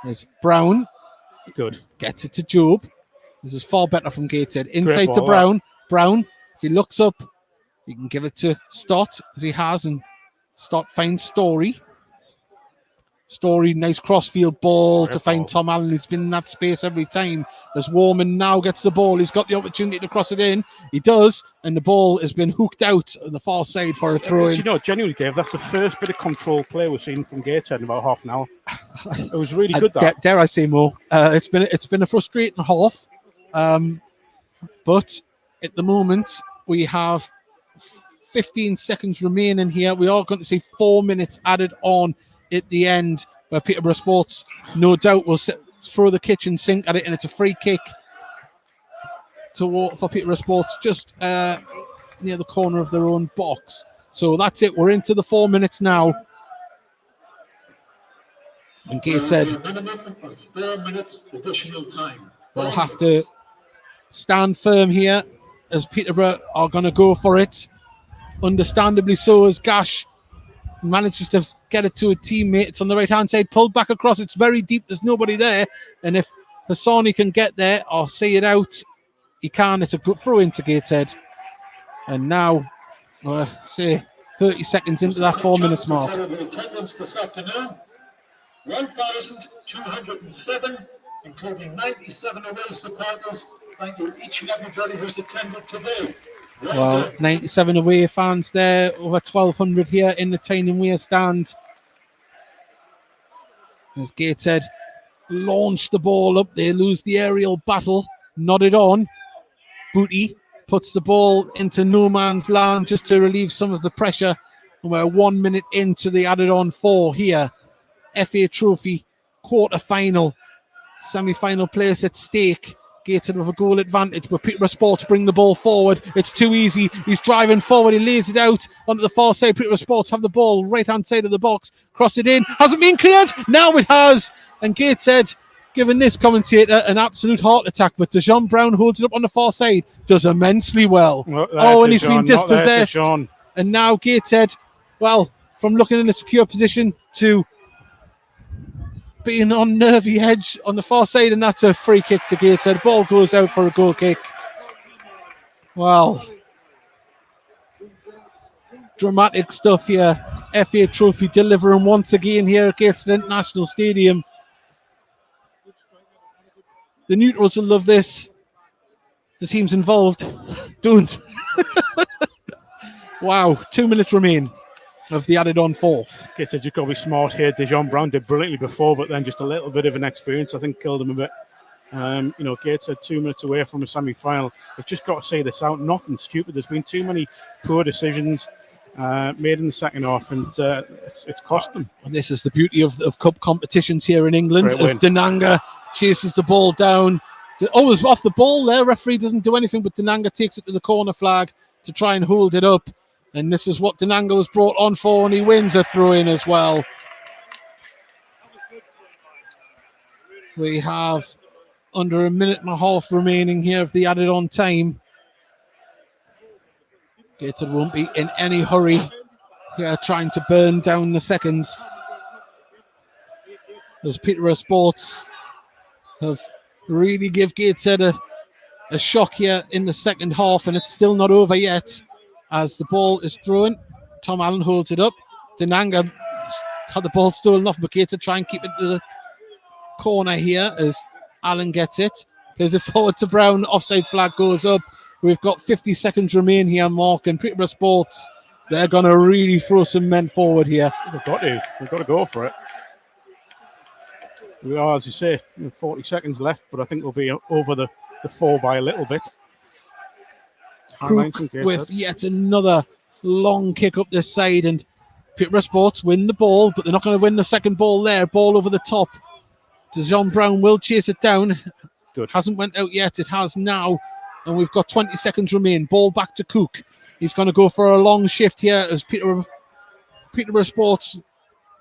There's Brown. Good. Gets it to Job. This is far better from Gateshead. Inside to Brown. Brown, if he looks up, he can give it to Stott, as he has, and Stott finds Story. Story, nice crossfield ball to find Tom Allen. He's been in that space every time. As Warman now gets the ball, he's got the opportunity to cross it in. He does, and the ball has been hooked out on the far side for a throw-in. You know, genuinely, Dave, that's the first bit of control play we've seen from Gateshead in about half an hour. It was really good. Dare I say more? It's been a frustrating half, but at the moment we have 15 seconds remaining here. We are going to see 4 minutes added on at the end, where Peterborough Sports no doubt will throw the kitchen sink at it, and it's a free kick for Peterborough Sports just near the corner of their own box. So that's it. We're into the 4 minutes now. And Gateshead a minimum of 4 minutes additional time. will have to stand firm here, as Peterborough are going to go for it. Understandably so, as Gash manages to get it to a teammate. It's on the right-hand side, pulled back across. It's very deep. There's nobody there. And if Hassani can get there or see it out, he can. It's a good throw into Gateshead. And now, say, 30 seconds into that 4 minutes mark. Attendance this afternoon, 1,207, including 97 away supporters. Thank you each and everybody who's attended today. Well, 97 away fans there, over 1,200 here in the Tyne Weir stand. As Gateshead launch the ball up, they lose the aerial battle, nodded on. Booty puts the ball into no man's land just to relieve some of the pressure. And we're 1 minute into the added on 4 here. FA Trophy quarter-final, semi-final place at stake. Gateshead with a goal advantage, but Peterborough Sports bring the ball forward. It's too easy. He's driving forward. He lays it out onto the far side. Peterborough Sports have the ball right-hand side of the box. Cross it in. Hasn't been cleared. Now it has. And Gateshead, giving this commentator an absolute heart attack, but Dijon Brown holds it up on the far side. Does immensely well. And he's been dispossessed. And now Gateshead, well, from looking in a secure position to being on nervy edge on the far side, and that's a free kick to Gateshead. Ball goes out for a goal kick. Wow. Dramatic stuff here. FA Trophy delivering once again here at Gateshead International Stadium. The neutrals will love this. The teams involved don't. Wow, 2 minutes remain of the added on 4. Gateshead just got to be smart here. Dijon Brown did brilliantly before, but then just a little bit of inexperience, I think, killed him a bit. Gateshead 2 minutes away from a semi-final. We've just got to say this out. Nothing stupid. There's been too many poor decisions made in the second half, and it's cost them. And this is the beauty of cup competitions here in England. Great As win. Denanga chases the ball down. It's off the ball there. Referee doesn't do anything, but Denanga takes it to the corner flag to try and hold it up. And this is what Denanga was brought on for, and he wins a throw-in as well. We have under a minute and a half remaining here of the added on time. Gateshead won't be in any hurry here, trying to burn down the seconds. As Peterborough Sports have really give Gateshead a shock here in the second half, and it's still not over yet as the ball is thrown. Tom Allen holds it up. Denanga had the ball stolen off, but Gateshead try and keep it to the corner here as Allen gets it. Plays it forward to Brown. Offside flag goes up. We've got 50 seconds remain here, Mark, and Peterborough Sports, they're going to really throw some men forward here. They've got to go for it. We are, as you say, 40 seconds left, but I think we'll be over the 4 by a little bit. Crook with yet another long kick up this side, and Peterborough Sports win the ball, but they're not going to win the second ball there. Ball over the top. Dijon Brown will chase it down. Good. Hasn't went out yet. It has now, and we've got 20 seconds remain. Ball back to Cook. He's going to go for a long shift here as Peterborough Sports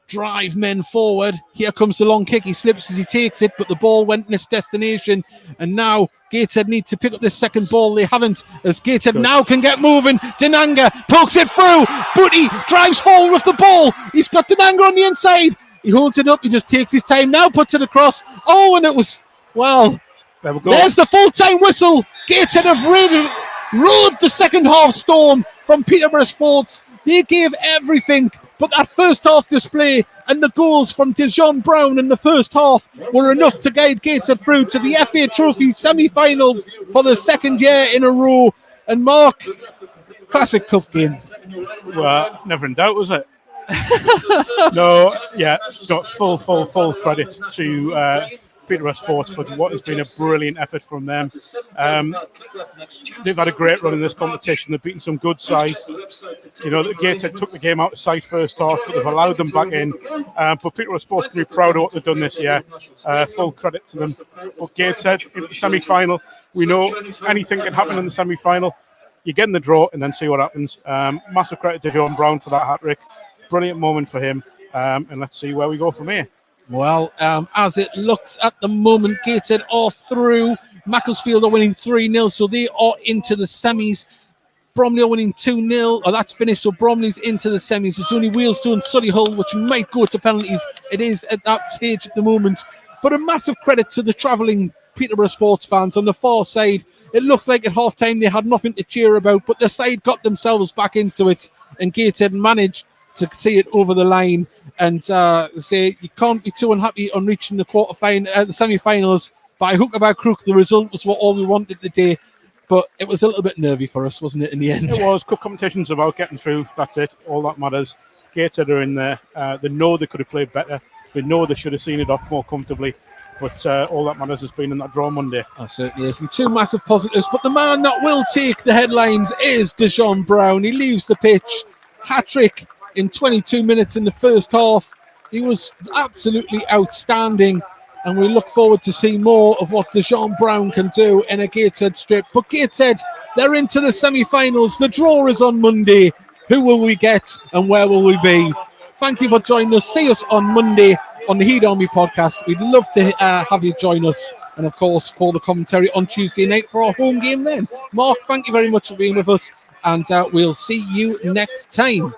drive men forward. Here comes the long kick. He slips as he takes it, but the ball went in its destination. And now Gateshead need to pick up this second ball. They haven't, as Gateshead now can get moving. Denanga pokes it through. Booty drives forward with the ball. He's got Denanga on the inside. He holds it up. He just takes his time. Now puts it across. Oh, and it was, well, there we go. There's the full-time whistle. Gateshead have rode the second half storm from Peterborough Sports. They gave everything. But that first half display and the goals from Dijon Brown in the first half were enough to guide Gateshead through to the FA Trophy semi-finals for the second year in a row. And Mark, classic cup game. Well, never in doubt, was it? No, yeah, got full credit to Peterborough Sports for what has been a brilliant effort from them. They've had a great run in this competition. They've beaten some good sides. Gateshead took the game out of sight first half, but they've allowed them back in. But Peterborough Sports can be proud of what they've done this year. Full credit to them. But Gateshead in the semi-final, we know anything can happen in the semi-final. You get in the draw and then see what happens. Massive credit to John Brown for that hat-trick. Brilliant moment for him. And let's see where we go from here. Well, as it looks at the moment, Gateshead are through. Macclesfield are winning 3-0, so they are into the semis. Bromley are winning 2-0. Oh, that's finished, so Bromley's into the semis. It's only Wealdstone and Solihull, which might go to penalties. It is at that stage at the moment. But a massive credit to the travelling Peterborough Sports fans on the far side. It looked like at half-time they had nothing to cheer about, but the side got themselves back into it, and Gateshead managed to see it over the line and say you can't be too unhappy on reaching the semi-finals. By hook or by crook, the result was what all we wanted today, but it was a little bit nervy for us, wasn't it, in the end? It was. Cup competition's about getting through. That's it. All that matters. Gateshead are in there. They know they could have played better. They know they should have seen it off more comfortably. But all that matters has been in that draw Monday. That certainly is. And two massive positives. But the man that will take the headlines is Dijon Brown. He leaves the pitch. Hat-trick in 22 minutes in the first half. He was absolutely outstanding, and we look forward to see more of what Dijon Brown can do in a Gateshead strip. But Gateshead, they're into the semi-finals. The draw is on Monday. Who will we get and where will we be? Thank you for joining us. See us on Monday on the Heat Army podcast. We'd love to have you join us, and of course for the commentary on Tuesday night for our home game then. Mark, thank you very much for being with us, and we'll see you next time.